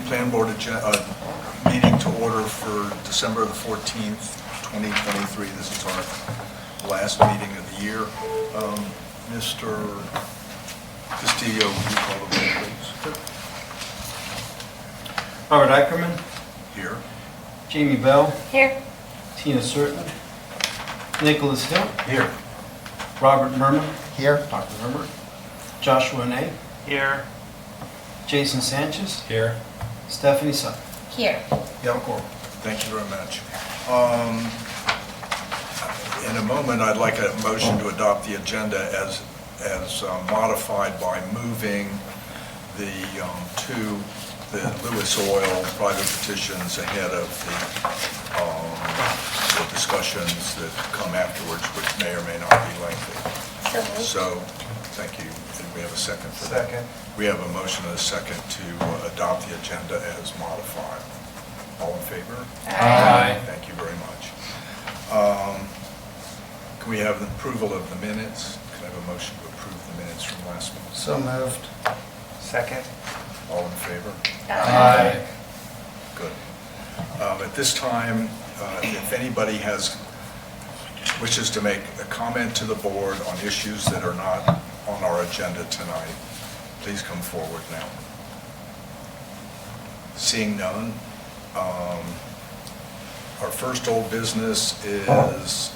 Plan Board meeting to order for December the 14th, 2023. This is our last meeting of the year. Mr. Castillo, would you call the roll, please? Howard Ackerman, Here. Jamie Bell, Here. Tina Certain, Nicholas Hill, Here. Robert Merman, Here. Dr. Herbert, Joshua Nay, Here. Jason Sanchez, Here. Stephanie Sutton. Here. Thank you very much. In a moment, I'd like a motion to adopt the agenda as modified by moving the Lewis Oil private petitions ahead of the discussions that come afterwards, which may or may not be lengthy. So, thank you. And we have a second for that. Second. We have a motion and a second to adopt the agenda as modified. All in favor? Aye. Thank you very much. Can we have the approval of the minutes? Can I have a motion to approve the minutes from last month? So moved. Second. All in favor? Aye. Good. At this time, if anybody wishes to make a comment to the board on issues that are not on our agenda tonight, please come forward now. Seeing none, our first old business is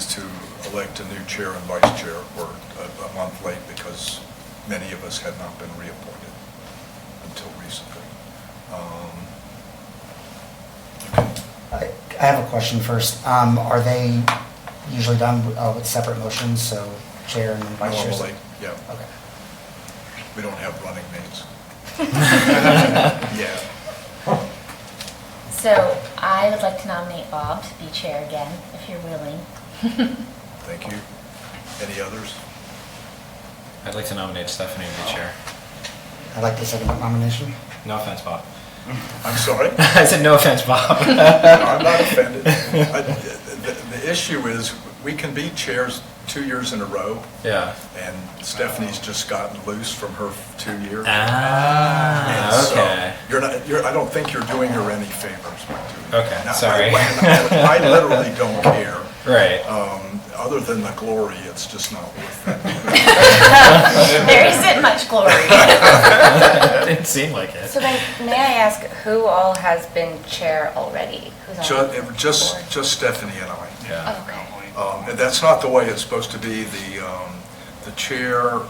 to elect a new chair and vice chair. We're a month late because many of us had not been reappointed until recently. I have a question first. Are they usually done with separate motions, so chair and vice chair? Normally, yeah. Okay. We don't have running mates. Yeah. So I would like to nominate Bob to be chair again, if you're willing. Thank you. Any others? I'd like to nominate Stephanie to be chair. I'd like to second that nomination. No offense, Bob. I'm sorry? I said no offense, Bob. No, I'm not offended. The issue is, we can be chairs 2 years in a row, Yeah. and Stephanie's just gotten loose from her 2 years. Ah, And so okay. I don't think you're doing her any favors by doing that. Okay, Now, sorry. I literally don't care. Right. Other than the glory, it's just not worth it. There isn't much glory. It didn't seem like it. So then, may I ask who all has been chair already? Who's on the Just board? Stephanie and I. Yeah. Oh, okay. And that's not the way it's supposed to be. The chair,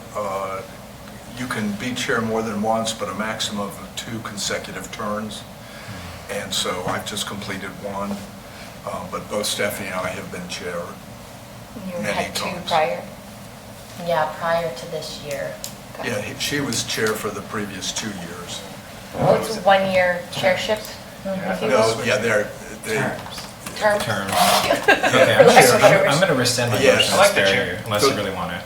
you can be chair more than once, but a maximum of 2 consecutive turns. And so I've just completed one, but both Stephanie and I have been chair You many had 2 times. prior? Yeah, prior to this year. Yeah, she was chair for the previous 2 years. Oh, it's a 1-year chairship? No, yeah, they. Term? Terms. Okay. Okay, I'm going to rescind my Yes. motion I to like the spare chair. you, unless you really want to.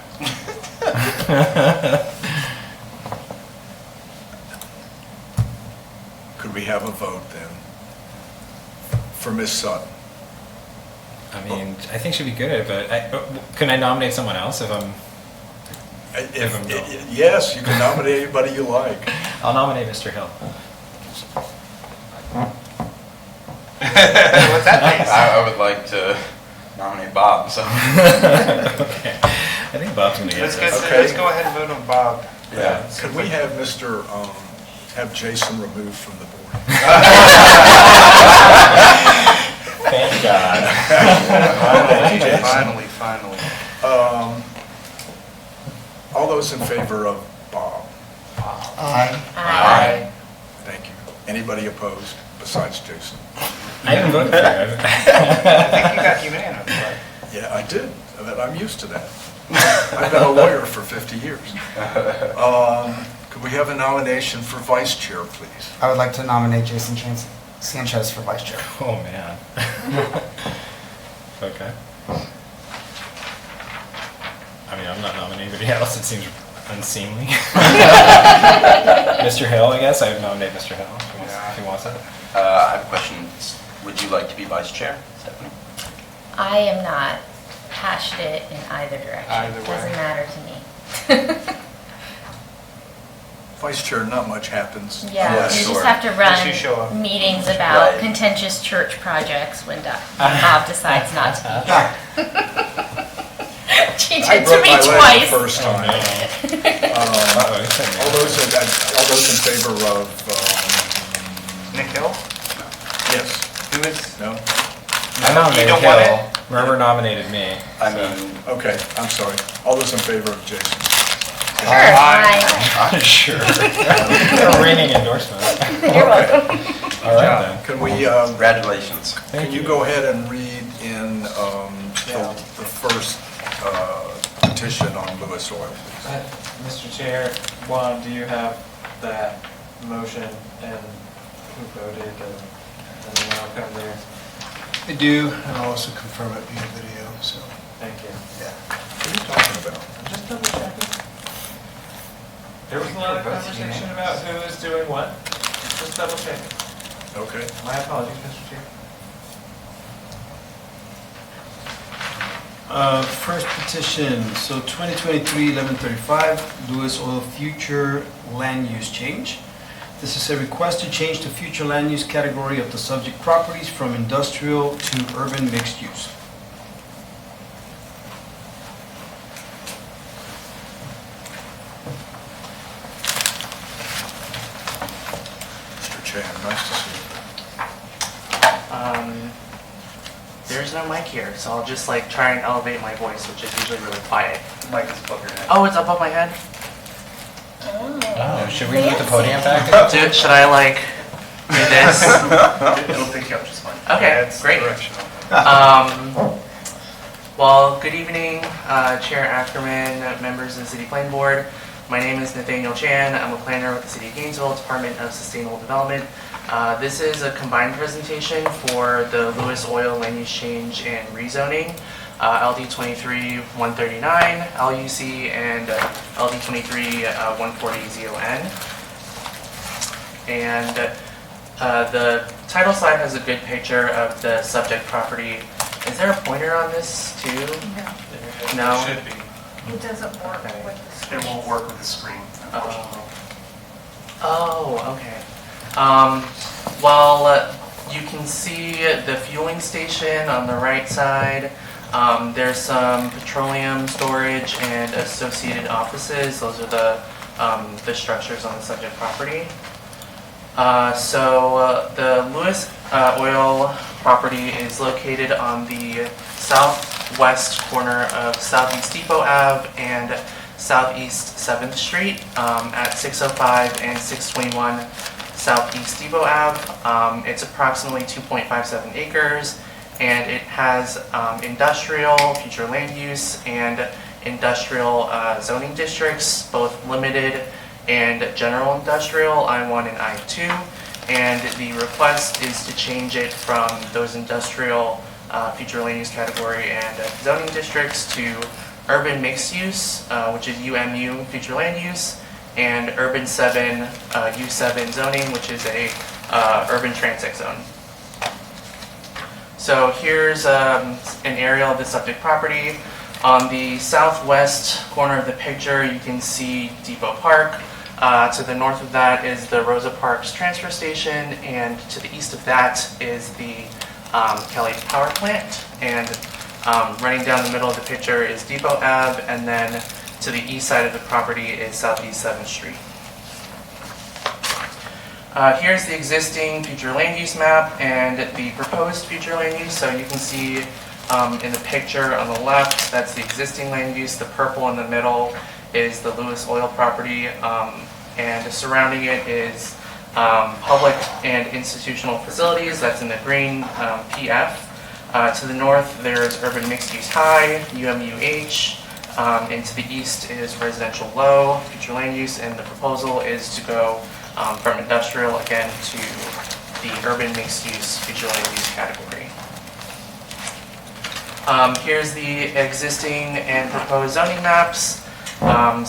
Could we have a vote then for Ms. Sutton? I mean, I think she'd be good at it, but can I nominate someone else if I'm... Yes, you can nominate anybody you like. I'll nominate Mr. Hill. What's that mean? I would like to nominate Bob, so. Okay. I think Bob's going to get this. Okay. Let's go ahead and vote on Bob. Yeah. Could we have have Jason removed from the board? Thank God. Finally. All those in favor of Bob? Aye. Aye. Thank you. Anybody opposed besides Jason? I haven't voted for you. I think you got unanimous, right? Yeah, I did. I'm used to that. I've been a lawyer for 50 years. Could we have a nomination for vice chair, please? I would like to nominate Jason Sanchez for vice chair. Oh, man. Okay. I mean, I'm not nominating anybody else. It seems unseemly. Mr. Hill, I guess. I would nominate Mr. Hill if he wants it. I have a question. Would you like to be vice chair, Stephanie? I am not passionate in either direction. Either way. Doesn't matter to me. Vice chair, not much happens. Yeah, unless- you sure. just have to Unless you show up. run meetings about Right. contentious church projects when Bob decides not to be here. She I did to broke me my leg the twice. first time. Uh-oh, you said no. All those in favor of, Nick Hill? yes, Who is? no? I nominated don't want Hill. Remember nominated me. I mean, Okay, I'm sorry. All those in favor of Jason? Sure. Aye. Sure. A ringing endorsement. You're welcome. All right then. Can we, congratulations. Thank can you go ahead and read in the first petition on Lewis Oil, please? Mr. Chair, Juan, do you have that motion and who voted and the outcome there? I do, and I'll also confirm it via video, so, Thank you. yeah. What are you talking about? Just double checking. There was a lot of conversation about who is doing what. Just double checking. Okay. My apologies, Mr. Chair. First petition, so 2023-1135, Lewis Oil Future Land Use Change. This is a request to change the future land use category of the subject properties from industrial to urban mixed use. Mr. Chan, nice to see There's no mic here, so I'll just like try and elevate my voice, which is usually really quiet. Mic is above your head. Oh, it's above my head? Oh, should we move the podium back? Should I like do this? It'll pick you up just fine. Okay, It's great. directional. Well, good evening, Chair Ackerman, members of the City Planning Board. My name is Nathaniel Chan. I'm a planner with the City of Gainesville, Department of Sustainable Development. This is a combined presentation for the Lewis Oil Land Use Change and Rezoning, LD 23-139, LUC, and LD 23-140 ZON. And the title slide has a good picture of the subject property. Is there a pointer on this too? No? It should be. It doesn't work Okay. with the screen. It won't work with the screen. Oh, okay. Well, you can see the fueling station on the right side. There's some petroleum storage and associated offices. Those are the structures on the subject property. The Lewis Oil property is located on the southwest corner of Southeast Depot Ave and Southeast 7th Street at 605 and 621 Southeast Depot Ave. It's approximately 2.57 acres, and it has industrial, future land use, and industrial zoning districts, both limited and general industrial, I-1 and I-2. And the request is to change it from those industrial future land use category and zoning districts to urban mixed use, which is UMU, future land use, and urban 7, U7 zoning, which is a urban transit zone. So here's an aerial of the subject property. On the southwest corner of the picture, you can see Depot Park. To the north of that is the Rosa Parks transfer station, and to the east of that is the Kelly Power Plant. And running down the middle of the picture is Depot Ave, and then to the east side of the property is Southeast 7th Street. Here's the existing future land use map and the proposed future land use. So you can see in the picture on the left, that's the existing land use. The purple in the middle is the Lewis Oil property, and surrounding it is public and institutional facilities. That's in the green PF. To the north, there's urban mixed use high, UMUH. And to the east is residential low, future land use, and the proposal is to go from industrial again to the urban mixed use, future land use category. Here's the existing and proposed zoning maps.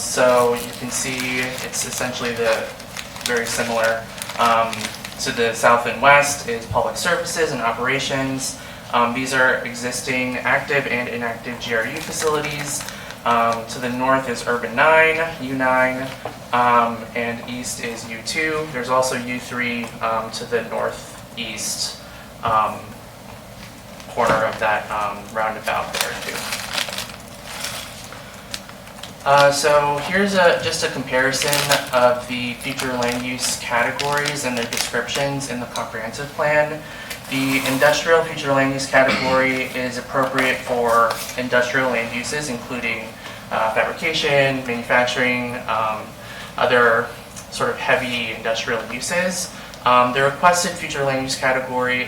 So you can see it's essentially very similar. To the south and west is public services and operations. These are existing active and inactive GRU facilities. To the north is Urban 9, U9, and east is U2. There's also U3 to the northeast corner of that roundabout there too. So here's just a comparison of the future land use categories and their descriptions in the comprehensive plan. The industrial future land use category is appropriate for industrial land uses, including fabrication, manufacturing, other sort of heavy industrial uses. The requested future land use category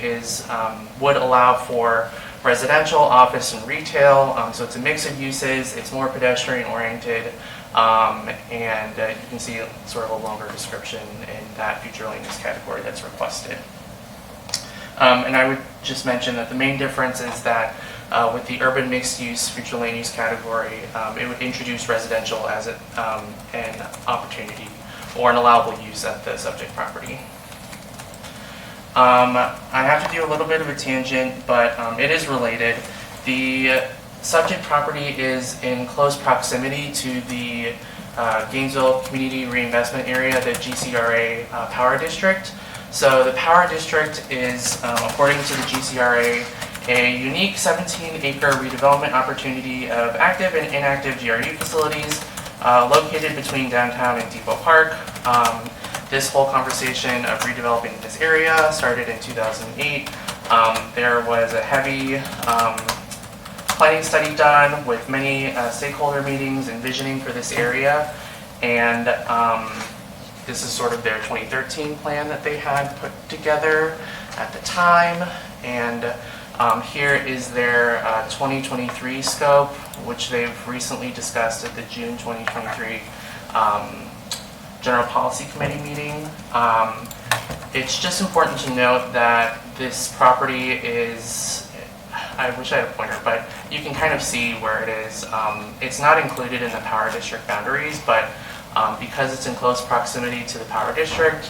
would allow for residential, office, and retail. So it's a mix of uses. It's more pedestrian oriented, and you can see sort of a longer description in that future land use category that's requested. And I would just mention that the main difference is that with the urban mixed use future land use category, it would introduce residential as an opportunity or an allowable use at the subject property. I have to do a little bit of a tangent, but it is related. The subject property is in close proximity to the Gainesville Community Reinvestment Area, the GCRA Power District. So the Power District is, according to the GCRA, a unique 17-acre redevelopment opportunity of active and inactive GRU facilities located between downtown and Depot Park. This whole conversation of redeveloping this area started in 2008. There was a heavy planning study done with many stakeholder meetings and visioning for this area, and this is sort of their 2013 plan that they had put together at the time, and here is their 2023 scope, which they've recently discussed at the June 2023 General Policy Committee meeting. It's just important to note that this property is, I wish I had a pointer, but you can kind of see where it is. It's not included in the Power District boundaries, but because it's in close proximity to the Power District,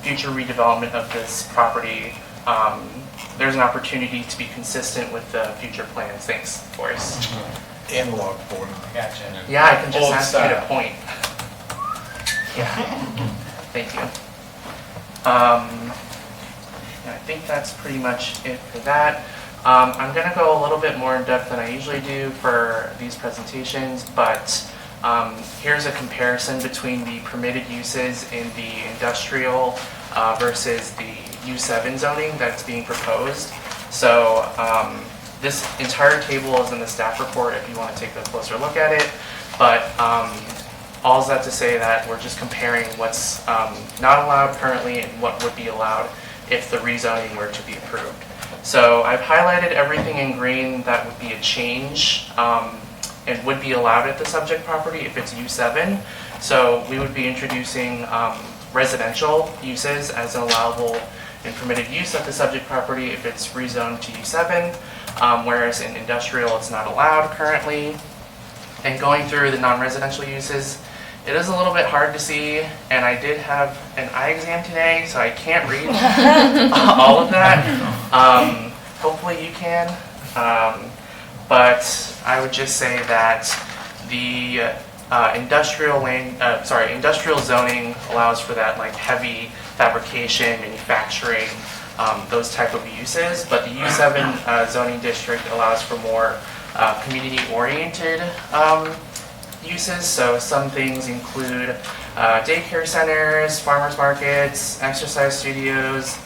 future redevelopment of this property, there's an opportunity to be consistent with the future plans. Thanks, Boris. Analog board. Gotcha. Yeah, I can just Old ask you to style. point. Yeah, thank you. I think that's pretty much it for that. I'm going to go a little bit more in depth than I usually do for these presentations, but here's a comparison between the permitted uses in the industrial versus the U7 zoning that's being proposed. So this entire table is in the staff report if you want to take a closer look at it, but all is that to say that we're just comparing what's not allowed currently and what would be allowed if the rezoning were to be approved. So I've highlighted everything in green that would be a change and would be allowed at the subject property if it's U7. So we would be introducing residential uses as an allowable and permitted use at the subject property if it's rezoned to U7, whereas in industrial it's not allowed currently. And going through the non-residential uses, it is a little bit hard to see, and I did have an eye exam today, so I can't read all of that. Hopefully you can, but I would just say that the industrial zoning allows for that like heavy fabrication, manufacturing, those type of uses, but the U7 zoning district allows for more community-oriented uses. So some things include daycare centers, farmers markets, exercise studios.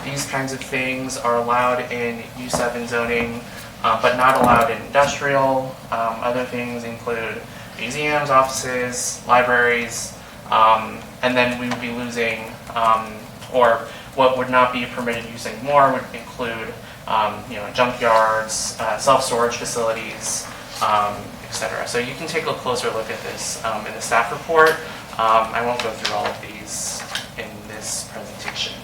These kinds of things are allowed in U7 zoning, but not allowed in industrial. Other things include museums, offices, libraries, and then we would be losing, or what would not be permitted use anymore would include junkyards, self-storage facilities, etc. So you can take a closer look at this in the staff report. I won't go through all of these in this presentation.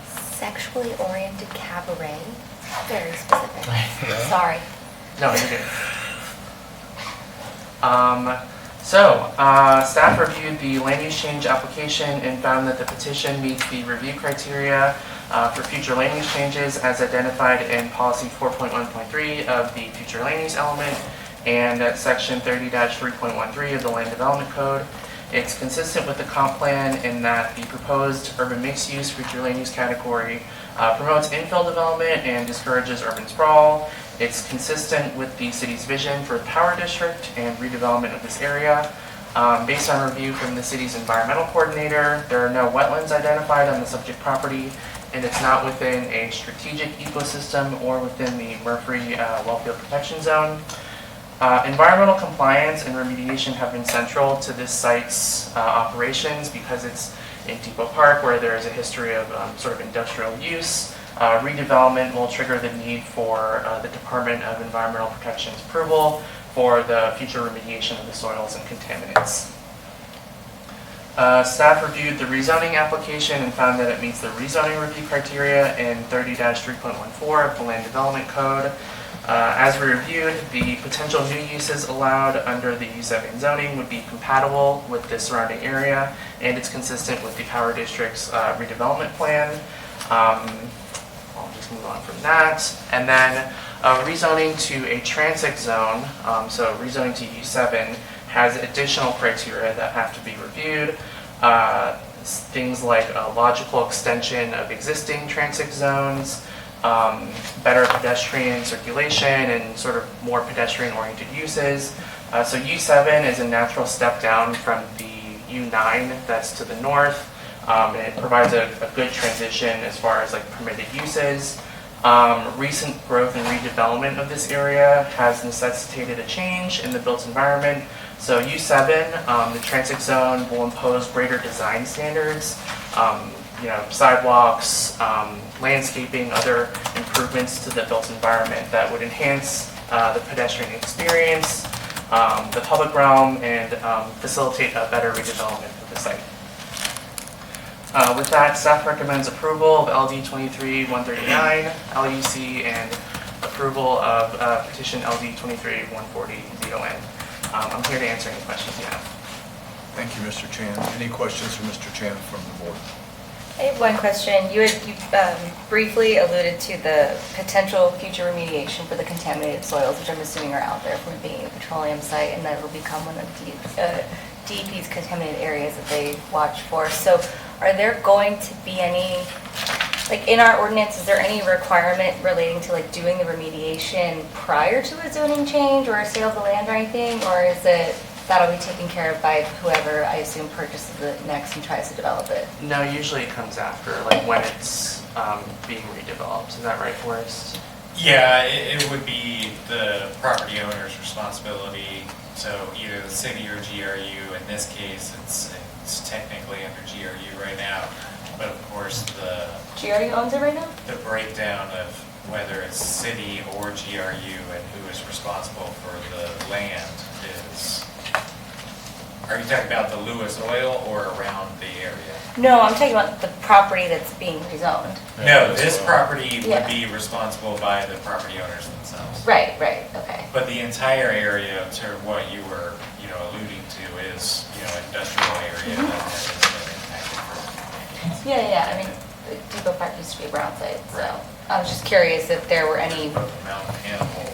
Sexually oriented cabaret, very specific. Sorry. No, you're good. Staff reviewed the land use change application and found that the petition meets the review criteria for future land use changes as identified in policy 4.1.3 of the future land use element and Section 30-3.13 of the Land Development Code. It's consistent with the comp plan in that the proposed urban mixed-use future land use category promotes infill development and discourages urban sprawl. It's consistent with the city's vision for the power district and redevelopment of this area. Based on review from the city's environmental coordinator, there are no wetlands identified on the subject property, and it's not within a strategic ecosystem or within the Murphree Wellfield Protection Zone. Environmental compliance and remediation have been central to this site's operations because it's in Depot Park, where there is a history of sort of industrial use. Redevelopment will trigger the need for the Department of Environmental Protection's approval for the future remediation of the soils and contaminants. Staff reviewed the rezoning application and found that it meets the rezoning review criteria in 30-3.14 of the Land Development Code. As we reviewed, the potential new uses allowed under the U7 zoning would be compatible with the surrounding area, and it's consistent with the Power District's redevelopment plan. I'll just move on from that. And then rezoning to a transit zone, so rezoning to U7, has additional criteria that have to be reviewed. Things like a logical extension of existing transit zones, better pedestrian circulation, and sort of more pedestrian-oriented uses. So U7 is a natural step down from the U9 that's to the north. And it provides a good transition as far as like permitted uses. Recent growth and redevelopment of this area has necessitated a change in the built environment. So U7, the transit zone, will impose greater design standards, sidewalks, landscaping, other improvements to the built environment that would enhance the pedestrian experience, the public realm, and facilitate a better redevelopment of the site. With that, staff recommends approval of LD 23-139, LUC, and approval of petition LD 23-140-ZON. I'm here to answer any questions you have. Thank you, Mr. Chan. Any questions for Mr. Chan from the board? I have one question. You briefly alluded to the potential future remediation for the contaminated soils, which I'm assuming are out there from being a petroleum site, and that will become one of DEP's contaminated areas that they watch for. So are there going to be any, like in our ordinance, is there any requirement relating to like doing the remediation prior to a zoning change or a sale of the land or anything? Or is it that'll be taken care of by whoever, I assume, purchases it next and tries to develop it? No, usually it comes after, like when it's being redeveloped. Is that right, Forrest? Yeah, it would be the property owner's responsibility. So either the city or GRU. In this case, it's technically under GRU right now. But of course, the GRU owns it right now? the breakdown of whether it's city or GRU and who is responsible for the land is. Are you talking about the Lewis Oil or around the area? No, I'm talking about the property that's being rezoned. No, this property Yeah. would be responsible by the property owners themselves. Right, okay. But the entire area, to what you were, alluding to, is, industrial area that is impacted for. Yeah, I mean, Depot Park used to be a brown site, so Right. I was just curious if there were any, Both Mount Animal.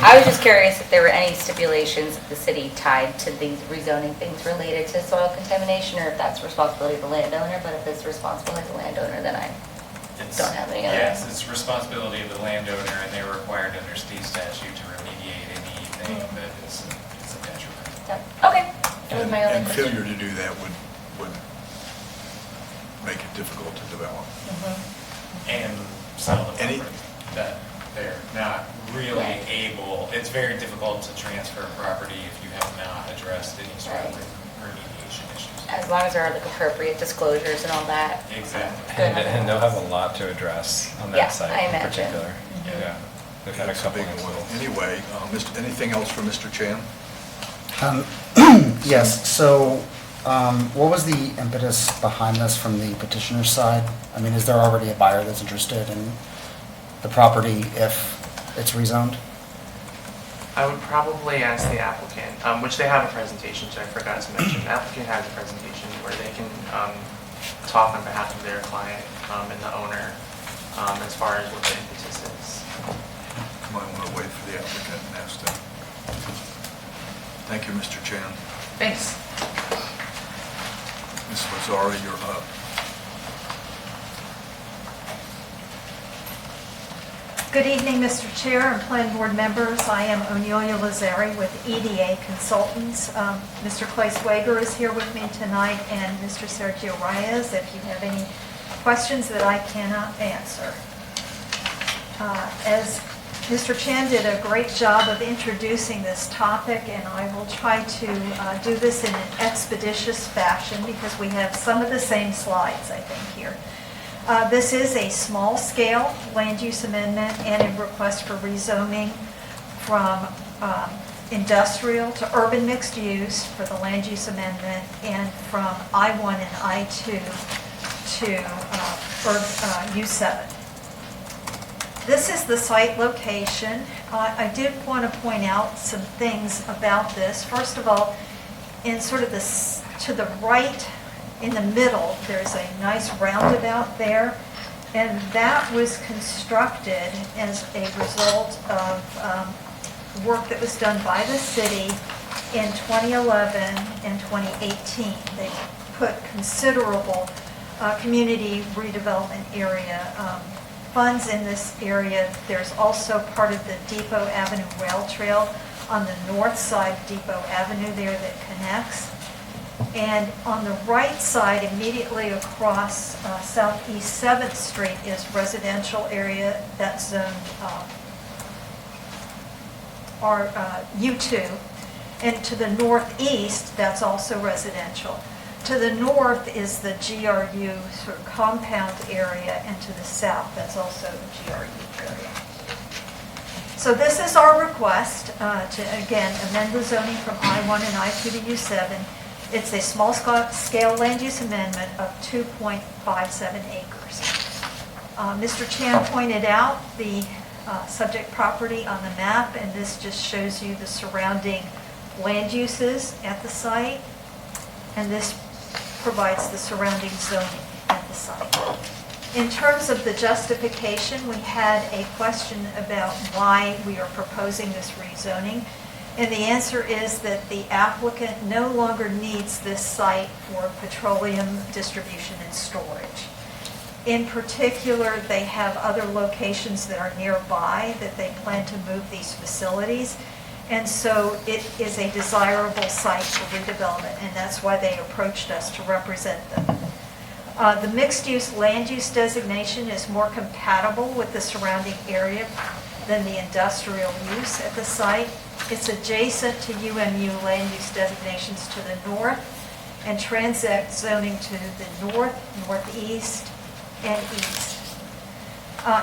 I was just curious if there were any stipulations of the city tied to these rezoning things related to soil contamination, or if that's responsibility of the landowner, but if it's responsibility of the landowner, then I don't have any other. Yes, it's responsibility of the landowner, and they're required under state statute to remediate anything that is a detriment. Yep. Okay, that was my only And question. failure to do that would make it difficult to develop. Mhm. And sell the Any- property that they're not really Right. able, it's very difficult to transfer property if you have not addressed any sort of Right. remediation issues. As long as there are like appropriate disclosures and all that. Exactly. Good. And they'll have a lot to address on Yeah, that site I in imagine. particular. Mhm. Yeah, they've had a It's couple big oil. incidents. Anyway, anything else for Mr. Chan? Yes, so what was the impetus behind this from the petitioner's side? I mean, is there already a buyer that's interested in the property if it's rezoned? I would probably ask the applicant, which they have a presentation, which I forgot to mention. The applicant has a presentation where they can talk on behalf of their client and the owner as far as what the impetus is. might want to wait for the applicant and ask them. Thank you, Mr. Chan. Thanks. Ms. Lazari, you're up. Good evening, Mr. Chair and Planning Board members. I am Onelia Lazari with EDA Consultants. Mr. Clay Swager is here with me tonight, and Mr. Sergio Reyes, if you have any questions that I cannot answer. As Mr. Chan did a great job of introducing this topic, and I will try to do this in an expeditious fashion because we have some of the same slides, I think, here. This is a small-scale land use amendment and a request for rezoning from industrial to urban mixed use for the land use amendment, and from I-1 and I-2 to U7. This is the site location. I did want to point out some things about this. First of all, in sort of to the right, in the middle, there's a nice roundabout there, and that was constructed as a result of work that was done by the city in 2011 and 2018. They put considerable community redevelopment area funds in this area. There's also part of the Depot Avenue Rail Trail on the north side of Depot Avenue there that connects. And on the right side, immediately across Southeast 7th Street is residential area that's zoned U2. And to the northeast, that's also residential. To the north is the GRU sort of compound area, and to the south, that's also the GRU area. So this is our request to, again, amend the zoning from I-1 and I-2 to U7. It's a small-scale land use amendment of 2.57 acres. Mr. Chan pointed out the subject property on the map, and this just shows you the surrounding land uses at the site, and this provides the surrounding zoning at the site. In terms of the justification, we had a question about why we are proposing this rezoning. And the answer is that the applicant no longer needs this site for petroleum distribution and storage. In particular, they have other locations that are nearby that they plan to move these facilities. And so it is a desirable site for redevelopment, and that's why they approached us to represent them. The mixed-use land use designation is more compatible with the surrounding area than the industrial use at the site. It's adjacent to UMU land use designations to the north and transit zoning to the north, northeast, and east.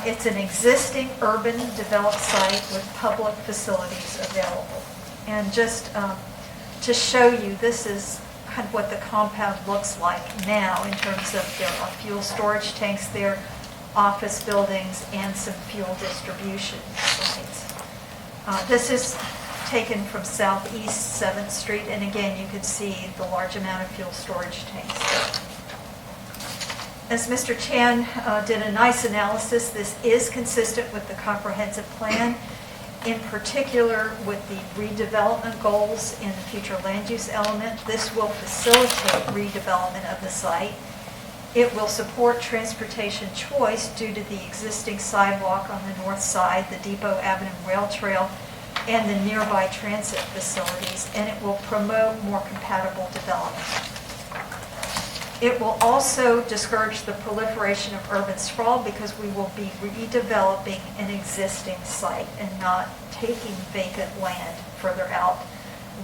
It's an existing urban developed site with public facilities available. And just to show you, this is kind of what the compound looks like now in terms of there are fuel storage tanks there, office buildings, and some fuel distribution sites. This is taken from Southeast 7th Street, and again, you can see the large amount of fuel storage tanks there. As Mr. Chan did a nice analysis, this is consistent with the comprehensive plan, in particular with the redevelopment goals in the future land use element. This will facilitate redevelopment of the site. It will support transportation choice due to the existing sidewalk on the north side, the Depot Avenue Rail Trail, and the nearby transit facilities, and it will promote more compatible development. It will also discourage the proliferation of urban sprawl because we will be redeveloping an existing site and not taking vacant land further out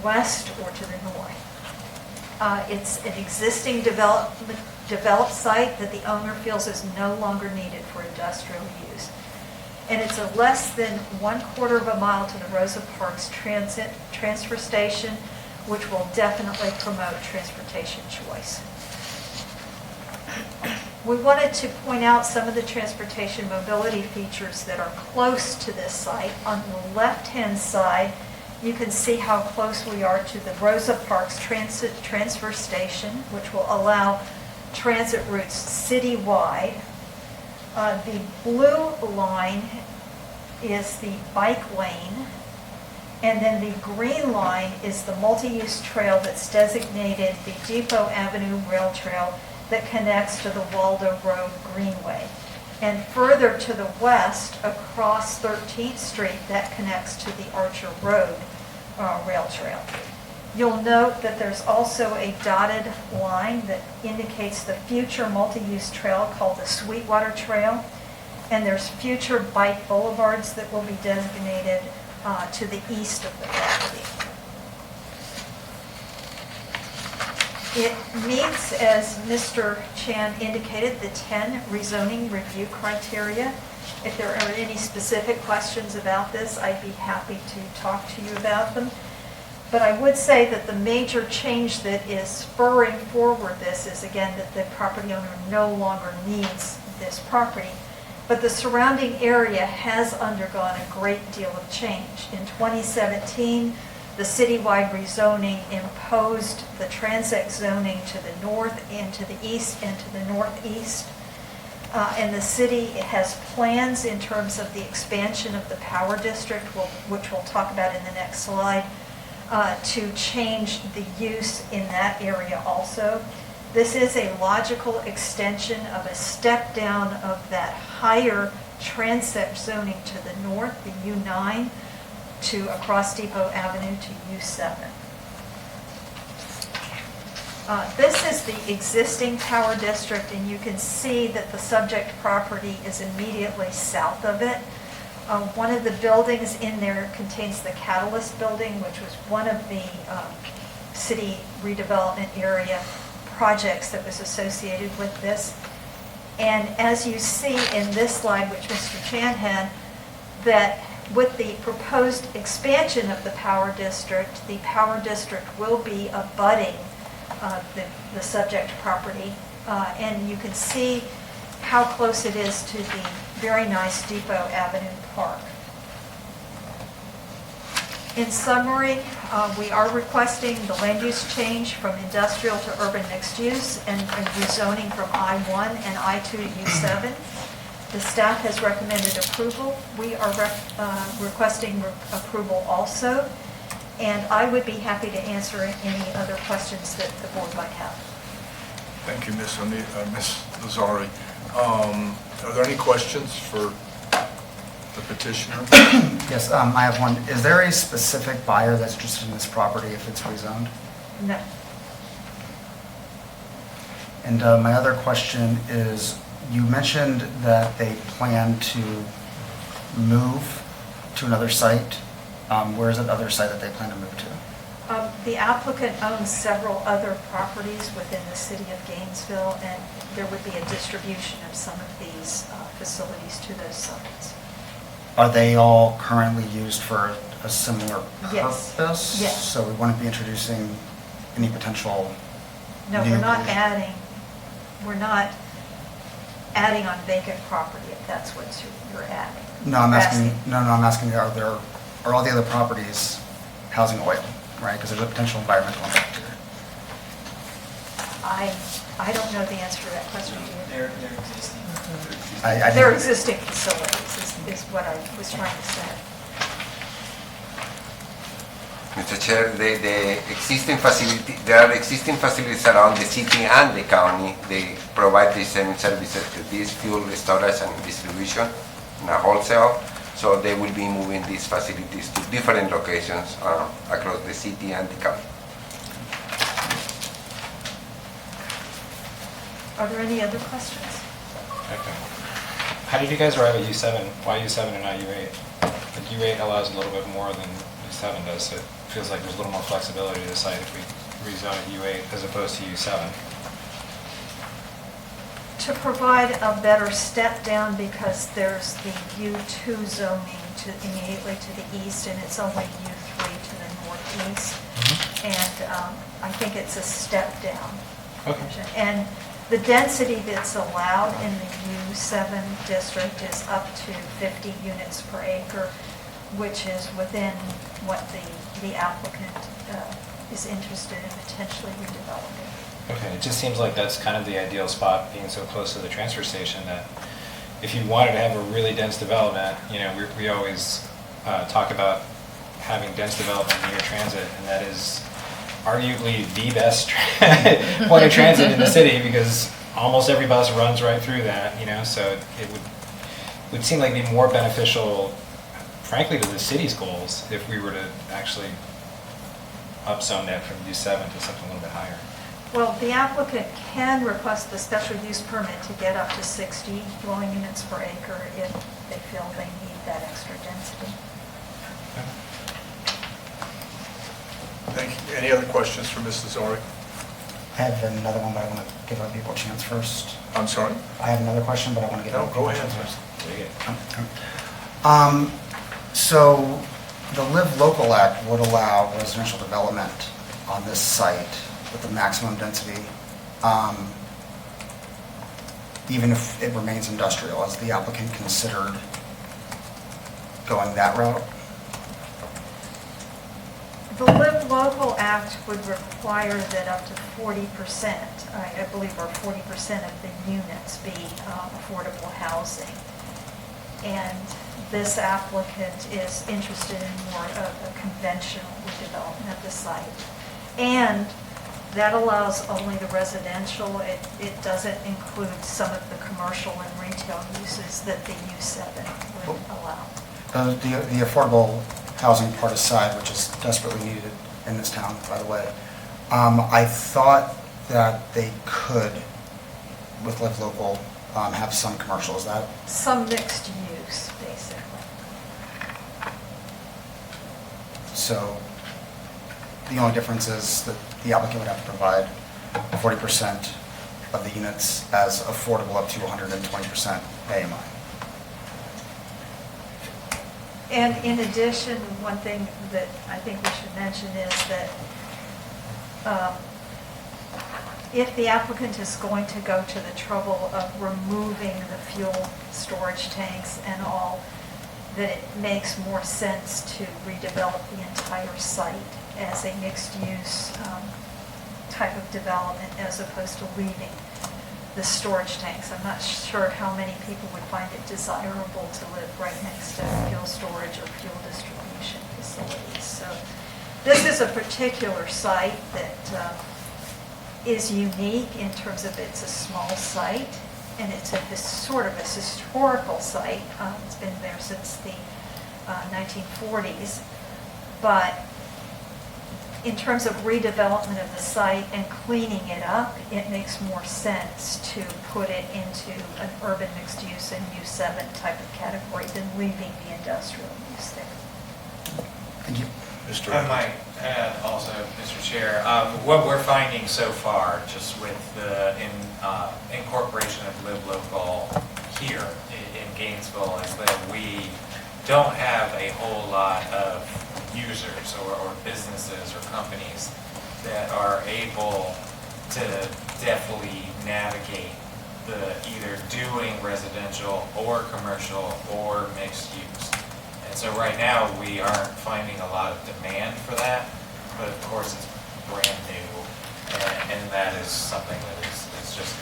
west or to the north. It's an existing developed site that the owner feels is no longer needed for industrial use. And it's a less than 1/4 of a mile to the Rosa Parks Transit transfer station, which will definitely promote transportation choice. We wanted to point out some of the transportation mobility features that are close to this site. On the left-hand side, you can see how close we are to the Rosa Parks Transit transfer station, which will allow transit routes citywide. The blue line is the bike lane, and then the green line is the multi-use trail that's designated the Depot Avenue Rail Trail that connects to the Waldo Road Greenway. And further to the west, across 13th Street, that connects to the Archer Road Rail Trail. You'll note that there's also a dotted line that indicates the future multi-use trail called the Sweetwater Trail. And there's future bike boulevards that will be designated to the east of the property. It meets, as Mr. Chan indicated, the 10 rezoning review criteria. If there are any specific questions about this, I'd be happy to talk to you about them. But I would say that the major change that is spurring forward this is, again, that the property owner no longer needs this property. But the surrounding area has undergone a great deal of change. In 2017, the citywide rezoning imposed the transect zoning to the north and to the east and to the northeast. And the city has plans in terms of the expansion of the power district, which we'll talk about in the next slide, to change the use in that area also. This is a logical extension of a step down of that higher transect zoning to the north, the U9, to across Depot Avenue to U7. This is the existing power district, and you can see that the subject property is immediately south of it. One of the buildings in there contains the Catalyst building, which was one of the city redevelopment area projects that was associated with this. And as you see in this slide, which Mr. Chan had, that with the proposed expansion of the power district will be abutting the subject property. And you can see how close it is to the very nice Depot Avenue Park. In summary, we are requesting the land use change from industrial to urban mixed use and rezoning from I-1 and I-2 to U7. The staff has recommended approval. We are requesting approval also. And I would be happy to answer any other questions that the board might have. Thank you, Ms. Lazari. Are there any questions for the petitioner? Yes, I have one. Is there a specific buyer that's interested in this property if it's rezoned? No. And my other question is, you mentioned that they plan to move to another site. Where is that other site that they plan to move to? The applicant owns several other properties within the city of Gainesville, and there would be a distribution of some of these facilities to those sites. Are they all currently used for a similar Yes. purpose? Yes. So we wouldn't be introducing any potential No, new we're not pollution? adding on vacant property, if that's what you're adding. No, I'm asking, are all the other properties housing oil, right? Because there's a potential environmental impact here. I don't know the answer to that question, do you? They're existing. They're existing facilities, is what I was trying to say. Mr. Chair, the existing facility, there are existing facilities around the city and the county. They provide the same services to this fuel storage and distribution in a wholesale. So they will be moving these facilities to different locations across the city and the county. Are there any other questions? Okay. How did you guys arrive at U7? Why U7 and not U8? Like U8 allows a little bit more than U7 does, so it feels like there's a little more flexibility to decide if we rezone at U8 as opposed to U7. To provide a better step down, because there's the U2 zoning immediately to the east, and it's only U3 to the northeast. And I think it's a step down. Okay. And the density that's allowed in the U7 district is up to 50 units per acre, which is within what the applicant is interested in potentially redeveloping. Okay, it just seems like that's kind of the ideal spot, being so close to the transfer station, that if you wanted to have a really dense development, we always talk about having dense development near transit, and that is arguably the best point of transit in the city because almost every bus runs right through that, so it would seem like it'd be more beneficial, frankly, to the city's goals if we were to actually upzone that from U7 to something a little bit higher. Well, the applicant can request the special use permit to get up to 60 dwelling units per acre if they feel they need that extra density. Thank you. Any other questions for Ms. Lazari? I have another one, but I want to give other people a chance first. I'm sorry? I have another question, but I want to give No, other people go a ahead. chance first. So the Live Local Act would allow residential development on this site with the maximum density, even if it remains industrial. Has the applicant considered going that route? The Live Local Act would require that up to 40%, I believe, or 40% of the units be affordable housing. And this applicant is interested in more of a conventional redevelopment of the site. And that allows only the residential. It doesn't include some of the commercial and retail uses that the U7 would allow. The affordable housing part aside, which is desperately needed in this town, by the way, I thought that they could, with Live Local, have some commercial. Is that? Some mixed use, basically. So the only difference is that the applicant would have to provide 40% of the units as affordable up to 120% AMI. And in addition, one thing that I think we should mention is that if the applicant is going to go to the trouble of removing the fuel storage tanks and all, that it makes more sense to redevelop the entire site as a mixed-use type of development as opposed to leaving the storage tanks. I'm not sure how many people would find it desirable to live right next to fuel storage or fuel distribution facilities. So this is a particular site that is unique in terms of it's a small site, and it's sort of a historical site. It's been there since the 1940s. But in terms of redevelopment of the site and cleaning it up, it makes more sense to put it into an urban mixed use and U7 type of category than leaving the industrial use there. Thank you. Mr. I might add also, Mr. Chair, what we're finding so far, just with the incorporation of Live Local here in Gainesville, is that we don't have a whole lot of users or businesses or companies that are able to deftly navigate the either doing residential or commercial or mixed use. And so right now we aren't finding a lot of demand for that, but of course it's brand new, and that is something that is just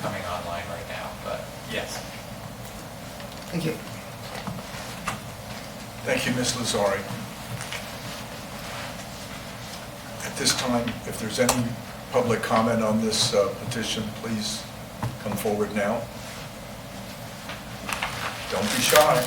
coming online right now. But yes. Thank you. Thank you, Ms. Lazari. At this time, if there's any public comment on this petition, please come forward now. Don't be shy.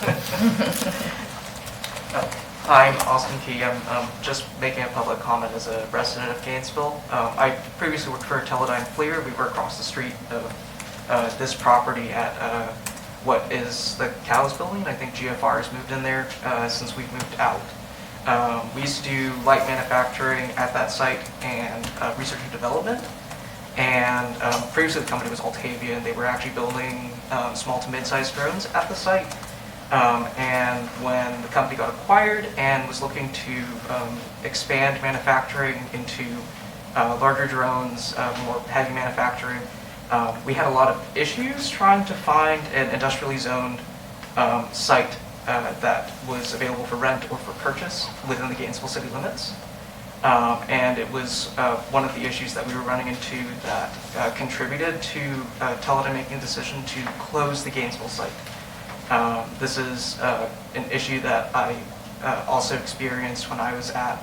I'm Austin Key. I'm just making a public comment as a resident of Gainesville. I previously worked for Teledyne FLIR. We were across the street of this property at what is the Cows building. I think GFR has moved in there since we've moved out. We used to do light manufacturing at that site and research and development. And previously the company was Altavia, and they were actually building small to mid-sized drones at the site. And when the company got acquired and was looking to expand manufacturing into larger drones, more heavy manufacturing, we had a lot of issues trying to find an industrially zoned site that was available for rent or for purchase within the Gainesville city limits. And it was one of the issues that we were running into that contributed to Teledyne making a decision to close the Gainesville site. This is an issue that I also experienced when I was at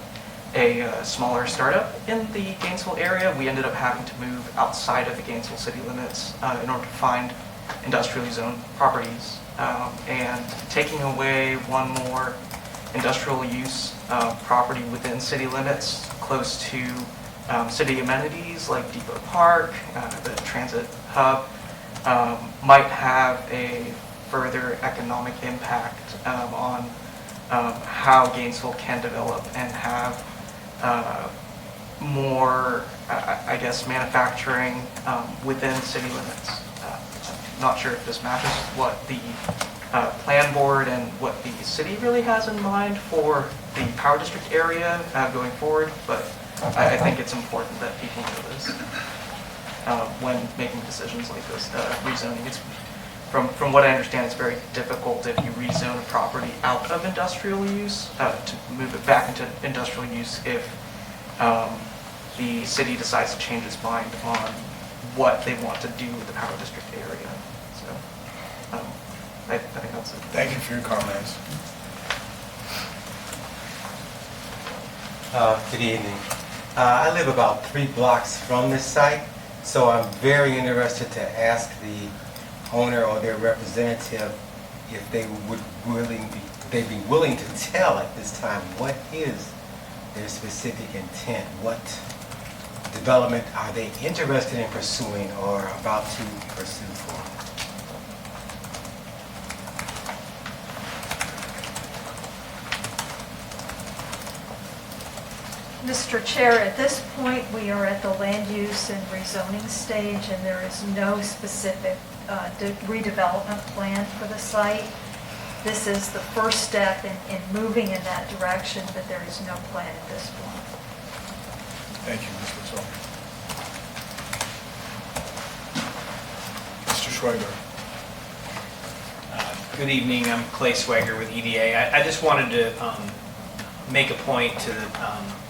a smaller startup in the Gainesville area. We ended up having to move outside of the Gainesville city limits in order to find industrially zoned properties. And taking away one more industrial use property within city limits close to city amenities like Depot Park, the transit hub, might have a further economic impact on how Gainesville can develop and have more, I guess, manufacturing within city limits. I'm not sure if this matches what the plan board and what the city really has in mind for the power district area going forward, but I think it's important that people know this when making decisions like this. Rezoning, from what I understand, it's very difficult if you rezone a property out of industrial use to move it back into industrial use if the city decides to change its mind on what they want to do with the power district area. So I think that's it. Thank you for your comments. Good evening. I live about 3 blocks from this site, so I'm very interested to ask the owner or their representative if they would they'd be willing to tell at this time what is their specific intent, what development are they interested in pursuing or about to pursue for. Mr. Chair, at this point, we are at the land use and rezoning stage, and there is no specific redevelopment plan for the site. This is the first step in moving in that direction, but there is no plan at this point. Thank you, Ms. Witzel. Mr. Schweger. Good evening, I'm Clay Swager with EDA. I just wanted to make a point to the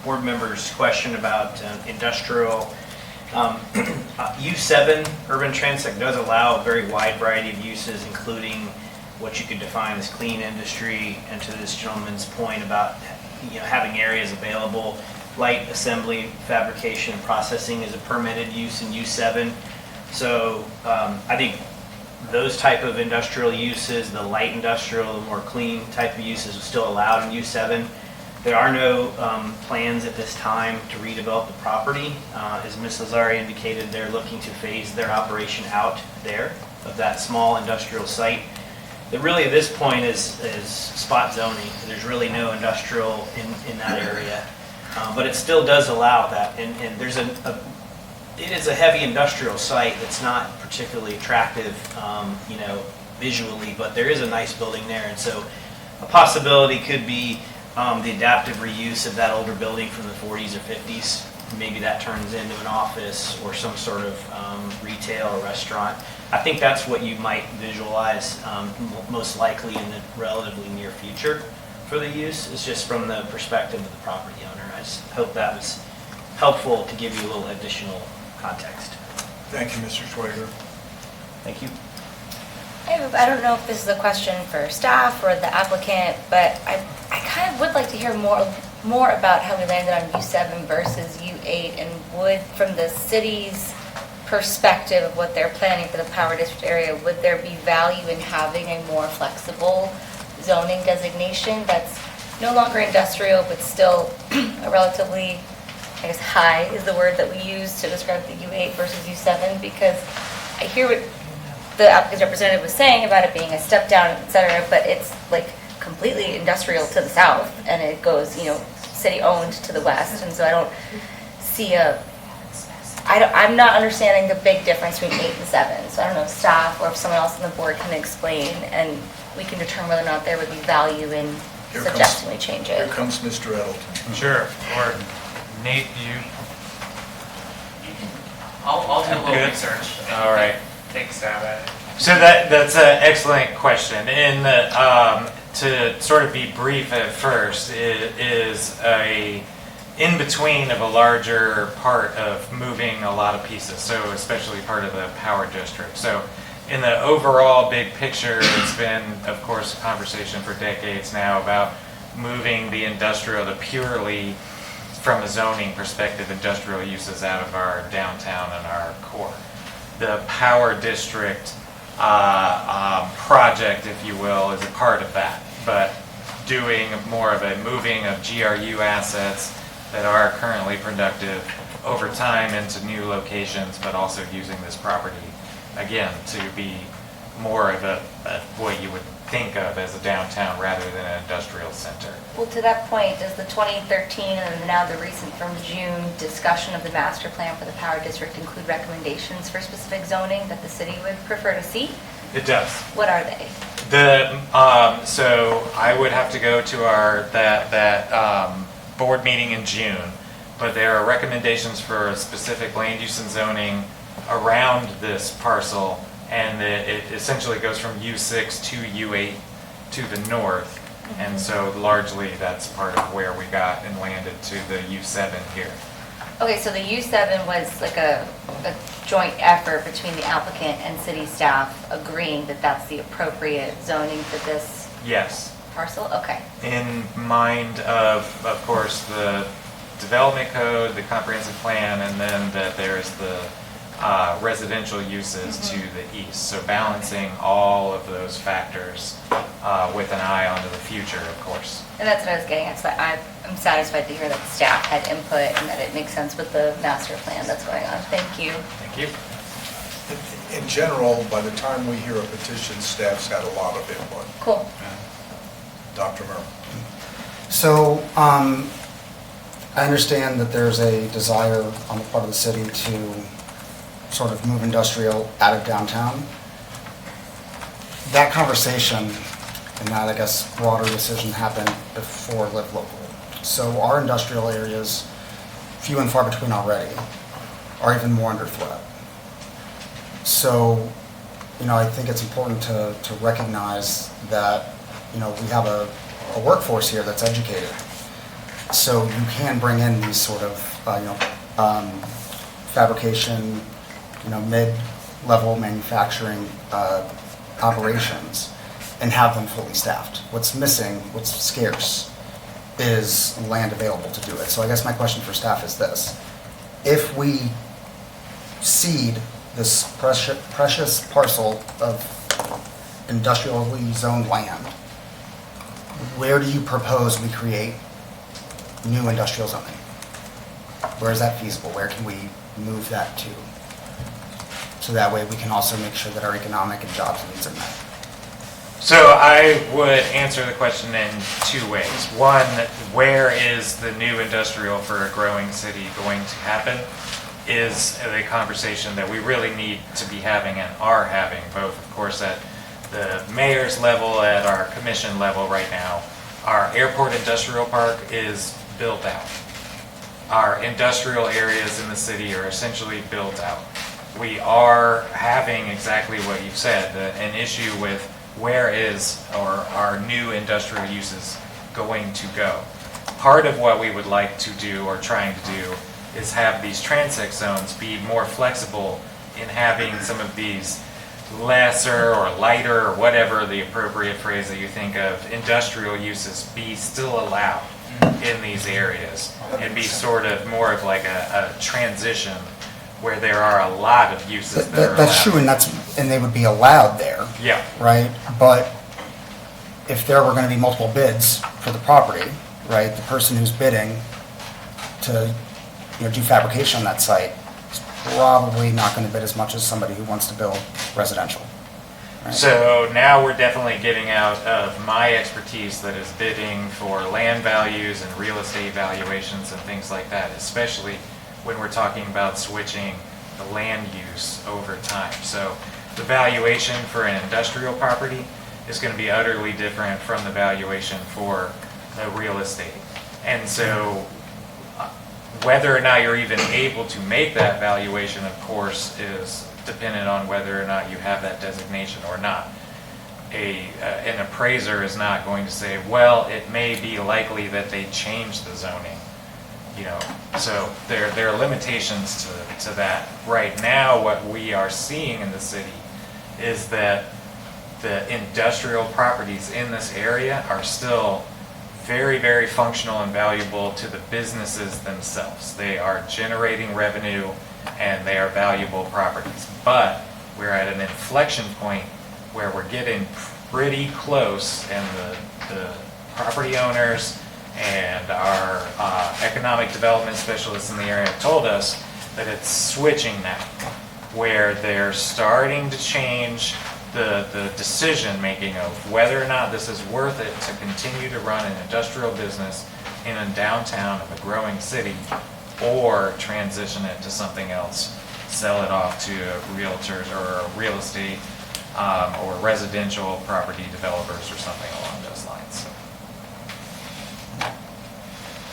board member's question about industrial. U7 urban transit does allow a very wide variety of uses, including what you could define as clean industry, and to this gentleman's point about having areas available. Light assembly, fabrication, and processing is a permitted use in U7. So I think those type of industrial uses, the light industrial, the more clean type of uses are still allowed in U7. There are no plans at this time to redevelop the property. As Ms. Lazari indicated, they're looking to phase their operation out there of that small industrial site. That really at this point is spot zoning. There's really no industrial in that area. But it still does allow that. And there's it is a heavy industrial site that's not particularly attractive, visually, but there is a nice building there. And so a possibility could be the adaptive reuse of that older building from the 40s or 50s. Maybe that turns into an office or some sort of retail or restaurant. I think that's what you might visualize most likely in the relatively near future for the use. It's just from the perspective of the property owner. I just hope that was helpful to give you a little additional context. Thank you, Mr. Schweger. Thank you. I don't know if this is a question for staff or the applicant, but I kind of would like to hear more about how we landed on U7 versus U8, and would, from the city's perspective of what they're planning for the power district area, would there be value in having a more flexible zoning designation that's no longer industrial, but still a relatively, I guess, high is the word that we use to describe the U8 versus U7, because I hear what the applicant's representative was saying about it being a step down, et cetera, but it's like completely industrial to the south, and it goes, city owned to the west, and so I don't see I'm not understanding the big difference between 8 and 7, so I don't know if staff or if someone else on the board can explain, and we can determine whether or not there would be value in suggesting we change it. Here comes Mr. Edelton. Sure, or Nate, you? I'll do a little Good. research. All right, take a stab at it. So that's an excellent question. And to sort of be brief at first, it is a in between of a larger part of moving a lot of pieces, so especially part of the power district. So in the overall big picture, it's been, of course, a conversation for decades now about moving the industrial to purely, from a zoning perspective, industrial uses out of our downtown and our core. The power district project, if you will, is a part of that, but doing more of a moving of GRU assets that are currently productive over time into new locations, but also using this property, again, to be more of what you would think of as a downtown rather than an industrial center. Well, to that point, does the 2013 and now the recent from June discussion of the master plan for the power district include recommendations for specific zoning that the city would prefer to see? It does. What are they? So I would have to go to that board meeting in June, but there are recommendations for specific land use and zoning around this parcel, and it essentially goes from U6 to U8 to the north, and so largely that's part of where we got and landed to the U7 here. Okay, so the U7 was like a joint effort between the applicant and city staff agreeing that that's the appropriate zoning for this Yes. parcel? Okay. In mind of course, the development code, the comprehensive plan, and then that there's the residential uses to the east. So balancing all of those factors with an eye onto the future, of course. And that's what I was getting at. So I'm satisfied to hear that staff had input and that it makes sense with the master plan that's going on. Thank you. Thank you. In general, by the time we hear a petition, staff's had a lot of input. Cool. Dr. Murphy. So, I understand that there's a desire on the part of the city to sort of move industrial out of downtown. That conversation and that, I guess, broader decision happened before Live Local. So our industrial areas, few and far between already, are even more under threat. So, I think it's important to recognize that, we have a workforce here that's educated. So you can bring in these sort of, fabrication, mid-level manufacturing operations and have them fully staffed. What's missing, what's scarce, is land available to do it. So I guess my question for staff is this. If we cede this precious parcel of industrially zoned land, where do you propose we create new industrial zoning? Where is that feasible? Where can we move that to? So that way we can also make sure that our economic and jobs needs are met. So I would answer the question in two ways. One, where is the new industrial for a growing city going to happen is a conversation that we really need to be having and are having, both, of course, at the mayor's level, at our commission level right now. Our airport industrial park is built out. Our industrial areas in the city are essentially built out. We are having exactly what you've said, an issue with where is or our new industrial uses going to go. Part of what we would like to do or trying to do is have these transect zones be more flexible in having some of these lesser or lighter or whatever the appropriate phrase that you think of, industrial uses be still allowed in these areas and be sort of more of like a transition where there are a lot of uses that are allowed. That's true, and they would be allowed there. Yeah. Right? But if there were going to be multiple bids for the property, right, the person who's bidding to do fabrication on that site is probably not going to bid as much as somebody who wants to build residential. Right? So now we're definitely getting out of my expertise that is bidding for land values and real estate valuations and things like that, especially when we're talking about switching the land use over time. So the valuation for an industrial property is going to be utterly different from the valuation for the real estate. And so whether or not you're even able to make that valuation, of course, is dependent on whether or not you have that designation or not. An appraiser is not going to say, well, it may be likely that they change the zoning. So there are limitations to that. Right now, what we are seeing in the city is that the industrial properties in this area are still very, very functional and valuable to the businesses themselves. They are generating revenue and they are valuable properties. But we're at an inflection point where we're getting pretty close, and the property owners and our economic development specialists in the area have told us that it's switching now, where they're starting to change the decision-making of whether or not this is worth it to continue to run an industrial business in a downtown of a growing city, or transition it to something else, sell it off to realtors or real estate or residential property developers or something along those lines. So,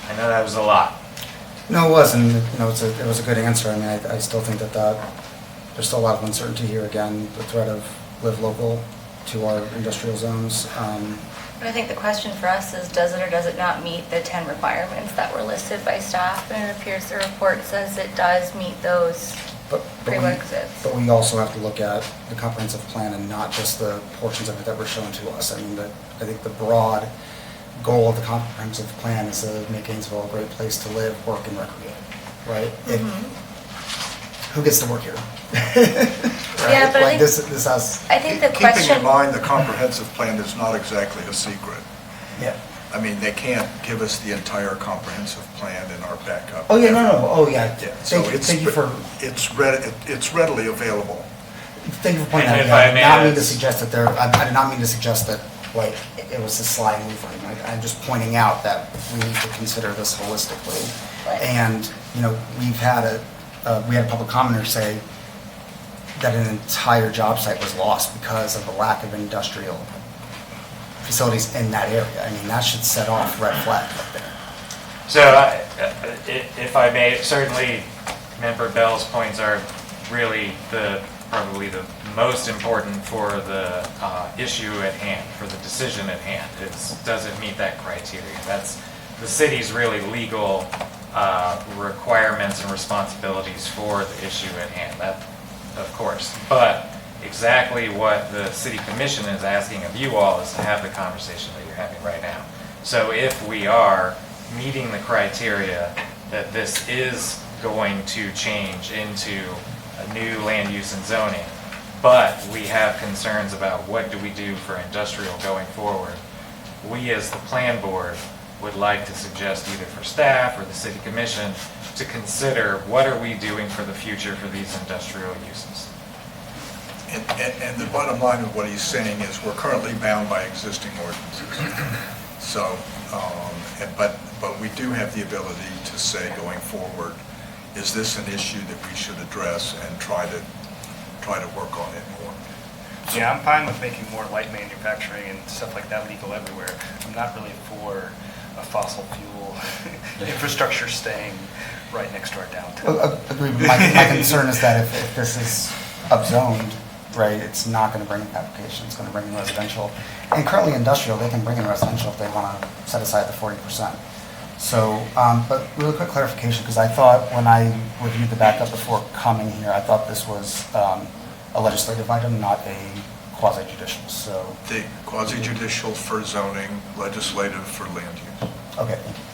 I know that was a lot. No, it wasn't. It was a good answer. I mean, I still think that there's still a lot of uncertainty here. Again, the threat of live local to our industrial zones. And I think the question for us is, does it or does it not meet the 10 requirements that were listed by staff? And it appears the report says it does meet those prerequisites. But we also have to look at the comprehensive plan and not just the portions of it that were shown to us. I mean, I think the broad goal of the comprehensive plan is to make Gainesville a great place to live, work, and recreate, right? Who gets to work here? Right? Yeah, but like I think the question... Keeping in mind, the comprehensive plan is not exactly a secret. Yeah. I mean, they can't give us the entire comprehensive plan in our backup. Oh, yeah, no. Oh, yeah. So Thank you for... It's readily available. Thank you for pointing And that out. if I may, I did not mean to it's- suggest I did not mean to suggest that, like, it was a sly move. I'm just pointing out that we need to consider this holistically. Right. And, we had a public commenter say that an entire job site was lost because of the lack of industrial facilities in that area. I mean, that should set off red flag right there. So, if I may, certainly Member Bell's points are really probably the most important for the issue at hand, for the decision at hand. Does it meet that criteria? That's the city's really legal requirements and responsibilities for the issue at hand, that, of course. But exactly what the city commission is asking of you all is to have the conversation that you're having right now. So if we are meeting the criteria that this is going to change into a new land use and zoning, but we have concerns about what do we do for industrial going forward, we as the plan board would like to suggest either for staff or the city commission to consider what are we doing for the future for these industrial uses. And the bottom line of what he's saying is we're currently bound by existing ordinances. So, but we do have the ability to say going forward, is this an issue that we should address and try to work on it more? Yeah, I'm fine with making more light manufacturing and stuff like that legal everywhere. I'm not really for a fossil fuel infrastructure staying right next to our downtown. Agreed. My concern is that if this is upzoned, right, it's not going to bring in application, it's going to bring in residential. And currently industrial, they can bring in residential if they want to set aside the 40%. So, but really quick clarification, because I thought when I reviewed the backup before coming here, I thought this was a legislative item, not a quasi-judicial, so. The quasi-judicial for zoning, legislative for land use. Okay, thank you.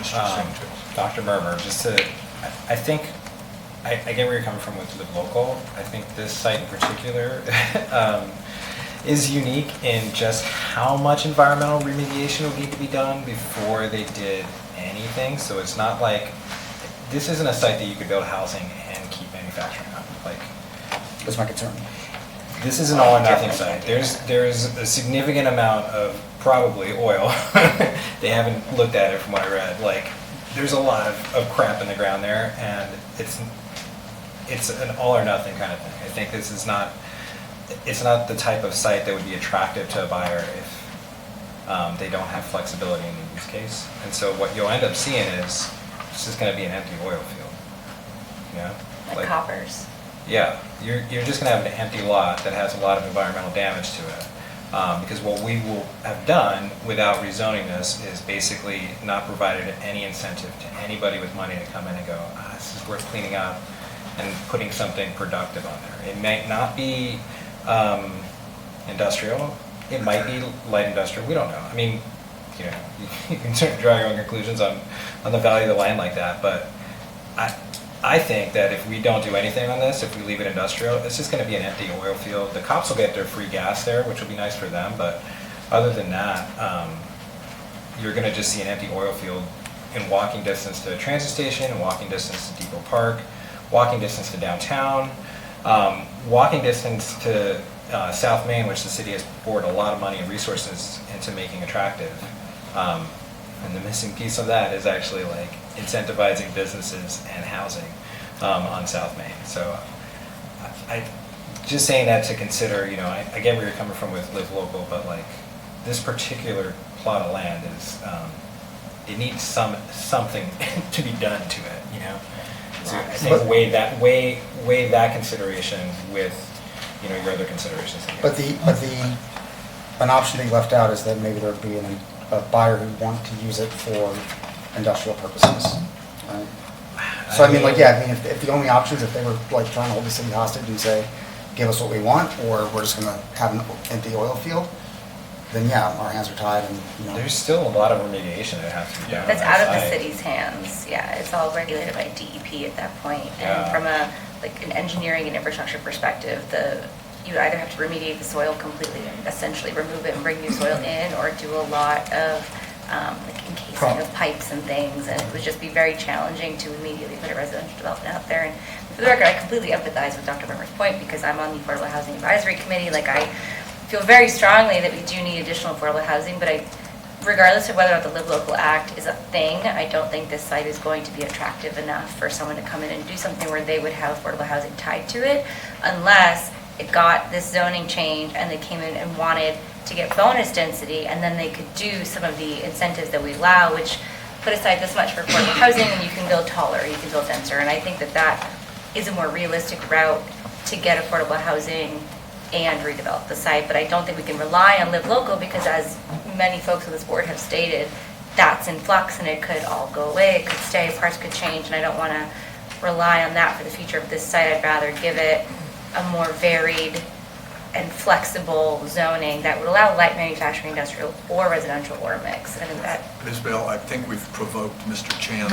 Mr. Singh. Dr. Murmur, just to, I think, I get where you're coming from with Live Local. I think this site in particular is unique in just how much environmental remediation would need to be done before they did anything. So it's not like, this isn't a site that you could build housing and keep manufacturing on. Like, That's my concern. this is an all or nothing site. There's a significant amount of probably oil. They haven't looked at it from what I read. Like, there's a lot of crap in the ground there, and it's an all or nothing kind of thing. I think this is not, it's not the type of site that would be attractive to a buyer if they don't have flexibility in the use case. And so what you'll end up seeing is it's just going to be an empty oil field. You know? Like coppers. Yeah, you're just going to have an empty lot that has a lot of environmental damage to it. Because what we will have done without rezoning this is basically not provided any incentive to anybody with money to come in and go, this is worth cleaning up and putting something productive on there. It might not be industrial, it might be light industrial, we don't know. I mean, you can certainly draw your own conclusions on the value of the land like that, but I think that if we don't do anything on this, if we leave it industrial, it's just going to be an empty oil field. The cops will get their free gas there, which will be nice for them, but other than that, you're going to just see an empty oil field in walking distance to a transit station, and walking distance to Depot Park, walking distance to downtown, walking distance to South Main, which the city has poured a lot of money and resources into making attractive. And the missing piece of that is actually like incentivizing businesses and housing on South Main. So I just saying that to consider, I get where you're coming from with live local, but like this particular plot of land is, it needs something to be done to it, So I think weigh that consideration with, your other considerations. But an option they left out is that maybe there'd be a buyer who want to use it for industrial purposes, right? So if the only options, if they were like trying to hold the city hostage and say, give us what we want, or we're just gonna have an empty oil field, then yeah, our hands are tied and, There's still a lot of remediation that has to be done. That's on out that of the site. city's hands, yeah, it's all regulated by DEP at that point. Yeah. And from an engineering and infrastructure perspective, you either have to remediate the soil completely and essentially remove it and bring new soil in, or do a lot of encasing of pipes and things, and it would just be very challenging to immediately put a residential development out there. And for the record, I completely empathize with Dr. Brimmer's point, because I'm on the Affordable Housing Advisory Committee. I feel very strongly that we do need additional affordable housing, but regardless of whether or not the Live Local Act is a thing, I don't think this site is going to be attractive enough for someone to come in and do something where they would have affordable housing tied to it, unless it got this zoning change and they came in and wanted to get bonus density, and then they could do some of the incentives that we allow, which put aside this much for affordable housing, and you can build taller, you can build denser. And I think that is a more realistic route to get affordable housing and redevelop the site. But I don't think we can rely on Live Local, because as many folks on this board have stated, that's in flux and it could all go away, it could stay, parts could change, and I don't want to rely on that for the future of this site. I'd rather give it a more varied and flexible zoning that would allow light manufacturing, industrial, or residential, or a mix. I think that. Isabel, I think we've provoked Mr. Chan.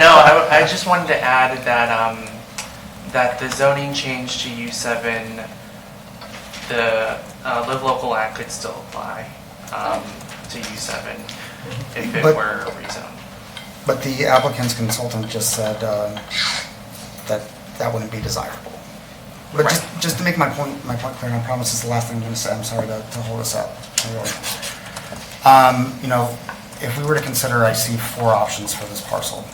No, I just wanted to add that that the zoning change to U7, the Live Local Act could still apply to U7 if it were rezoned. But the applicant's consultant just said that wouldn't be desirable. But Right. just to make my point clear, and I promise this is the last thing I'm going to say, I'm sorry to hold us up. If we were to consider, I see 4 options for this parcel.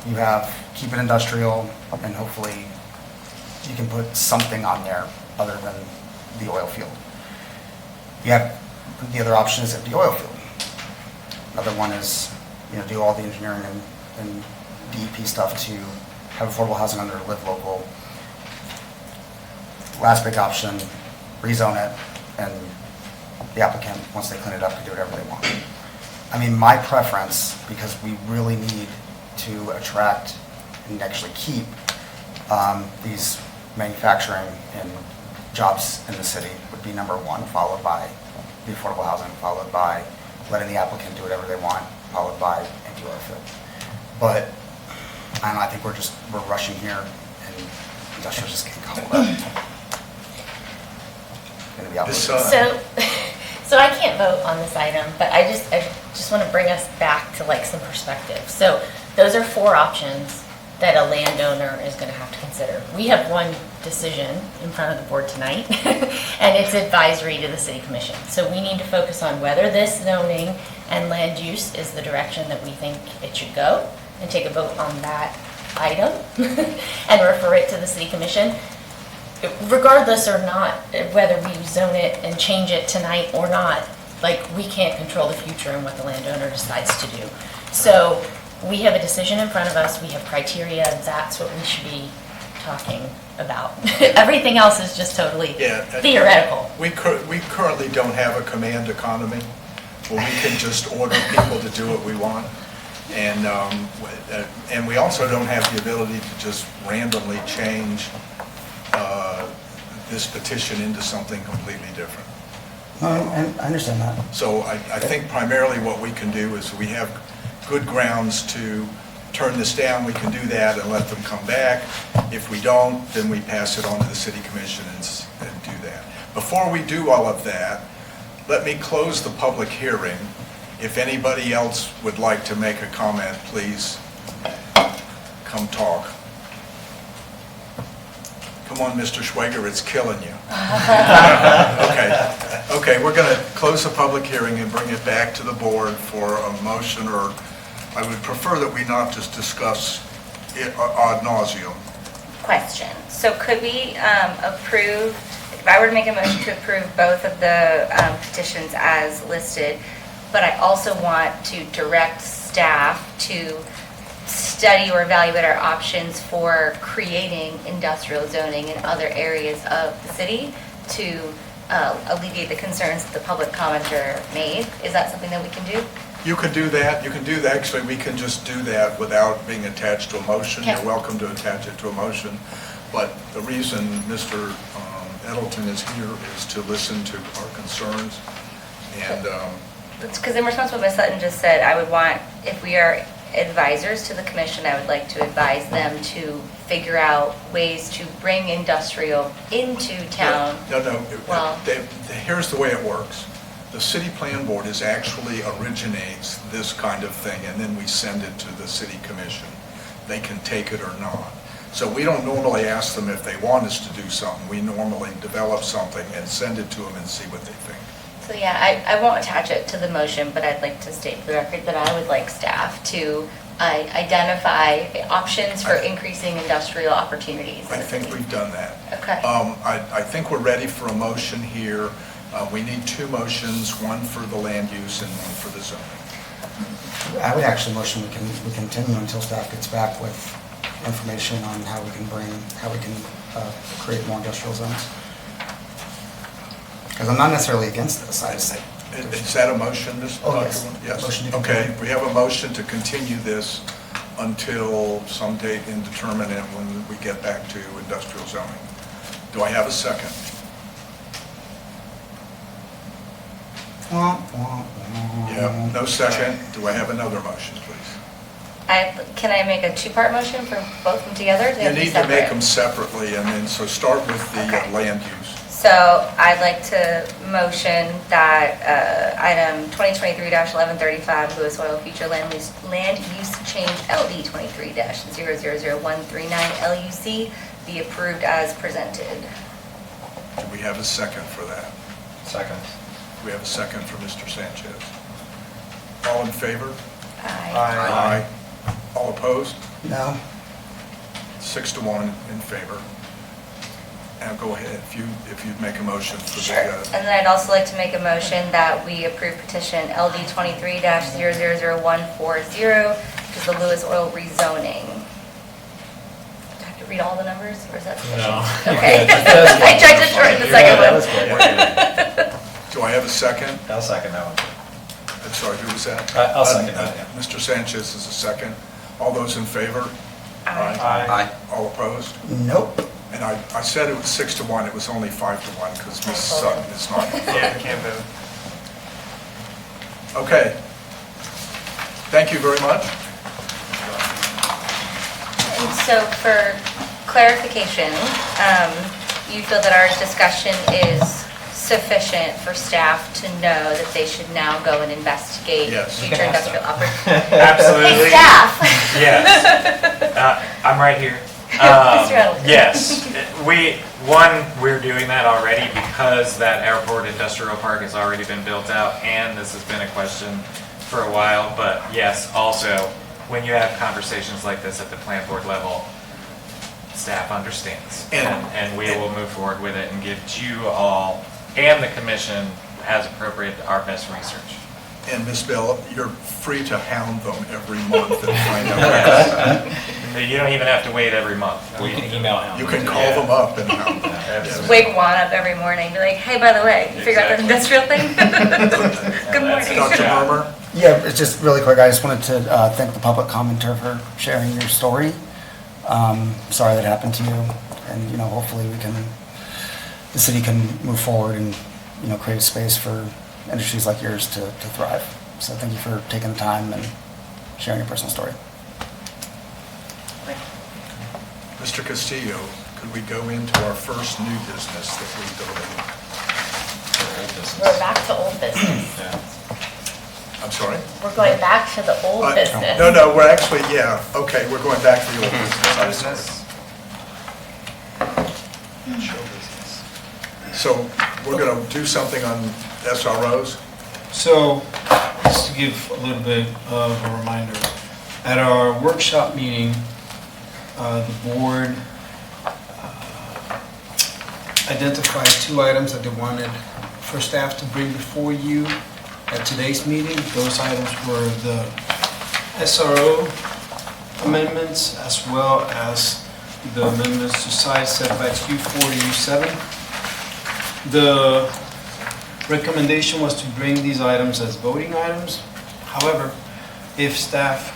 You have keep it industrial, and hopefully you can put something on there other than the oil field. You have, the other option is empty oil field. Another one is, do all the engineering and DEP stuff to have affordable housing under Live Local. Last big option, rezone it, and the applicant, once they clean it up, can do whatever they want. I mean, my preference, because we really need to attract and actually keep these manufacturing and jobs in the city, would be number 1, followed by the affordable housing, followed by letting the applicant do whatever they want, followed by empty oil field. But I don't know, I think we're rushing here, and industrial just can't come with that. Gonna be outvoted. So I can't vote on this item, but I just want to bring us back to some perspective. So those are 4 options that a landowner is going to have to consider. We have one decision in front of the board tonight, and it's advisory to the city commission. So we need to focus on whether this zoning and land use is the direction that we think it should go, and take a vote on that item and refer it to the city commission. Regardless or not, whether we zone it and change it tonight or not, we can't control the future and what the landowner decides to do. So we have a decision in front of us, we have criteria, that's what we should be talking about. Everything else is just totally Yeah. theoretical. We currently don't have a command economy where we can just order people to do what we want. And we also don't have the ability to just randomly change this petition into something completely different. I understand that. So I think primarily what we can do is we have good grounds to turn this down, we can do that and let them come back. If we don't, then we pass it on to the city commission and do that. Before we do all of that, let me close the public hearing. If anybody else would like to make a comment, please come talk. Come on, Mr. Schwager, it's killing you. Okay, we're going to close the public hearing and bring it back to the board for a motion, or I would prefer that we not just discuss it ad nauseum. Question. So could we approve, if I were to make a motion to approve both of the petitions as listed, but I also want to direct staff to study or evaluate our options for creating industrial zoning in other areas of the city to alleviate the concerns that the public commenter made? Is that something that we can do? You can do that. You can do that. Actually, we can just do that without being attached to a motion. Okay. You're welcome to attach it to a motion. But the reason Mr. Edelton is here is to listen to our concerns. And Because in response to what Ms. Sutton just said, I would want, if we are advisors to the commission, I would like to advise them to figure out ways to bring industrial into town. No. Well- Here's the way it works. The city plan board actually originates this kind of thing, and then we send it to the city commission. They can take it or not. So we don't normally ask them if they want us to do something. We normally develop something and send it to them and see what they think. So yeah, I won't attach it to the motion, but I'd like to state for the record that I would like staff to identify options for increasing industrial opportunities. I think we've done that. Okay. I think we're ready for a motion here. We need two motions, one for the land use and one for the zoning. I would actually motion we continue until staff gets back with information on how we can create more industrial zones. Because I'm not necessarily against this, I just. Is that a motion, Mr. Oh, Dr. yes. Yes. Motion to Okay, continue. we have a motion to continue this until some date indeterminate when we get back to industrial zoning. Do I have a second? Yeah, no second. Do I have another motion, please? Can I make a two-part motion for both of them together? Do they You have to be need to make separate? them separately, and then, so start with the Okay. land use. So I'd like to motion that item 2023-1135, Lewis Oil Future Land Use Change LD 23-000139 LUC be approved as presented. Do we have a second for that? Second. We have a second for Mr. Sanchez. All in favor? Aye. All opposed? No? 6-1 in favor. Now go ahead, if you'd make a motion for Sure. the, And then I'd also like to make a motion that we approve petition LD 23-000140, which is the Lewis Oil rezoning. Do I have to read all the numbers, or is that sufficient? No. Okay. I tried to shorten the second one. do I have a second? I'll second that one. I'm sorry, who was that? I'll second that, yeah. Mr. Sanchez is a second. All those in favor? Aye. All opposed? Nope. And I said it was 6-1, it was only 5-1, because Ms. Sutton is not. Yeah, can't vote. Okay. Thank you very much. And so for clarification, you feel that our discussion is sufficient for staff to know that they should now go and investigate Yes. future industrial opportunities? Absolutely. Hey, staff! Yes. I'm right here. Mr. Edelson. Yes, we're doing that already because that airport industrial park has already been built out, and this has been a question for a while. But yes, also, when you have conversations like this at the plant board level, staff understands. And we will move forward with it and give you all and the commission, as appropriate, our best research. And Ms. Bell, you're free to hound them every month and find out. You don't even have to wait every month. We can email him. You can call them up and hound them. Absolutely. Wake Juan up every morning, be like, hey, by the way, you figure out that industrial thing? Good morning. Dr. Murmer? Yeah, it's just really quick. I just wanted to thank the public commenter for sharing your story. Sorry that happened to you, and hopefully the city can move forward and create a space for industries like yours to thrive. So thank you for taking the time and sharing your personal story. Mr. Castillo, could we go into our first new business that we delayed? We're back to old business. I'm sorry? We're going back to the old business. No, we're actually, okay, we're going back to the old business. I'm sorry. Show business. So we're going to do something on SROs? So, just to give a little bit of a reminder, at our workshop meeting, the board identified 2 items that they wanted for staff to bring before you at today's meeting. Those items were the SRO amendments as well as the amendments to side setbacks U4 to U7. The recommendation was to bring these items as voting items. However, if staff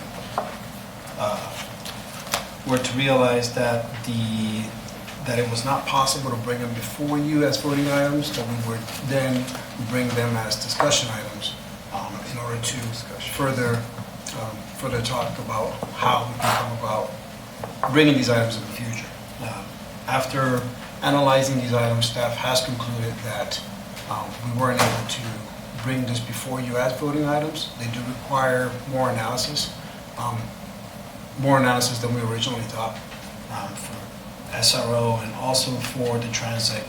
were to realize that it was not possible to bring them before you as voting items, that we would then bring them as discussion items in order to further talk about how we can come about bringing these items in the future. After analyzing these items, staff has concluded that we weren't able to bring this before you as voting items. They do require more analysis than we originally thought for SRO and also for the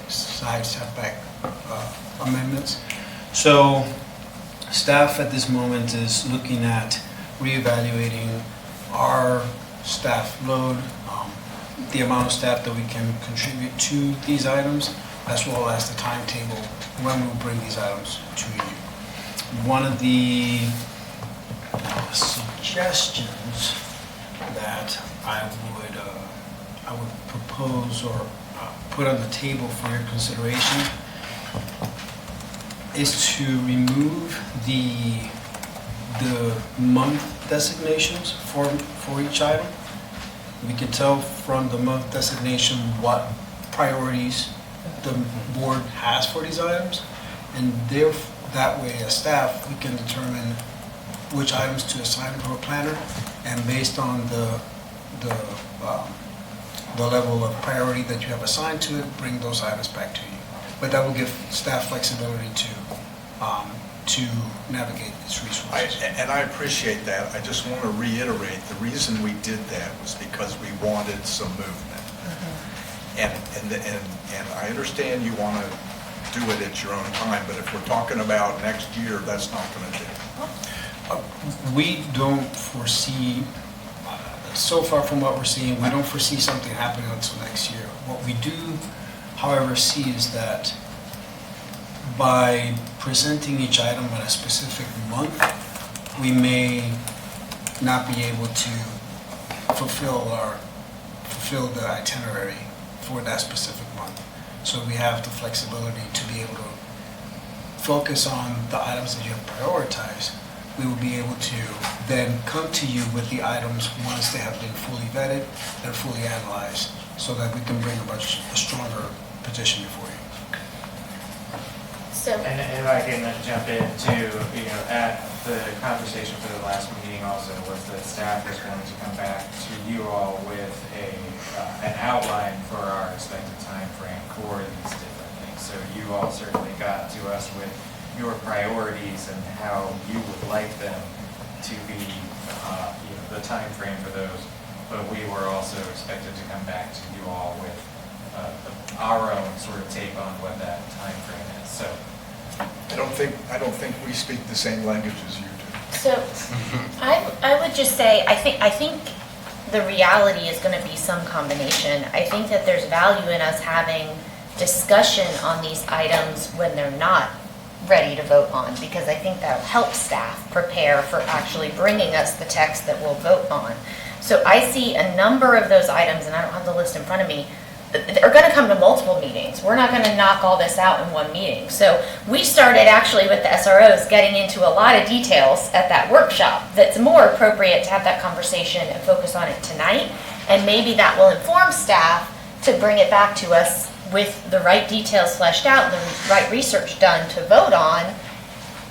side setback amendments. So staff at this moment is looking at reevaluating our staff load, the amount of staff that we can contribute to these items, as well as the timetable when we'll bring these items to you. One of the suggestions that I would propose or put on the table for your consideration is to remove the month designations for each item. We can tell from the month designation what priorities the board has for these items, and that way as staff we can determine which items to assign to a planner, and based on the level of priority that you have assigned to it, bring those items back to you. But that will give staff flexibility to navigate these resources. And I appreciate that. I just want to reiterate, the reason we did that was because we wanted some movement. And I understand you want to do it at your own time, but if we're talking about next year, that's not going to do it. We don't foresee, so far from what we're seeing, we don't foresee something happening until next year. What we do, however, see is that by presenting each item at a specific month, we may not be able to fulfill the itinerary for that specific month. So we have the flexibility to be able to focus on the items that you have prioritized. We will be able to then come to you with the items once they have been fully vetted and fully analyzed, so that we can bring a stronger position before you. So, And if I can jump in too, at the conversation for the last meeting also was that staff is going to come back to you all with an outline for our expected time frame for these different things. So you all certainly got to us with your priorities and how you would like them to be, the time frame for those. But we were also expected to come back to you all with our own sort of take on what that time frame is. So I don't think we speak the same language as you do. So I would just say, I think the reality is going to be some combination. I think that there's value in us having discussion on these items when they're not ready to vote on, because I think that'll help staff prepare for actually bringing us the text that we'll vote on. So I see a number of those items, and I don't have the list in front of me, that are gonna come to multiple meetings. We're not gonna knock all this out in one meeting. So we started actually with the SROs getting into a lot of details at that workshop that's more appropriate to have that conversation and focus on it tonight. And maybe that will inform staff to bring it back to us with the right details fleshed out and the right research done to vote on,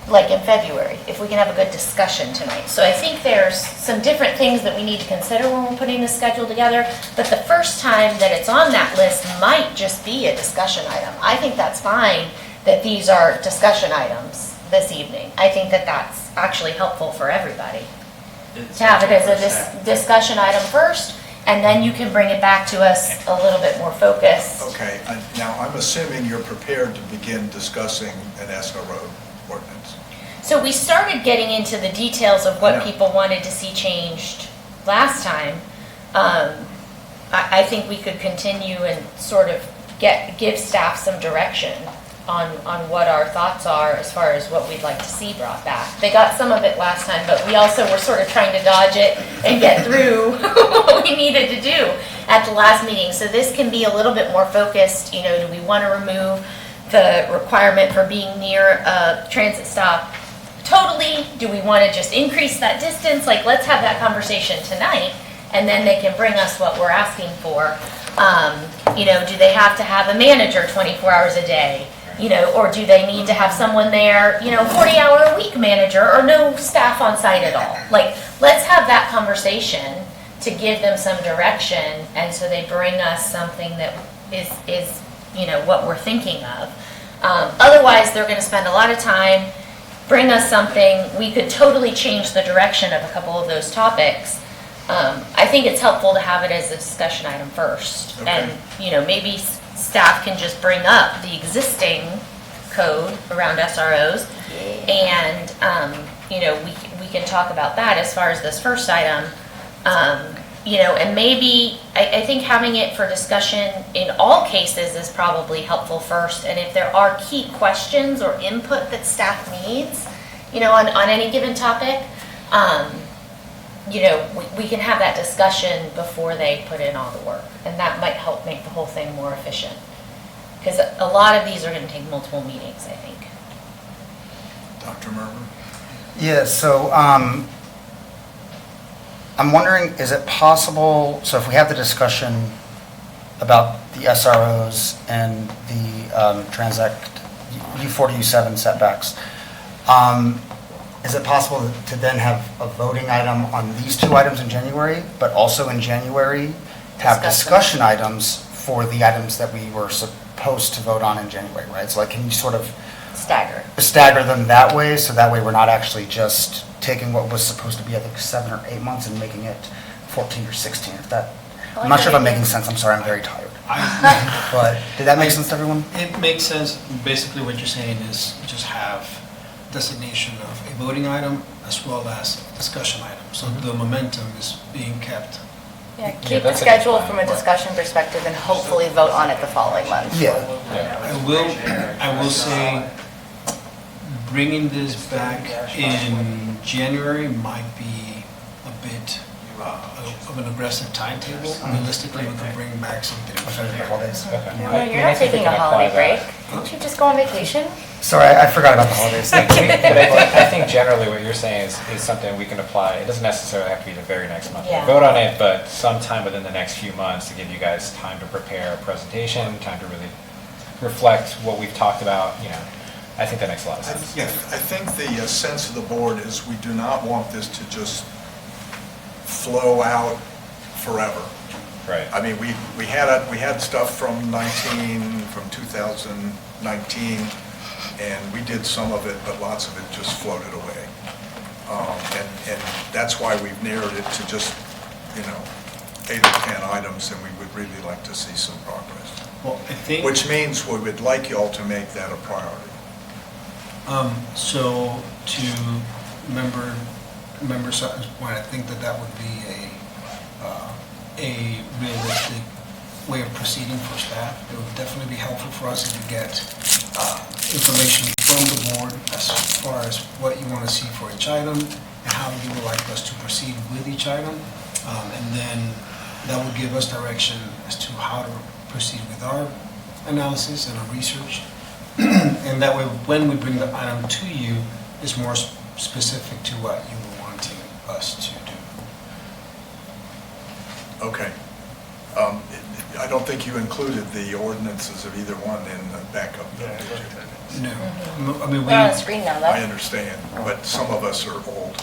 like in February, if we can have a good discussion tonight. So I think there's some different things that we need to consider when we're putting the schedule together, but the first time that it's on that list might just be a discussion item. I think that's fine that these are discussion items this evening. I think that that's actually helpful for everybody. To have it as a discussion item first, and then you can bring it back to us a little bit more focused. Okay, now I'm assuming you're prepared to begin discussing an SRO ordinance. So we started getting into the details of what Yeah. people wanted to see changed last time. I think we could continue and sort of give staff some direction on what our thoughts are as far as what we'd like to see brought back. They got some of it last time, but we also were sort of trying to dodge it and get through what we needed to do at the last meeting. So this can be a little bit more focused. You know, do we want to remove the requirement for being near a transit stop totally? Do we want to just increase that distance? Like, let's have that conversation tonight, and then they can bring us what we're asking for. You know, do they have to have a manager 24 hours a day? You know, or do they need to have someone there, you know, 40-hour-a-week manager, or no staff on site at all? Like, let's have that conversation to give them some direction, and so they bring us something that is you know, what we're thinking of. Otherwise, they're going to spend a lot of time, bring us something. We could totally change the direction of a couple of those topics. I think it's helpful to have it as a discussion item first. Okay. And, you know, maybe staff can just bring up the existing code around SROs. And, you know, we can talk about that as far as this first item. You know, and maybe, I think having it for discussion in all cases is probably helpful first. And if there are key questions or input that staff needs, you know, on any given topic, you know, we can have that discussion before they put in all the work. And that might help make the whole thing more efficient. Because a lot of these are going to take multiple meetings, I think. Dr. Mervin? Yeah, so I'm wondering, is it possible, so if we have the discussion about the SROs and the Transact U40, U7 setbacks, is it possible to then have a voting item on these two items in January, but also in January to have discussion items for the items that we were supposed to vote on in January, right? So like, can you sort of stagger them that way, so that way we're not actually just taking what was supposed to be, I think, 7 or 8 months and making it 14 or 16, if that, I'm not sure if I'm making sense, I'm sorry, I'm very tired. But did that make sense to everyone? It makes sense. Basically what you're saying is just have designation of a voting item as well as discussion item. So the momentum is being kept. Yeah, keep the schedule from a discussion perspective and hopefully vote on it the following month. Yeah. I will say, bringing this back in January might be a bit of an aggressive timetable. Realistically, we could bring back something. No, you're not taking a holiday break. Didn't you just go on vacation? Sorry, I forgot about the holidays. But I think generally what you're saying is something we can apply. It doesn't necessarily have to be the very next month. Yeah. Vote on it, but sometime within the next few months to give you guys time to prepare a presentation, time to really reflect what we've talked about, you know. I think that makes a lot of sense. Yeah, I think the sense of the board is we do not want this to just flow out forever. Right. I mean, we had stuff from 2019, and we did some of it, but lots of it just floated away. And that's why we've narrowed it to just, you know, 8 or 10 items, and we would really like to see some progress. Well, I think. Which means we would like you all to make that a priority. So to member Sutton's point, I think that would be a realistic way of proceeding for staff. It would definitely be helpful for us if we get information from the board as far as what you want to see for each item and how you would like us to proceed with each item. And then that will give us direction as to how to proceed with our analysis and our research. And that way, when we bring the item to you, it's more specific to what you were wanting us to do. Okay. I don't think you included the ordinances of either one in the backup, though, did you? No, I mean, we. They're on the screen now, I though. understand, but some of us are old.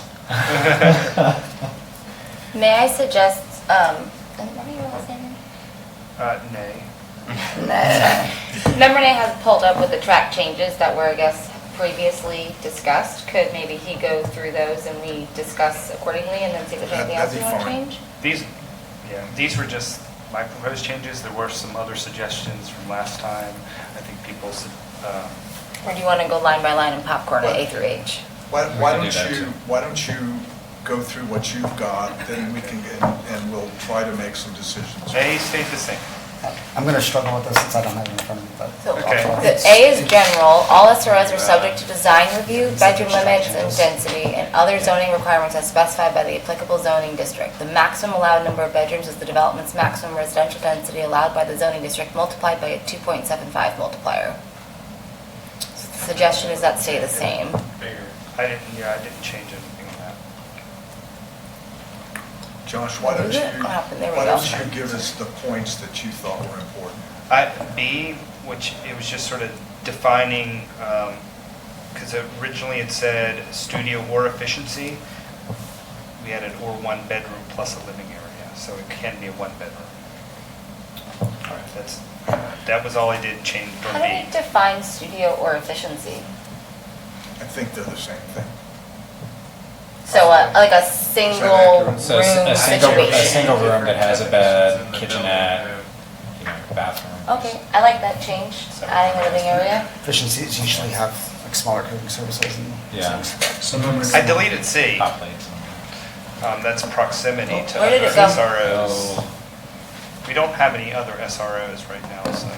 May I suggest, what are your last name? Nay. Member Nay has pulled up with the track changes that were, I guess, previously discussed. Could maybe he go through those and we discuss accordingly and then see if there's anything else That'd you be want to fine. change? These were just my proposed changes. There were some other suggestions from last time. I think people, Or do you want to go line by line and popcorn at A through H? Why can do that, too. why don't you go through what you've got, then we can, and we'll try to make some decisions. A stayed the same. I'm going to struggle with this since I don't have it in front of me, but. So, Okay. the A is general, all SROs are subject to design review, bedroom limits and density, and other zoning requirements as specified by the applicable zoning district. The maximum allowed number of bedrooms is the development's maximum residential density allowed by the zoning district multiplied by a 2.75 multiplier. So the suggestion is that stay the same. I didn't change anything on that. Josh, why don't There we why go. don't you give us the points that you thought were important? B, which it was just sort of defining, because originally it said studio or efficiency. We added or one bedroom plus a living area, so it can be a one bedroom. All right, that was all I did change for How do we B. define studio or efficiency? I think they're the same thing. So like a single room So a single situation? room that has a bed, kitchenette, bathroom. Okay, I like that change, adding a living area. Efficiencies usually have like smaller cooking services and. Yeah. So number I deleted C. Hot plates. That's proximity to Where did other it go? SROs. Oh. We don't have any other SROs right now, so.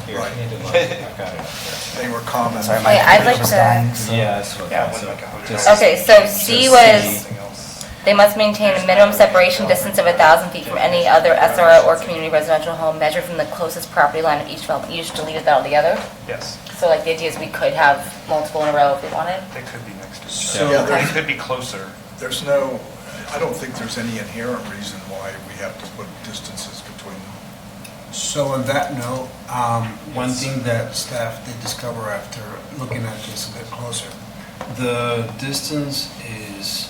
Here, Right. you need to look. I've got it up there. They were common. Sorry, Wait, my I'd like computer was to- dying, so- Yeah, that's what. Yeah, it so wouldn't make a hotel. just- Okay, so C just was, Anything else? they must maintain a minimum separation distance of 1,000 feet from any other SRO or community residential home measured from the closest property line of each development. You just deleted that altogether? Yes, So like the idea is we could have multiple in a row if we wanted? they could be next to each So- other. Yeah, They there's- could be closer. There's no, I don't think there's any inherent reason why we have to put distances between them. So on that note, one thing that staff did discover after looking at this a bit closer, the distance is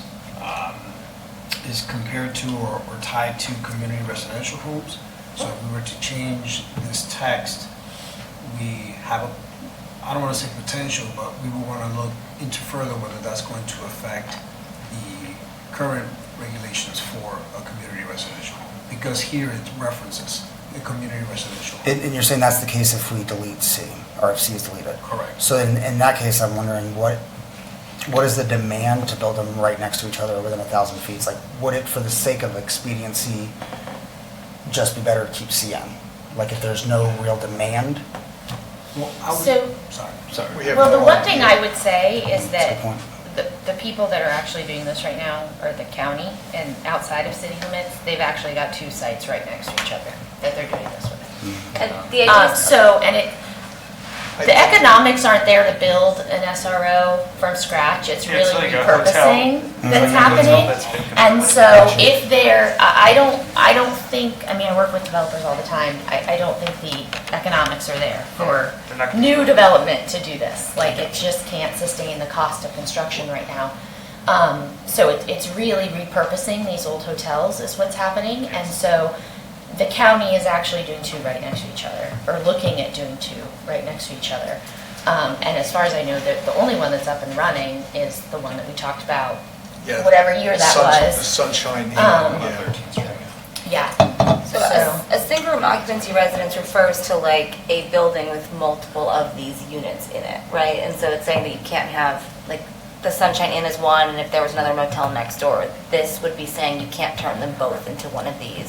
compared to or tied to community residential homes. So if we were to change this text, we have a, I don't want to say potential, but we will want to look into further whether that's going to affect the current regulations for a community residential home. Because here it references the community residential home. And you're saying that's the case if we delete C, or if C is deleted? Correct. So in that case, I'm wondering what is the demand to build them right next to each other within 1,000 feet? It's like, would it, for the sake of expediency, just be better to keep CN? Like if there's no real demand? Well, I would- So- Sorry. We have Well, the no one thing idea. I would say is That's a that good point. the people that are actually doing this right now are the county, and outside of city limits, they've actually got two sites right next to each other that they're doing this with. And the idea is, So, the economics aren't there to build an SRO from scratch, it's Yeah, it's really like a hotel. repurposing that's Like a hotel happening. that's been And converted. so if they're, I don't think, I mean, I work with developers all the time, I don't think the economics are there for They're not gonna- new development to do this. Like, it just can't sustain the cost of construction right now. So it's really repurposing these old hotels is what's happening. And so the county is actually doing two right next to each other, or looking at doing two right next to each other. And as far as I know, the only one that's up and running is the one that we talked about, Yeah, whatever year that The was. Sunshine Inn, Um, yeah. Yeah. so a single room occupancy residence refers to like a building with multiple of these units in it, right? And so it's saying that you can't have like the Sunshine Inn is one, and if there was another motel next door, this would be saying you can't turn them both into one of these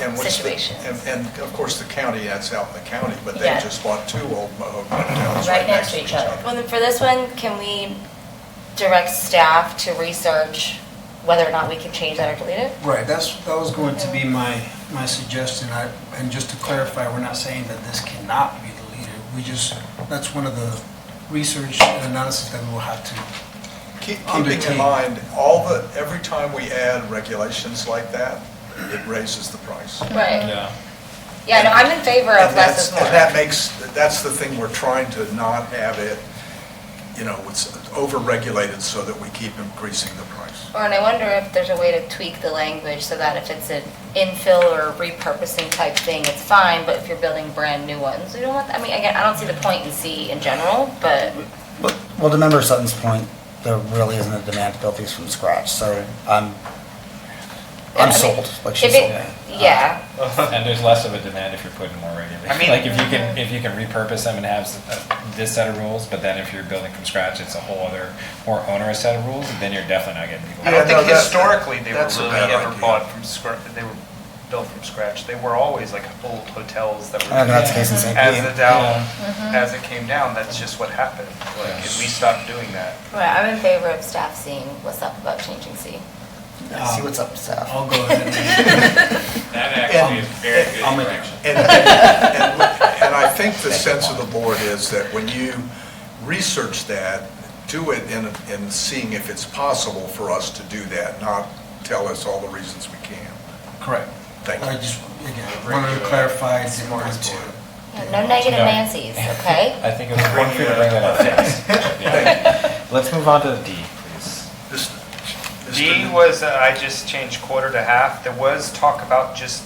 And what's the- situations. And of course, the county, that's out in the county, but they Yeah. just bought two old motels Right next to each other. Well, then for this one, can we direct staff to research whether or not we can change that or delete it? Right, that was going to be my suggestion. And just to clarify, we're not saying that this cannot be deleted. That's one of the research and analysis that we will have to Keeping in mind, every time we add regulations like that, it raises the price. Right. Yeah. Yeah, no, I'm in favor of And less is more. that's the thing, we're trying to not have it, it's over-regulated so that we keep increasing the price. And I wonder if there's a way to tweak the language so that if it's an infill or repurposing type thing, it's fine, but if you're building brand new ones, you don't want, again, I don't see the point in C in general, but. Well, to Member Sutton's point, there really isn't a demand to build these from scratch, so I'm sold, like she if sold it- me. Yeah, And there's less of a demand if you're putting more regulation. I mean- Like if you can repurpose them and have this set of rules, but then if you're building from scratch, it's a whole other more onerous set of rules, then you're definitely not getting people. I don't Yeah, think no, historically they were that's a really bad ever idea. bought from scratch, they were built from scratch. They were always like old hotels that were. I know that's the case in St. As Pete. the down, Mm-hmm. as it came down, that's just what happened. Like, if we stopped doing that. right, I'm in favor of staff seeing what's up about changing C. See what's up, staff. I'll go ahead That actually is very good I'll make- direction. And I think the sense of the board is that when you research that, do it in seeing if it's possible for us to do that, not tell us all the reasons we can't. Correct. Thank I you. just, again, wanted to clarify, didn't want to. Yeah, no negative No. Nancy's, okay? I think it was important for you to bring that up. Yeah. Let's move on to D, please. This- D was, I just changed quarter to half. There was talk about just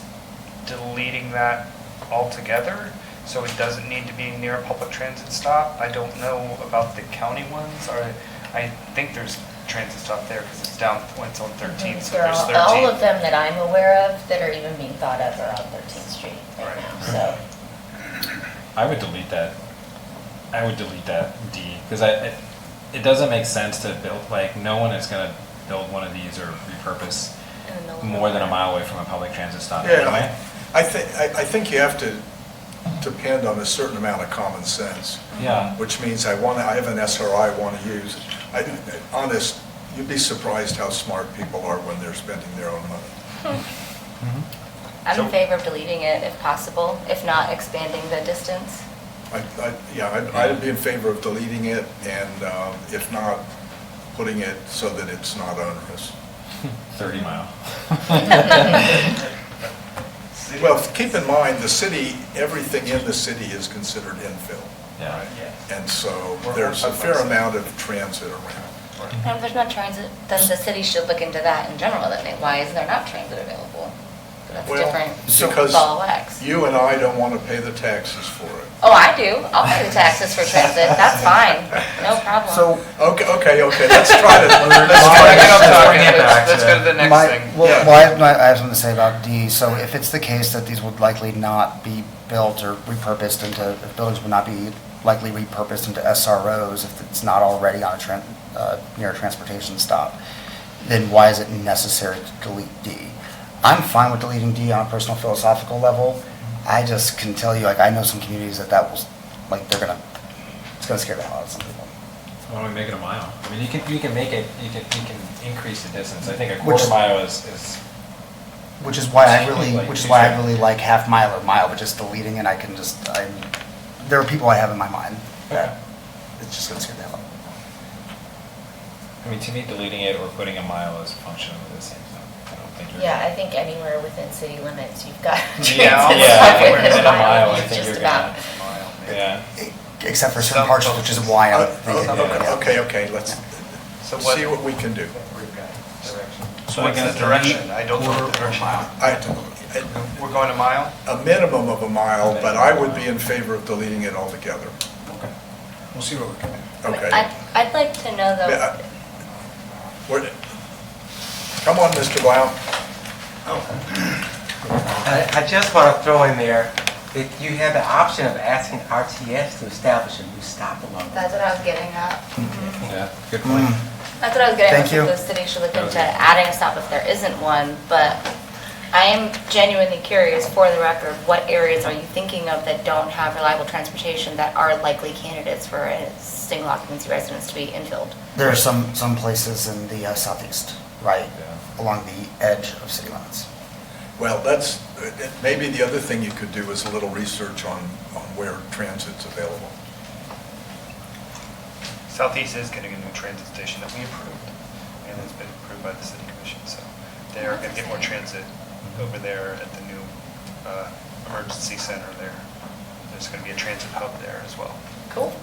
deleting that altogether, so it doesn't need to be near a public transit stop. I don't know about the county ones, or I think there's transit stop there because it's down, when it's on 13th, so They're there's all 13th. of them that I'm aware of that are even being thought of are on 13th Street right now, so. I would delete that. I would delete that D, because it doesn't make sense to build, like, no one is gonna build one of these or repurpose more than a mile away from a public transit stop anyway. I think you have to depend on a certain amount of common sense. Yeah. Which means I have an SRI I want to use. Honest, you'd be surprised how smart people are when they're spending their own money. I'm in favor of deleting it if possible, if not expanding the distance. I'd be in favor of deleting it and if not, putting it so that it's not onerous. 30 mile. Well, keep in mind, the city, everything in the city is considered infill. Yeah. And so there's a fair amount of transit around. And if there's not transit, then the city should look into that in general, then why is there not transit available? That's Well, different because ball of wax. you and I don't want to pay the taxes for it. Oh, I do, I'll pay the taxes for transit, that's fine, no problem. So, Okay, let's try to, Let's go to the next my, thing. well, Yeah. well, I have something to say about D. So if it's the case that these would likely not be built or repurposed into, if buildings would not be likely repurposed into SROs, if it's not already on near a transportation stop, then why is it necessary to delete D? I'm fine with deleting D on a personal philosophical level. I just can tell you, like, I know some communities that will, like, it's gonna scare the hell out of some people. Why don't we make it a mile? I mean, you can make it, you can increase the distance. I think a Which- quarter mile is. Which is why I really, Like, which is why I really like half mile or mile, but just deleting it, there are people I have in my mind that it's just gonna scare the hell out of them. I mean, to me, deleting it or putting a mile is functional with the same thing. I don't think you're. Yeah, I think anywhere within city limits, you've got Yeah, transit yeah, stop anywhere within within a a mile, mile, I it's think just you're gonna. about. Yeah. Except for certain parts, which is why I'm thinking. okay, let's So what- see what we can do. So what's the direction? I don't know what the direction is. We're going a mile? A minimum of a mile, but I would be in favor of deleting it altogether. We'll see what we can do. Okay. I'd like to know though, Yeah, Come on, Mr. Blount. I just want to throw in there that you have the option of asking RTS to establish a new stop along. that's what I was getting at. Yeah, good point. That's what I was gonna Thank ask, you. if the city should look That was into good. adding a stop if there isn't one, but I am genuinely curious, for the record, what areas are you thinking of that don't have reliable transportation that are likely candidates for a single occupancy residence to be infilled? There are some places in the southeast, right, along the edge of city limits. Well, that's, maybe the other thing you could do is a little research on where transit's available. Southeast is getting a new transit station that we approved, and it's been approved by the city commission, so they're going to get more transit over there at the new emergency center there. There's going to be a transit hub there as well. Cool.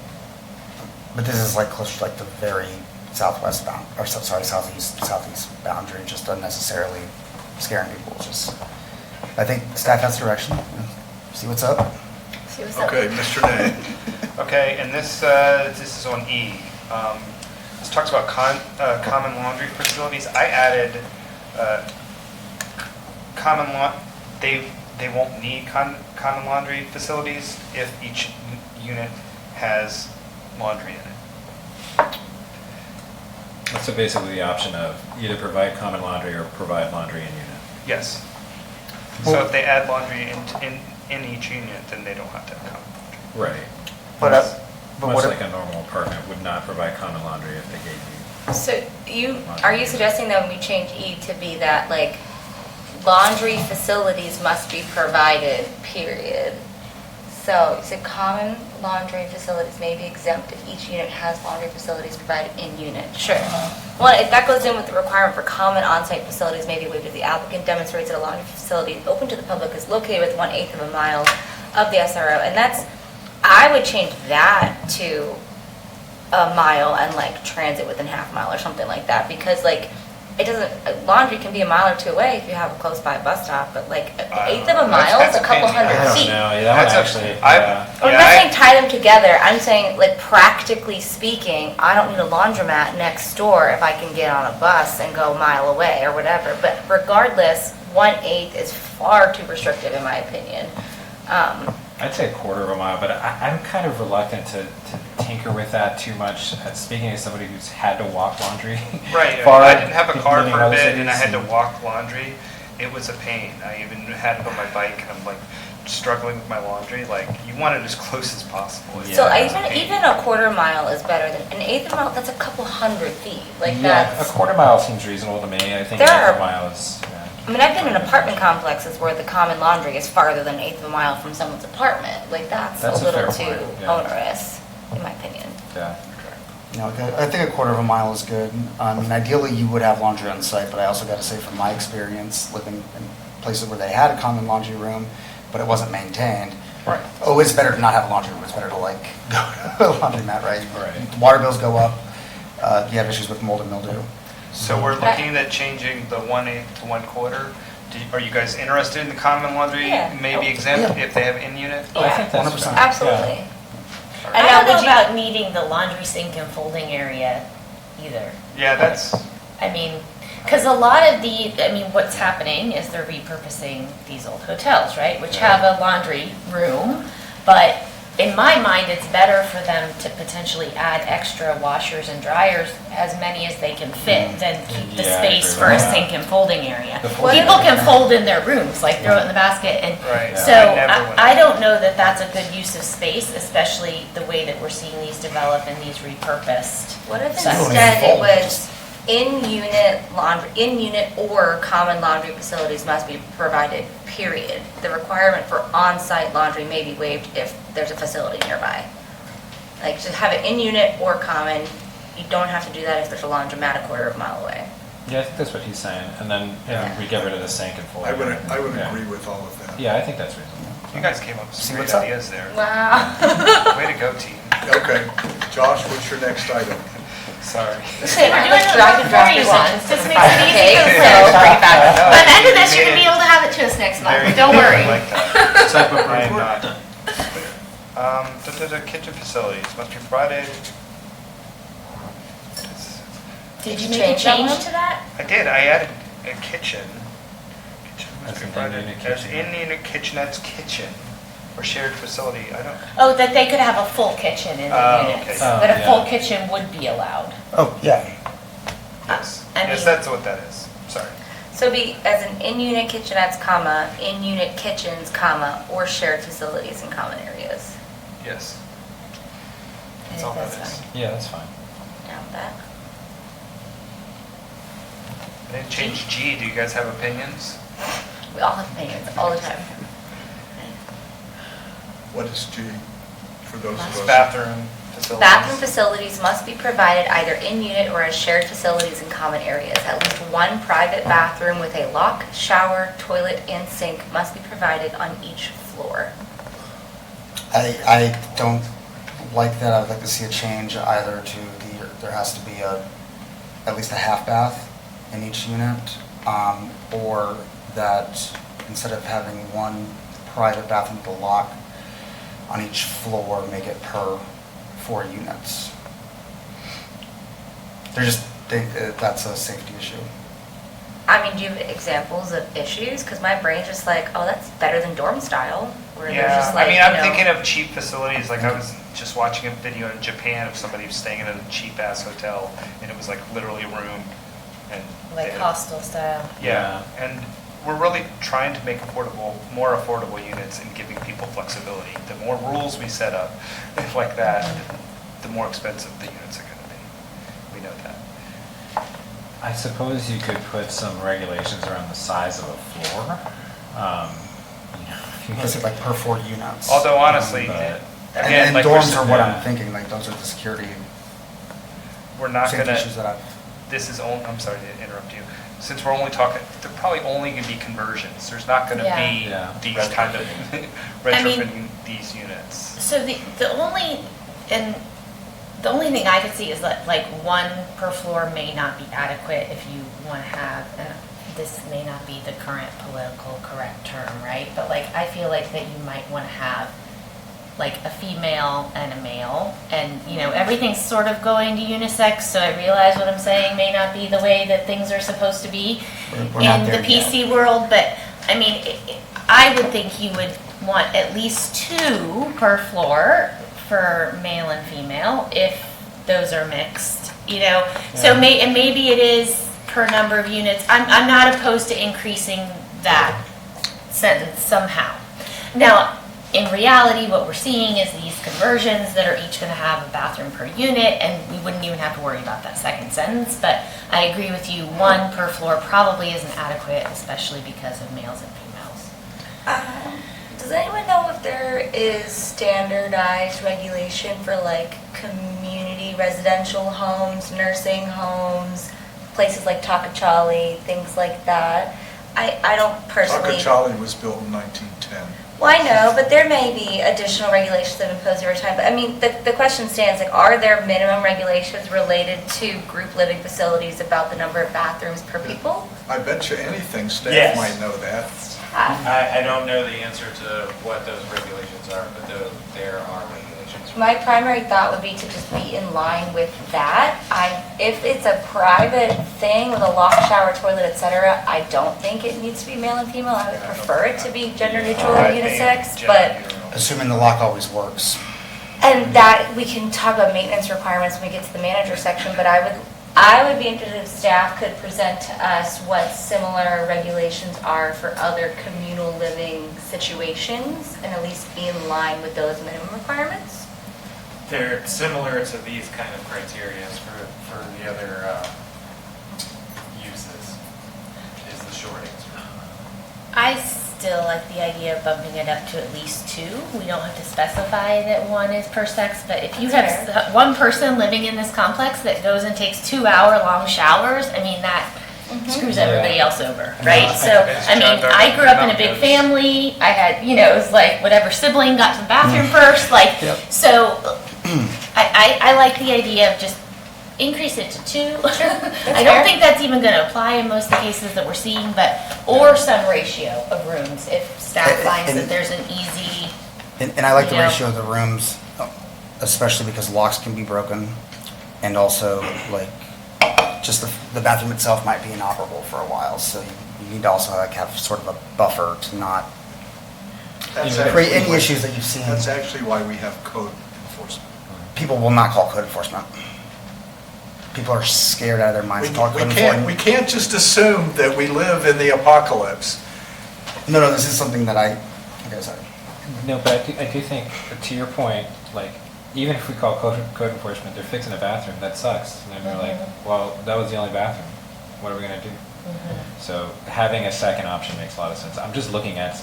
But this is like close to like the very southwest bound, or southeast boundary, just unnecessarily scaring people. Just, I think staff has direction. See what's up. See what's up. Okay, Mr. Nay. Okay, and this is on E. This talks about common laundry facilities. I added they won't need common laundry facilities if each unit has laundry in it. So basically the option of either provide common laundry or provide laundry in unit. Yes. So if they add laundry in each unit, then they don't have to have common laundry. Right. But Much what like a normal apartment would not provide common laundry if they gave you. So are you suggesting that when we change E to be that, like, laundry facilities must be provided, period? So you said common laundry facilities may be exempt if each unit has laundry facilities provided in unit. Sure. Well, if that goes in with the requirement for common on-site facilities may be waived if the applicant demonstrates that a laundry facility open to the public is located within 1/8 of a mile of the SRO. And that's, I would change that to a mile and like transit within half mile or something like that, because like it doesn't, laundry can be a mile or two away if you have a close by bus stop, but like an eighth of a mile is a couple hundred I don't feet. know, yeah, that one actually, I'm not saying tie them together, I'm saying like practically speaking, I don't need a laundromat next door if I can get on a bus and go a mile away or whatever, but regardless, 1/8 is far too restrictive in my opinion. I'd say a quarter of a mile, but I'm kind of reluctant to tinker with that too much. Speaking as somebody who's had to walk laundry. Right. far, I didn't have a car living in for a other bit, and I cities had to walk laundry. It was a pain. I even had it on my bike, and I'm like struggling with my laundry. Like, you want it as close as possible. It's So a pain. even a quarter mile is better than, an eighth of a mile, that's a couple hundred feet, like Yeah, that's. a quarter mile seems reasonable to me. I think There an eighth are- of a mile is. I mean, I've been in apartment complexes where the common laundry is farther than an eighth of a mile from someone's apartment. Like, that's That's a a little fair too point, yeah. onerous, in my opinion. Yeah. No, I think a quarter of a mile is good. I mean, ideally, you would have laundry on site, but I also got to say from my experience, living in places where they had a common laundry room, but it wasn't maintained. Right. Oh, it's better to not have a laundry room. It's better to like go to a laundromat, right? Right. Water bills go up. You have issues with mold and mildew. So we're looking at changing the 1/8 to 1/4. Are you guys interested in the common laundry? Yeah. Maybe exempt Yeah. if they have in-unit? I think that's 100%. fair. Absolutely. I And don't now, know would you, about needing the laundry sink and folding area either. Yeah, that's, I mean, because a lot of what's happening is they're repurposing these old hotels, right? Which have a laundry room, but in my mind, it's better for them to potentially add extra washers and dryers, as many as they can fit, than keep the Yeah, I space agree for a with that. sink and folding area. The folding People area. can fold in their rooms, like throw it in the basket, and right. so I never went- I don't know that that's a good use of space, especially the way that we're seeing these develop and these repurposed. what if sites. instead it was in-unit or common laundry facilities must be provided, period? The requirement for on-site laundry may be waived if there's a facility nearby. Like, just have it in-unit or common. You don't have to do that if there's a laundromat a quarter of a mile away. Yeah, I think that's what he's saying. And then we get rid of the sink and fold. I would Yeah. agree with all of that. Yeah, I think that's reasonable. You guys came up with See some great what's up? ideas there. Wow. Way to go, team. Okay, Josh, what's your next item? Sorry. Okay, we're doing it Drag and before drop you this want, into just makes it Okay, easy. so bring it back. By the end of this, you're You gonna be made able to have it to us next Very month, don't good. worry. I like that. Type of I am report. not. Kitchen facilities must be provided. Did you Did you make a change that change one? to that? I did, I added a kitchen. Kitchen must As be an provided in-unit as kitchen. in-unit kitchenette's kitchen or shared facility, I don't, Oh, that they could have a full kitchen in Oh, the units, okay. Oh, that a yeah. full kitchen would be allowed. Oh, yeah. Yes, I yes, mean- that's what that is, sorry. So be as an in-unit kitchenettes, comma, in-unit kitchens, comma, or shared facilities and common areas. Yes. I That's think all that that's is. fine. Yeah, that's fine. Down with that. And then change G, do you guys have opinions? We all have opinions all the time. What is G for those of us? Bathroom facilities. Bathroom facilities must be provided either in-unit or as shared facilities in common areas. At least one private bathroom with a lock, shower, toilet, and sink must be provided on each floor. I don't like that. I would like to see a change either to there has to be at least a half bath in each unit, or that instead of having one private bathroom with a lock on each floor, make it per 4 units. They just think that that's a safety issue. I mean, do you have examples of issues? Because my brain's just like, oh, that's better than dorm style. Where there's Yeah, just like, I mean, you I'm know- thinking of cheap facilities, like I was just watching a video in Japan of somebody who's staying in a cheap-ass hotel, and it was like literally a room, and... Like they- hostel style. Yeah, and we're really trying to make more affordable units and giving people flexibility. The more rules we set up like that, the more expensive the units are gonna be. We know that. I suppose you could put some regulations around the size of a floor. Is it like per 4 units? Although honestly, But- again, and like dorms are what yeah. I'm thinking, like those are the security we're not safety gonna, issues that I've... this is only, I'm sorry to interrupt you. Since we're only talking, they're probably only gonna be conversions. There's not gonna Yeah. be Yeah. these kind of I mean- retrofitting these units. So the only thing I could see is that like 1 per floor may not be adequate if you want to have, and this may not be the current political correct term, right? But like I feel like that you might want to have like a female and a male, and you know everything's sort of going to unisex. So I realize what I'm saying may not be the way that things are supposed to be We're not in the there yet. PC world, but I mean, I would think you would want at least 2 per floor for male and female if those are mixed, you know? So maybe it is per number of units. I'm not opposed to increasing that sentence somehow. Now, in reality, what we're seeing is these conversions that are each gonna have a bathroom per unit, and we wouldn't even have to worry about that second sentence, but I agree with you, 1 per floor probably isn't adequate, especially because of males and females. Does anyone know if there is standardized regulation for like community residential homes, nursing homes, places like Takachali, things like that? I don't personally... Takachali was built in 1910. Well, I know, but there may be additional regulations that are imposed over time. But I mean, the question stands, like, are there minimum regulations related to group living facilities about the number of bathrooms per people? I bet you anything, staff Yes. might know that. I don't know the answer to what those regulations are, but there are regulations. My primary thought would be to just be in line with that. If it's a private thing with a locked shower, toilet, etc., I don't think it needs to be male and female. I would prefer it to be gender neutral or unisex, but, Assuming the lock always works. and that, we can talk about maintenance requirements when we get to the manager section, but I would be interested if staff could present to us what similar regulations are for other communal living situations, and at least be in line with those minimum requirements. They're similar to these kind of criteria for the other uses, is the short answer. I still like the idea of bumping it up to at least 2. We don't have to specify that 1 is per sex, but if you That's have one person living in this complex that goes and takes 2-hour-long showers, I mean, that screws everybody else over, right? So, I mean, I grew up in a big family. I had, you know, it was like whatever sibling got to the bathroom first, like, so I like the idea of just increase it to 2. I don't think that's even going to apply in most of the cases that we're seeing, but, or some ratio of rooms if staff finds that there's an easy. And I like the you know. ratio of the rooms, especially because locks can be broken, and also like just the bathroom itself might be inoperable for a while, so you need to also like have sort of a buffer to not That's create actually any why- issues that you've seen. That's actually why we have code enforcement. People will not call code enforcement. people are scared out of their minds to talk code We can't just assume that we live in the apocalypse. No, this is something that okay, sorry. No, but I do think, to your point, like, even if we call code enforcement, they're fixing a bathroom, that sucks. And then they're like, well, that was the only bathroom. What are we gonna do? So having a second option makes a lot of sense. I'm just looking at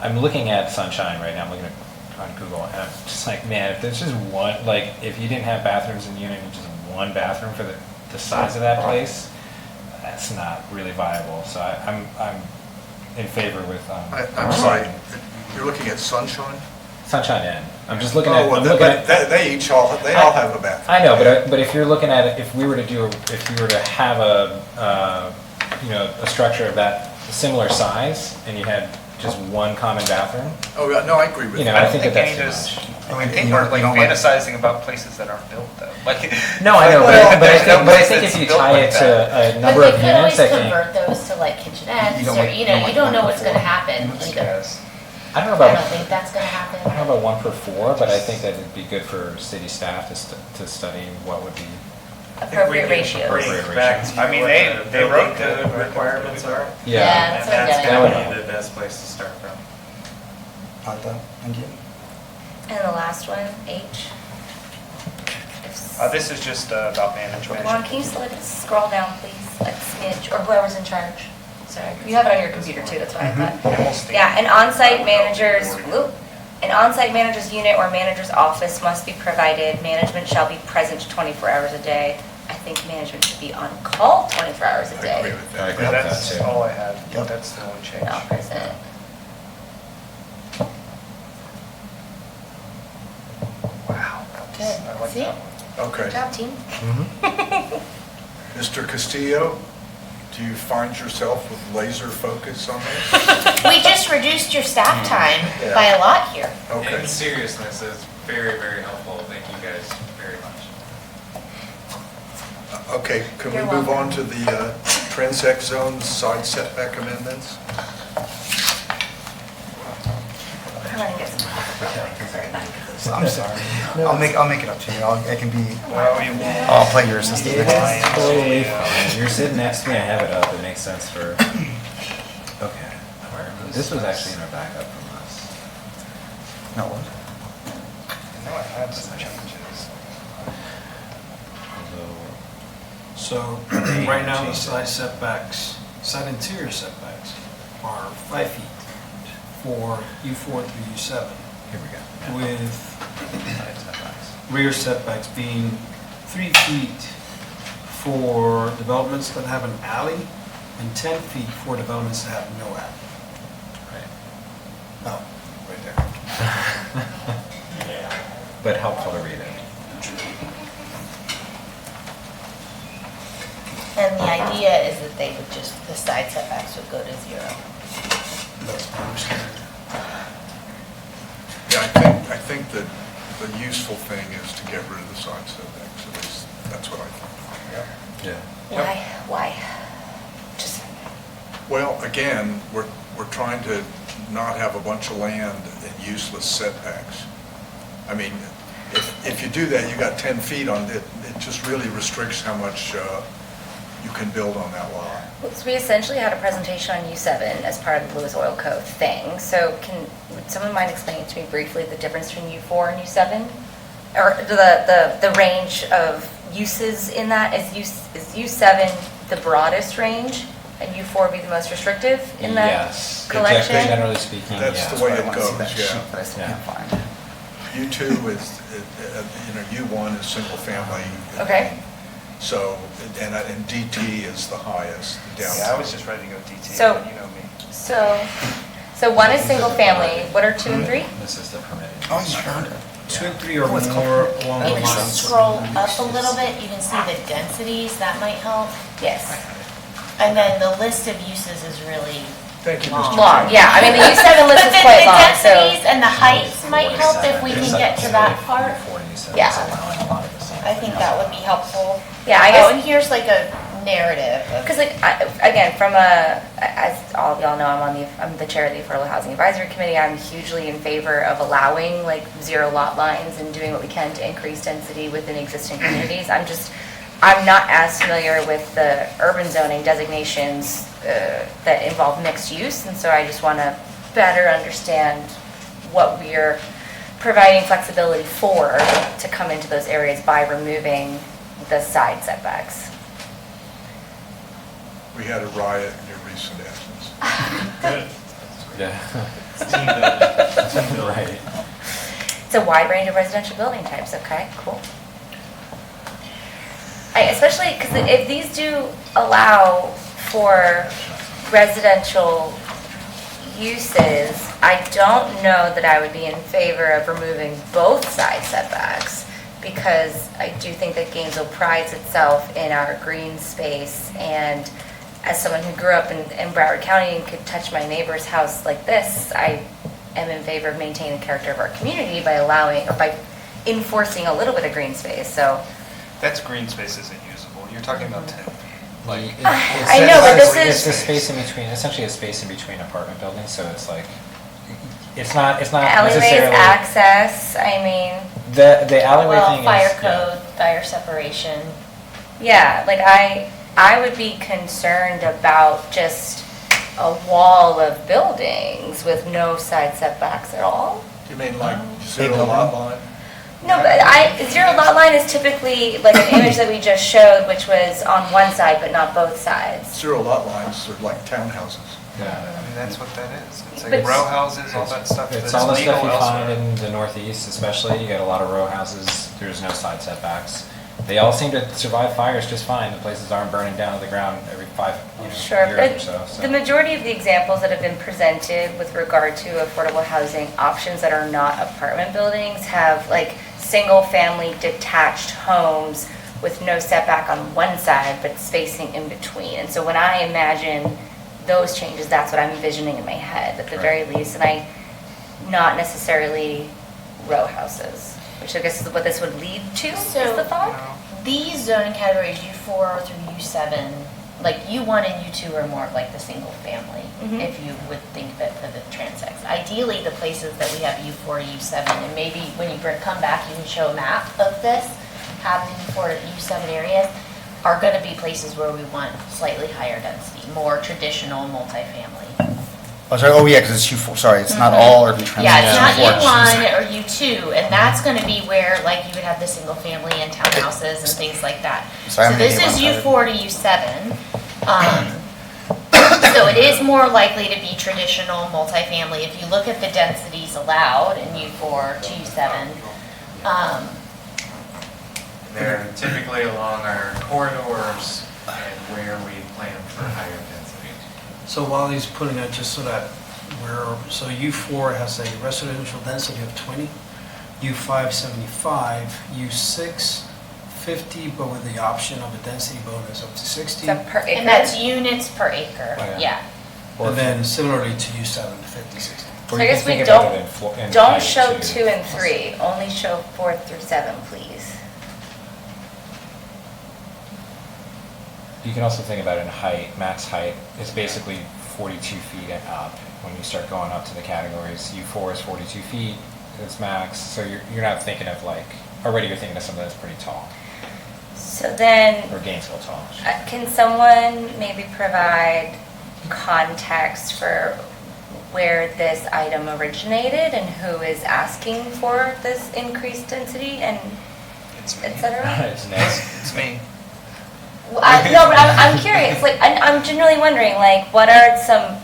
I'm looking at Sunshine right now. I'm looking at on Google, and I'm just like, man, if there's just one, like, if you didn't have bathrooms in the unit, and just one bathroom for the size of that place, that's not really viable. So I'm in favor with. I'm sorry, you're looking at Sunshine? Sunshine Inn. I'm just looking at. They all have a bathroom. I know, but if you're looking at it, if we were to have a structure of that similar size, and you had just one common bathroom. Oh, yeah, no, I agree with you. I think that's any too of those. much. I think we're like fantasizing about places that aren't built though. Like, No, I know, but I think if you tie it to a number But of they could always units, I think. convert those to like kitchenettes, or, you don't know what's gonna happen either. I don't know I about. don't think that's gonna happen. I don't know about 1 per 4, but I think that it'd be good for city staff to study what would be. Appropriate ratios. I mean, they wrote the requirements are. Yeah, And that's what I'm that's getting gonna at. be the best place to start from. Thank you. And the last one, H. This is just about management. Juan, can you scroll down, please, like smidge, or whoever's in charge? Sorry, you have it on your computer too, that's what I thought. Yeah, an on-site manager's unit or manager's office must be provided. Management shall be present 24 hours a day. I think management should be on call 24 hours a I day. agree with that. I agree with That's that too. all I had. That's the only change. Not present. Wow. Good. I like See? that one. Okay. Good job, team. Mr. Castillo, do you find yourself with laser focus on this? We just reduced your staff time Yeah. by a lot here. Okay. In seriousness, it's very, very helpful. Thank you guys very much. Okay, can we You're move welcome. on to the transect zone side setback amendments? Come on and get some. I'm sorry. I'll make it up to you. I can be. Well, you will. I'll play your assistant. It is totally fine. You're sitting next to me. I have it up. It makes sense for. Okay. This was actually in our backup from us. No, what? I know I had some changes. So, right now, the side setbacks, side interior setbacks are 5 feet for U4 through U7, Here we go. with Side setbacks. rear setbacks being 3 feet for developments that have an alley and 10 feet for developments that have no alley. Right. Oh, right there. But helpful to read it. And the idea is that they would the side setbacks would go to 0. That's my understanding. Yeah, I think that the useful thing is to get rid of the side setbacks, at least that's what I think. Yeah. Why? Just, Well, again, we're trying to not have a bunch of land and useless setbacks. I mean, if you do that, you got 10 feet on it, it just really restricts how much you can build on that lot. so we essentially had a presentation on U7 as part of the Lewis Oil Code thing. So would someone mind explaining to me briefly the difference between U4 and U7? Or the range of uses in that? Is U7 the broadest range and U4 be the most restrictive in that Yes. collection? Generally speaking, That's yeah. the way I it want to see goes, that yeah. sheet, but I still can't find it. U2 is, U1 is single family. Okay. So, and DT is the highest down. Yeah, I was just ready to go DT, So- but you know me. So one is single family. What are 2 and 3? This is the permitted. Oh, you found it. 2 and 3 are more along the If you lines. scroll up a little bit, you can see the densities, that might help. Yes. And then the list of uses is really Thank you, long. Mr. Long, yeah. I mean, the U7 list But is quite the long, so. densities and the heights might help if we can get to that part. Yeah. I think that would be helpful. Yeah, I Oh, guess. and here's like a narrative. Because again, as all of y'all know, I'm the chair of the Affordable Housing Advisory Committee. I'm hugely in favor of allowing like 0 lot lines and doing what we can to increase density within existing communities. I'm not as familiar with the urban zoning designations that involve mixed use, and so I just want to better understand what we're providing flexibility for to come into those areas by removing the side setbacks. We had a riot in your recent absence. Good. Yeah. It's team building. Team building. Right. It's a wide range of residential building types, okay, cool. Especially because if these do allow for residential uses, I don't know that I would be in favor of removing both side setbacks, because I do think that Gainesville prides itself in our green space, and as someone who grew up in Broward County and could touch my neighbor's house like this, I am in favor of maintaining the character of our community by allowing, or by enforcing a little bit of green space, so. That's green space isn't usable. You're talking about 10 feet. Like, I know, but this It's is. the space in between, essentially a space in between apartment buildings, so it's like, it's not Alleyways, necessarily. access, I mean, The alleyway Well, thing is. fire yeah. code, fire separation. yeah, like I would be concerned about just a wall of buildings with no side setbacks at all. You mean like zero lot line? No, but zero lot line is typically like an image that we just showed, which was on one side but not both sides. Zero lot lines are like townhouses. I mean, that's what that is. It's like But- row houses, all that stuff It's that's all the legal stuff you find elsewhere. in the Northeast, especially. You get a lot of row houses. There's no side setbacks. They all seem to survive fires just fine. The places aren't burning down to the ground every 5 Sure, years but or so. So. the majority of the examples that have been presented with regard to affordable housing options that are not apartment buildings have like single-family detached homes with no setback on one side, but spacing in between. And so when I imagine those changes, that's what I'm envisioning in my head at the very least, and not necessarily row houses, which I guess is what this would lead to, is So- the thought? These zoning categories, U4 through U7, like U1 and U2 are more of like the single family, Mhm. if you would think of it for the transects. Ideally, the places that we have U4 to U7, and maybe when you come back, you can show a map of this, have the U4 to U7 areas, are gonna be places where we want slightly higher density, more traditional multifamily. Oh, sorry, oh yeah, because it's U4, sorry, it's not all urban transit. Yeah, it's not U4, U1 or U2, and that's gonna be where, like, you would have the single family and townhouses and things like that. So So I'm this thinking is about U4 to U7. So it is more likely to be traditional multifamily if you look at the densities allowed in U4 to U7. They're typically along our corridors and where we plan for higher density. So while he's putting it, just so that so U4 has a residential density of 20, U5 75, U6 50, but with the option of a density bonus up to 60. Is that per acre? And that's units per acre, Oh, yeah. yeah. And then similarly to U7, 50, 60. So Or I you guess can we think about it in don't height, show too. 2 and 3, only show 4 through 7, please. You can also think about it in height. Max height is basically 42 feet and up when you start going up to the categories. U4 is 42 feet, it's max. So you're not thinking of like, already you're thinking of something that's pretty tall, So then, or Gainesville tall. can someone maybe provide context for where this item originated and who is asking for this increased density and It's me. et cetera? It's next. It's me. No, but I'm curious, like, I'm genuinely wondering, like, what are some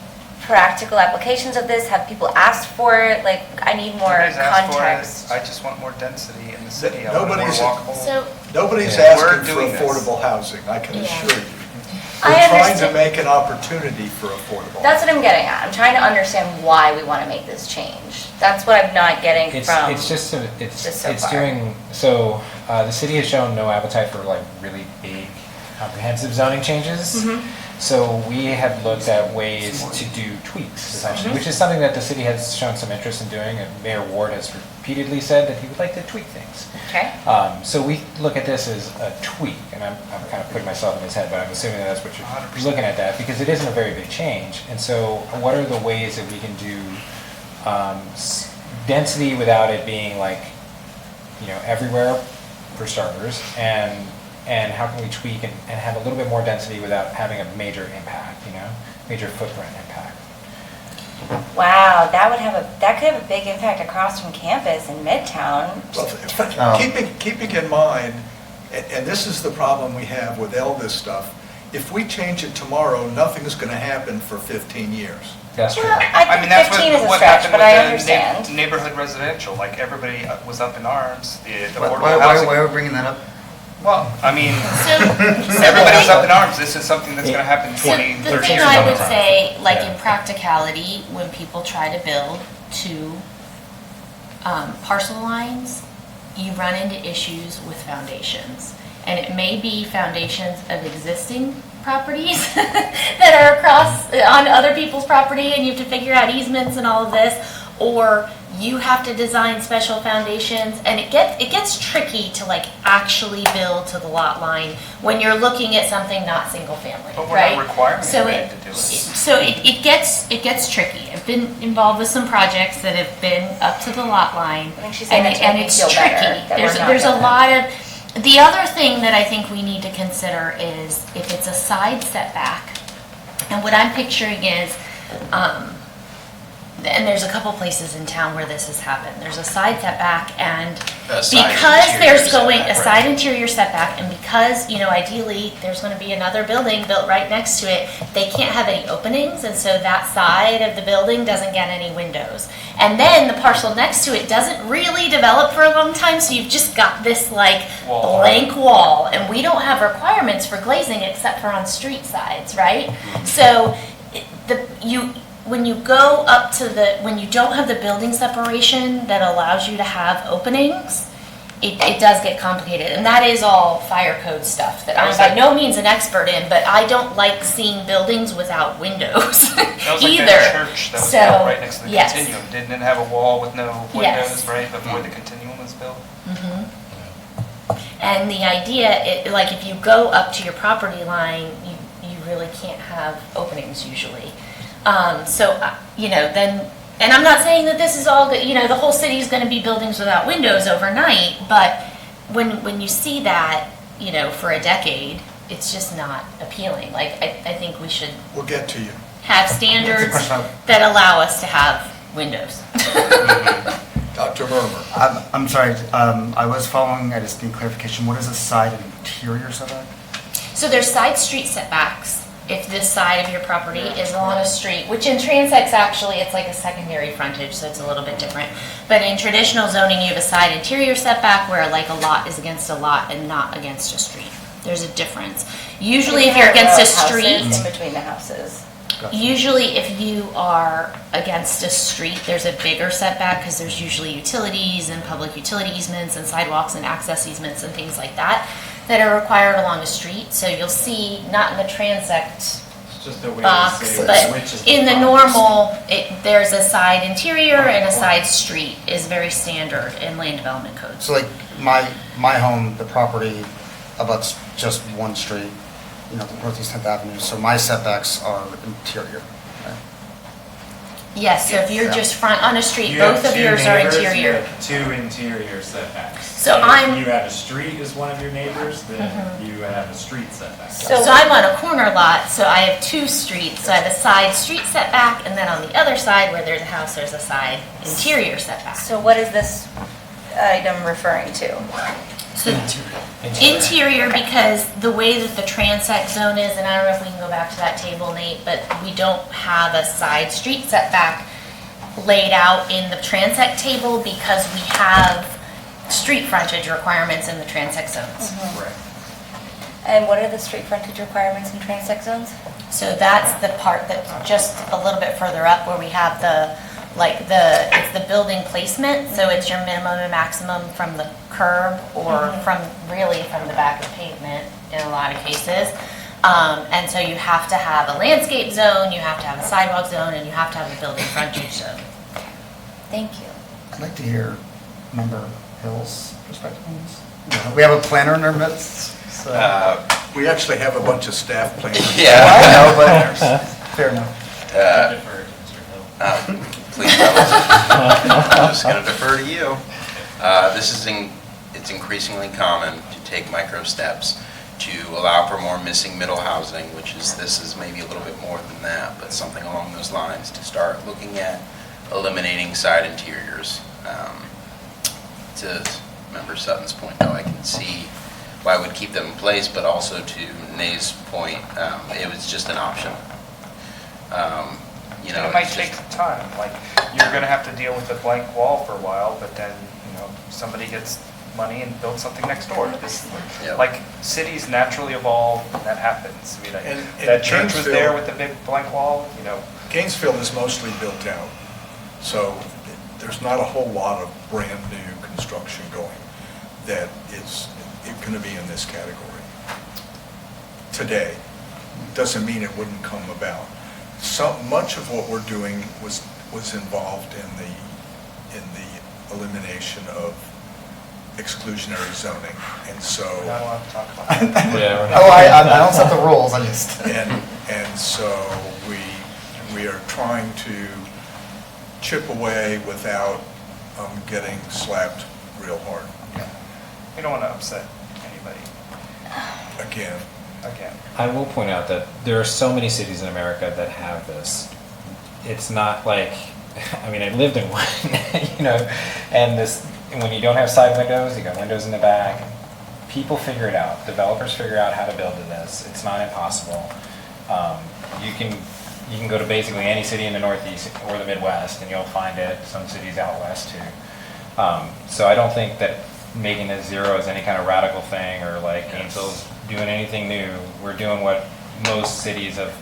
practical applications of this? Have people asked for it? Like, I need more Nobody's asked for it. context. I just want more density in the city. I want more Nobody's- walkable. So, Nobody's Yeah. We're asking for doing this. affordable housing, I can Yeah. assure you. I We're trying to understand. make an opportunity for affordable. That's what I'm getting at. I'm trying to understand why we want to make this change. That's what I'm not getting It's from. just it's just so far. doing so. The city has shown no appetite for like really big, comprehensive zoning changes. Mhm. So we have looked at ways to do tweaks, essentially, Mhm. which is something that the city has shown some interest in doing. And Mayor Ward has repeatedly said that he would like to tweak things. Okay. So we look at this as a tweak, and I'm kind of putting myself in his head, but I'm assuming that's what you're 100%. looking at that, because it isn't a very big change. And so what are the ways that we can do density without it being like, everywhere, for starters, and and how can we tweak and have a little bit more density without having a major impact, major footprint impact. Wow, that could have a big impact across from campus in Midtown. Well, keeping in mind, and this is the problem we have with all this stuff, if we change it tomorrow, nothing is going to happen for 15 years. That's true. Well, I think that's 15 is a what stretch, happened but with I the understand. neighborhood residential, like everybody was up in arms, the Why affordable housing. are we bringing that up? Well, I mean, So everybody was up in arms, this is something that's gonna happen So 20, 30 the years thing down I the would road. say, like Yeah. in practicality, when people try to build two parcel lines, you run into issues with foundations. And it may be foundations of existing properties that are across, on other people's property, and you have to figure out easements and all of this, or you have to design special foundations, and it gets tricky to like actually build to the lot line when you're looking at something not single family, But we're right? not requiring So anybody to do it. So it gets tricky. I've been involved with some projects that have been up to the lot line, I think she's saying and that to make me it's feel tricky. better, that we're not There's a doing lot of, the other thing that I think we need to consider is if it's a side setback, and what I'm picturing is, and there's a couple places in town where this has happened. There's a side setback, and A side because interior there's going, setback, a right. side interior setback, and because, ideally, there's gonna be another building built right next to it, they can't have any openings, and so that side of the building doesn't get any windows. And then the parcel next to it doesn't really develop for a long time, so you've just got this like Wall. blank wall, and we don't have requirements for glazing except for on street sides, right? So, when you go up to when you don't have the building separation that allows you to have openings, it does get complicated. And that is all fire code stuff that I'm by no means an expert in, but I don't like seeing buildings without windows That was like either. that church that was So, built right next to the yes. continuum, didn't it have a wall with no Yes. windows, right, before the continuum was built? And the idea, like if you go up to your property line, you really can't have openings usually. Then, and I'm not saying that this is all, the whole city is going to be buildings without windows overnight, but when you see that, for a decade, it's just not appealing. Like, I think we should We'll get to you. have standards that allow us to have windows. Dr. Murmer. I'm sorry, I was following, I just need clarification, what is a side and interior setback? So there's side street setbacks if this side of your property is along a street, which in transects actually it's like a secondary frontage, so it's a little bit different. But in traditional zoning, you have a side interior setback where like a lot is against a lot and not against a street. There's a difference. Usually if you're against a street, In between the houses. usually if you are against a street, there's a bigger setback because there's usually utilities and public utility easements and sidewalks and access easements and things like that are required along a street. So you'll see, not in the transect It's just a way to box, say but which is in the property. normal, there's a side interior and a side street is very standard in land development codes. So like my home, the property abuts just one street, Northeast 10th Avenue, so my setbacks are interior. Right? Yes, so if you're just front on a street, You have both of two yours are neighbors, you interior. have two interior setbacks. So If I'm- you have a street as one of your neighbors, then you have a street setback. So I'm on a corner lot, so I have two streets. So I have a side street setback, and then on the other side where there's a house, there's a side interior setback. So what is this item referring to? So interior, because the way that the transect zone is, and I don't know if we can go back to that table, Nate, but we don't have a side street setback laid out in the transect table because we have street frontage requirements in the transect zones. Right. And what are the street frontage requirements in transect zones? So that's the part that's just a little bit further up where we have it's the building placement, so it's your minimum and maximum from the curb or from the back of pavement in a lot of cases. And so you have to have a landscape zone, you have to have a sidewalk zone, and you have to have a building frontage zone. Thank you. I'd like to hear Member Hill's perspective on this. We have a planner in our midst, so. We actually have a bunch of staff planners. Yeah. I know, but fair enough. Defer to Mr. Hill. Please, I'm just going to defer to you. It's increasingly common to take micro steps to allow for more missing middle housing, which is, this is maybe a little bit more than that, but something along those lines, to start looking at eliminating side interiors. To Member Sutton's point, though, I can see why I would keep them in place, but also to Nay's point, it was just an option. You know, And it might it's take just- time, like, you're gonna have to deal with the blank wall for a while, but then, somebody gets money and builds something next door. Yeah. Like, cities naturally evolve, and that happens. I mean, And that church was Gainesville- there with the big blank wall, Gainesville is mostly built out, so there's not a whole lot of brand-new construction going that is going to be in this category today. Doesn't mean it wouldn't come about. So much of what we're doing was involved in the elimination of exclusionary zoning, and so. we're not allowed to talk about that. Yeah. Oh, I don't set the rules, I just. And so we are trying to chip away without getting slapped real hard We don't want to upset anybody, again. I will point out that there are so many cities in America that have this. It's not like, I mean, I lived in one, and when you don't have side windows, you got windows in the back. People figure it out. Developers figure out how to build to this. It's not impossible. You can go to basically any city in the Northeast or the Midwest, and you'll find it. Some cities out west too. So I don't think that making this zero is any kind of radical thing, or like Gainesville's doing anything new. We're doing what most cities of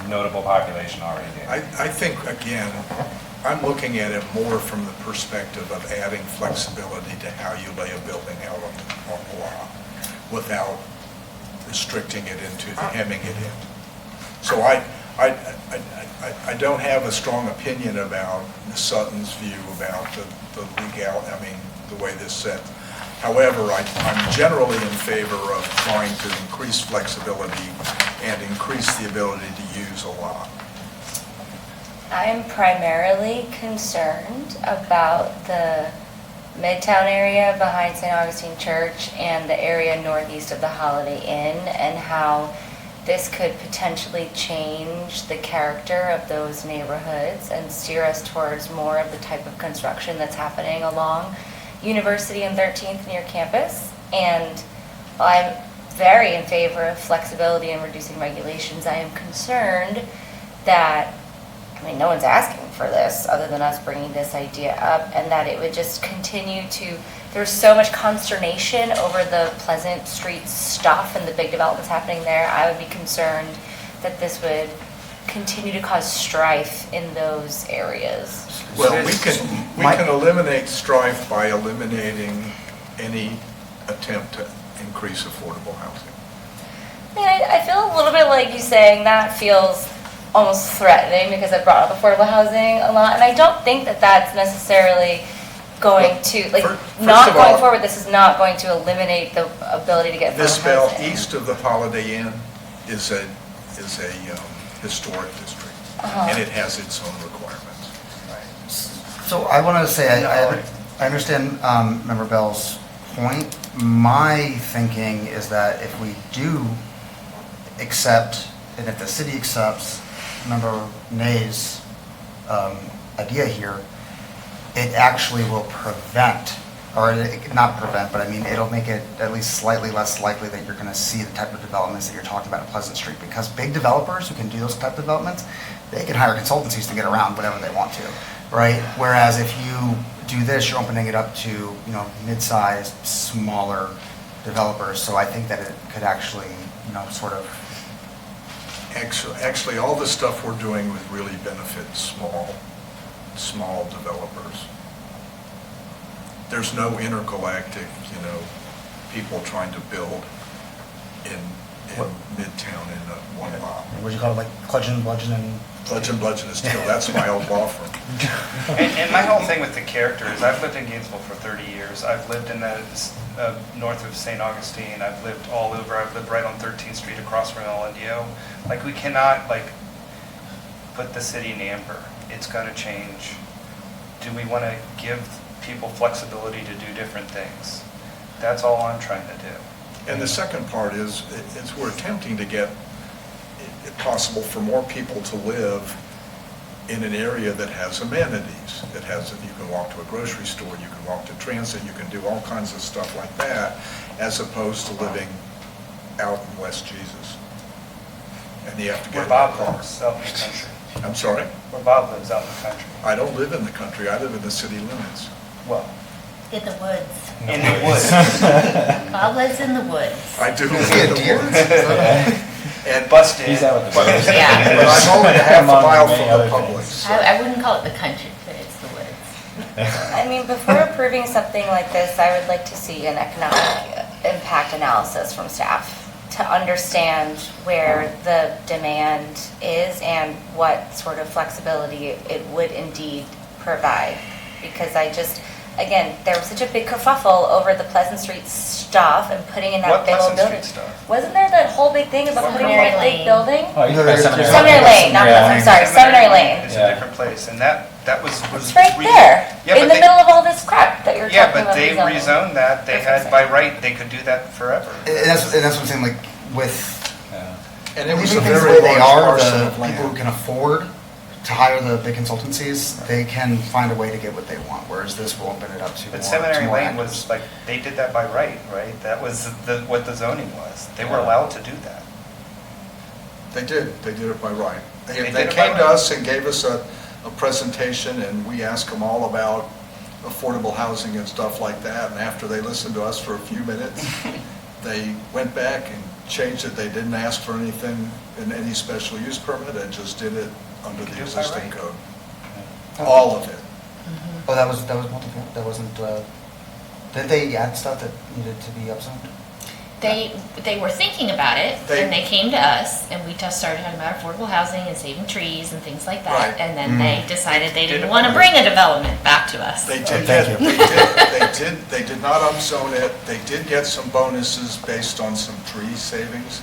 notable population already do. I think, again, I'm looking at it more from the perspective of adding flexibility to how you lay a building out on the lot without restricting it into hemming it in. So I don't have a strong opinion about Ms. Sutton's view about the the way this is set. However, I'm generally in favor of trying to increase flexibility and increase the ability to use a lot. I am primarily concerned about the Midtown area behind St. Augustine Church and the area northeast of the Holiday Inn, and how this could potentially change the character of those neighborhoods and steer us towards more of the type of construction that's happening along University and 13th near campus. And while I'm very in favor of flexibility and reducing regulations, I am concerned that, no one's asking for this other than us bringing this idea up, and that it would just continue to, there's so much consternation over the Pleasant Street stuff and the big developments happening there. I would be concerned that this would continue to cause strife in those areas. Well, we can eliminate strife by eliminating any attempt to increase affordable housing. I feel a little bit like you saying that feels almost threatening, because I brought up affordable housing a lot, and I don't think that that's necessarily going to, not going forward, this is not going to eliminate the ability to get affordable This belt housing. east of the Holiday Inn is a historic district, and it has its own requirements. So I wanted to say, I understand Member Bell's point. My thinking is that if we do accept, and if the city accepts Member Nay's idea here, it actually will prevent, or not prevent, but it'll make it at least slightly less likely that you're going to see the type of developments that you're talking about at Pleasant Street, because big developers who can do those type of developments, they can hire consultancies to get around whatever they want to, right? Whereas if you do this, you're opening it up to, mid-sized, smaller developers. So I think that it could actually, sort of. Actually, all the stuff we're doing would really benefit small developers. There's no intergalactic, people trying to build in Midtown in one lot. What do you call it, like Cludgeon, Bludgeon, and... Bludgeon and Steel, that's my old law firm. And my whole thing with the character is, I've lived in Gainesville for 30 years. I've lived in the north of St. Augustine. I've lived all over. I've lived right on 13th Street across from El Indio. We cannot, put the city in amber. It's going to change. Do we want to give people flexibility to do different things? That's all I'm trying to do. And the second part is we're attempting to get, if possible, for more people to live in an area that has amenities. That has, you can walk to a grocery store, you can walk to transit, you can do all kinds of stuff like that, as opposed to living out in West Jesus. And you have to Where get in a Bob car. lives, out in the country. I'm sorry? Where Bob lives, out in the country. I don't live in the country, I live in the city limits. Well, In the woods. in the woods. Bob lives in the woods. I do live See a in the deer? woods. And Busted. He's out with the But birds. Yeah. but I'm only a half a Among mile many from other the Publix. things. so- I wouldn't call it the country, but it's the woods. I mean, before approving something like this, I would like to see an economic impact analysis from staff to understand where the demand is and what sort of flexibility it would indeed provide. Because I just, again, there was such a big kerfuffle over the Pleasant Street stuff and putting in that What big old Pleasant building. Street stuff? Wasn't there that whole big thing about putting in that big Lane. building? Oh, you No, got Seminary Seminary Lane, not Yeah. Pleasant, I'm sorry, Seminary Lane. It's Yeah. a different place, and that was. It's right there, Yeah, in but the they- middle of all this crap that you're Yeah, talking about. but they rezoning. rezoned that, they had by right, they could do that forever. And that's what I'm saying, like, with And it leaving was things a the very way they large are, parcel the of people who land. can afford to hire the big consultancies, they can find a way to get what they want, whereas this will open it up to more. But to Seminary more Lane actors. was like, they did that by right, right? That was what the zoning was. They were allowed to do that. They did it by right. They They did it by came to right. us and gave us a presentation, and we asked them all about affordable housing and stuff like that, and after they listened to us for a few minutes, they went back and changed it. They didn't ask for anything in any special use permit, and just did it under They the do it by existing right. code. All of it. Oh, that was multi-family, that wasn't, did they add stuff that needed to be upzoned? They were thinking about it, They- and they came to us, and we just started talking about affordable housing and saving trees and things like that. Right. And then they decided they Did didn't it want to right. bring a development back to us. They Oh, did thank get, they did not upzone it. They did get some bonuses based on some tree savings.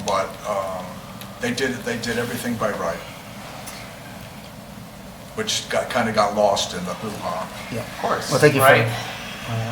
But they did everything by right. Which kind of got lost in the hoo-ha. Yeah. Of course. Well, thank you for. Right?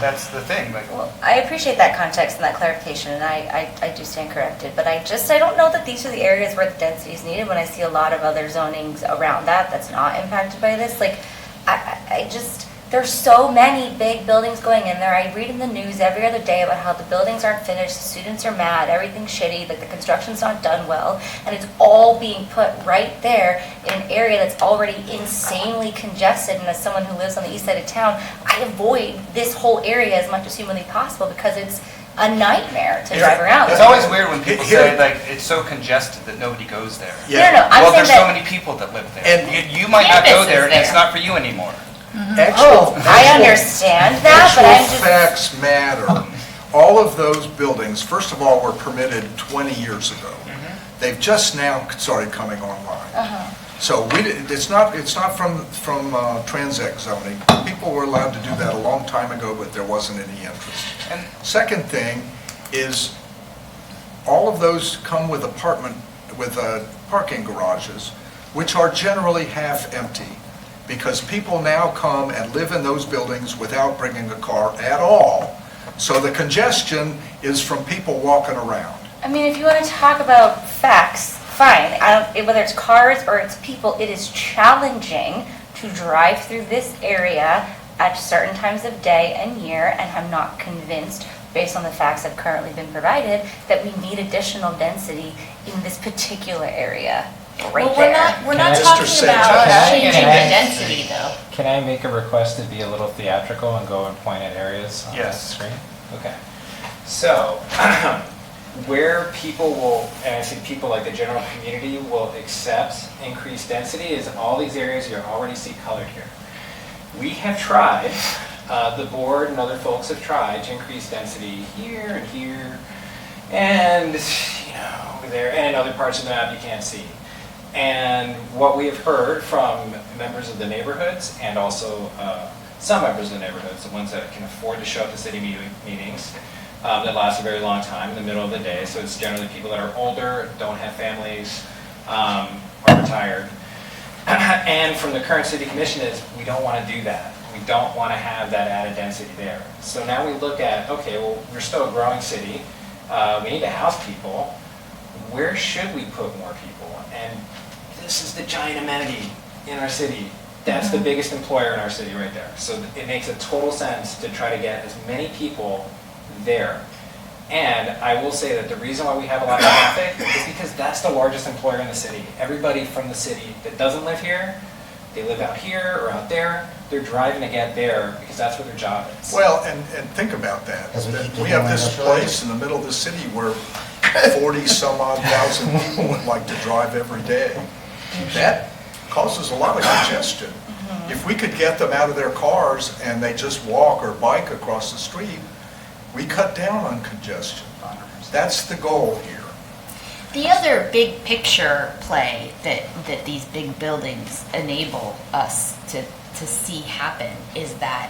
That's the thing, like, Well, I appreciate that context and that clarification, and I do stand corrected, but I don't know that these are the areas where the density is needed when I see a lot of other zonings around that's not impacted by this. Like, I just, there's so many big buildings going in there. I read in the news every other day about how the buildings aren't finished, the students are mad, everything's shitty, like the construction's not done well, and it's all being put right there in an area that's already insanely congested. And as someone who lives on the east side of town, I avoid this whole area as much as humanly possible because it's a nightmare to drive around. it's always weird when people say, like, it's so congested that nobody goes there. No, I'm Well, saying there's so that. many people that live there. And- You might not go Campus there, is and it's there. not for you anymore. Oh, I understand that, but I'm Actual just. facts matter. All of those buildings, first of all, were permitted 20 years ago. They've just now started coming online. So it's not from Transit zoning. People were allowed to do that a long time ago, but there wasn't any interest. And Second thing is, all of those come with parking garages, which are generally half empty, because people now come and live in those buildings without bringing a car at all. So the congestion is from people walking around. I mean, if you want to talk about facts, fine. Whether it's cars or it's people, it is challenging to drive through this area at certain times of day and year, and I'm not convinced, based on the facts that have currently been provided, that we need additional density in this particular area right Well, there. we're not Mr. talking Sanchez. about changing the Can I- density though. Can I make a request to be a little theatrical and go and point at areas on the Yes. screen? Okay. So, where people will, and I think people like the general community will accept increased density is all these areas you already see colored here. We have tried, the board and other folks have tried to increase density here and here, and, over there, and in other parts of the map you can't see. And what we have heard from members of the neighborhoods and also some members of the neighborhoods, the ones that can afford to show up to city meetings, that last a very long time in the middle of the day. So it's generally people that are older, don't have families, are retired. And from the current city commission is, we don't want to do that. We don't want to have that added density there. So now we look at, okay, well, we're still a growing city. We need to house people. Where should we put more people? And this is the giant amenity in our city. That's the biggest employer in our city right there. So it makes a total sense to try to get as many people there. And I will say that the reason why we have a lot of traffic is because that's the largest employer in the city. Everybody from the city that doesn't live here, they live out here or out there, they're driving to get there because that's where their job is. Well, and think about that. We have this place in the middle of the city where 40 some odd thousand people would like to drive every day. That causes a lot of congestion. If we could get them out of their cars and they just walk or bike across the street, we cut down on congestion. That's the goal here. The other big picture play that these big buildings enable us to see happen is that,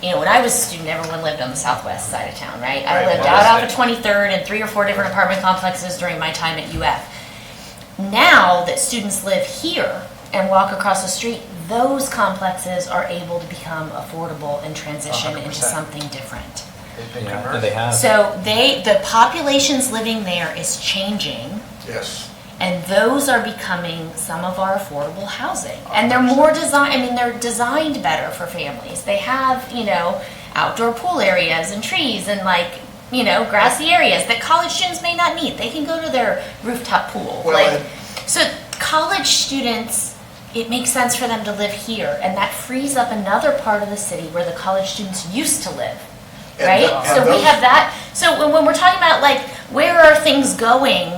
you know, when I was a student, everyone lived on the southwest side of town, right? I lived out off of 23rd in 3 or 4 different apartment complexes during my time at UF. Now that students live here and walk across the street, those complexes are able to become affordable and transition into something different. And they have. So the populations living there is changing. Yes. And those are becoming some of our affordable housing. And they're more designed, I mean, they're designed better for families. They have, you know, outdoor pool areas and trees and like, you know, grassy areas that college students may not need. They can go to their rooftop pool. Well, so college students, it makes sense for them to live here. And that frees up another part of the city where the college students used to live. Right? So we have that. So when we're talking about like, where are things going?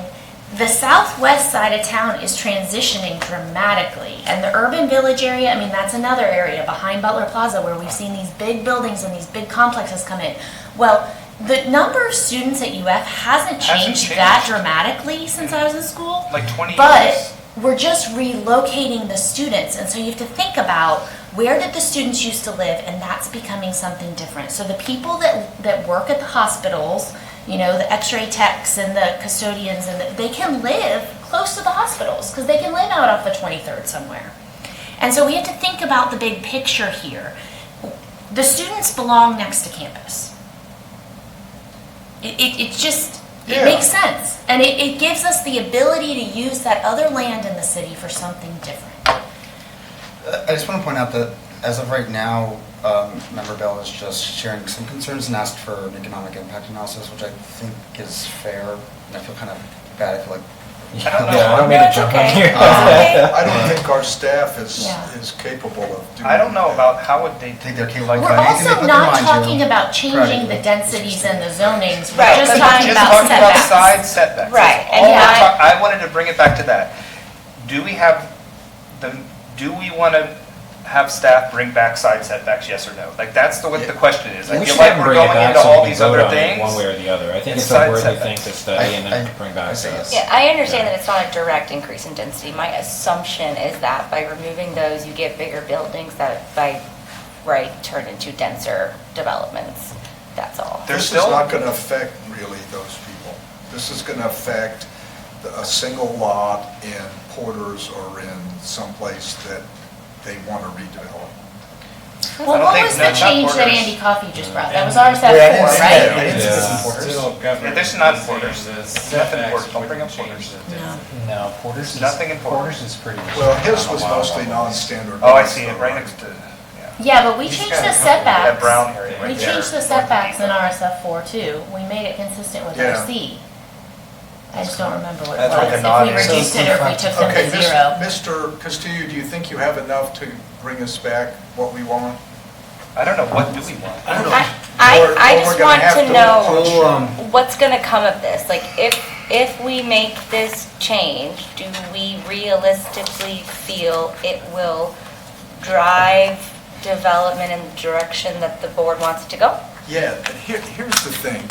The southwest side of town is transitioning dramatically. And the urban village area, I mean, that's another area behind Butler Plaza where we've seen these big buildings and these big complexes come in. Well, the number of students at UF hasn't changed that dramatically since I was in school. Like 20 years. But we're just relocating the students. And so you have to think about where did the students used to live, and that's becoming something different. So the people that work at the hospitals, you know, the x-ray techs and the custodians, and they can live close to the hospitals because they can live out off the 23rd somewhere. And so we have to think about the big picture here. The students belong next to campus. It just, it makes sense. And it gives us the ability to use that other land in the city for something different. I just want to point out that as of right now, Member Bell is just sharing some concerns and asked for an economic impact analysis, which I think is fair, and I feel kind of bad. I feel like I don't mean to jump on here. I don't think our staff is capable of doing I don't know that. about how would they think they're capable. We're also not talking about changing the densities and the zonings. We're Right, just but talking Just about talking about setbacks. side setbacks. Right, That's all and we're not- I wanted to bring it back to that. Do we want to have staff bring back side setbacks, yes or no? Like, that's what the question is. I We feel should like have them we're bring it going back into so we all can these vote other on it things. one way or the other. I think It's it's a side worthy setbacks. thing to study and then bring back to us. Yeah, I understand that it's not a direct increase in density. My assumption is that by removing those, you get bigger buildings that by right turn into denser developments. That's all. This is not going to affect really those people. This is going to affect a single lot in Porter's or in someplace that they want to redevelop. Well, what was the change that Andy Coffey just brought? That was RSF 4, right? This is not in Porter's. Nothing in Porter's. Don't bring up Porter's. No, Porter's is. Nothing in Porter's. Porter's is pretty. Well, his was mostly non-standard. Oh, I see it, right next to, Yeah, but we changed the setbacks. that brown area right We there. changed the setbacks in RSF 4 too. We made it consistent with Yeah. RC. I just don't remember what it That's what was. the non- If we reduced it or if we took them Okay, to zero. Mr. Castillo, do you think you have enough to bring us back what we want? I don't know, what do we want? I Or just we're gonna want have to to know what's going to come of this. Like, if we make this change, do we realistically feel it will drive development in the direction that the board wants it to go? Yeah, but here's the thing.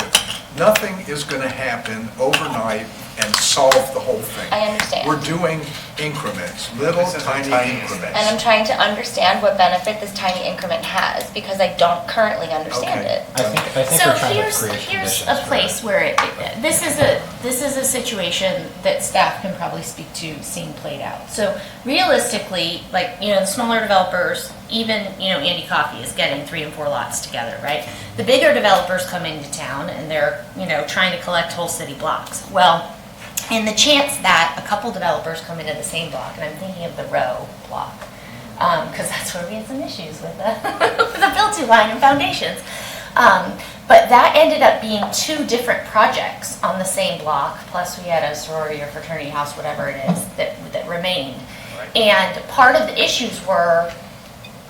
Nothing is going to happen overnight and solve the whole thing. I understand. We're doing increments, little This is the tiny tiniest. increments. And I'm trying to understand what benefit this tiny increment has, because I don't currently understand Okay. it. I think So we're trying to here's create here's conditions a for place where this is a situation that staff can probably speak to seeing played out. So realistically, like, the smaller developers, even, Andy Coffee is getting 3 and 4 lots together, right? The bigger developers come into town and they're, trying to collect whole city blocks. Well, in the chance that a couple developers come into the same block, and I'm thinking of the row block, because that's where we had some issues with the build-to line and foundations. But that ended up being 2 different projects on the same block, plus we had a sorority or fraternity house, whatever it is, that remained. And part of the issues were,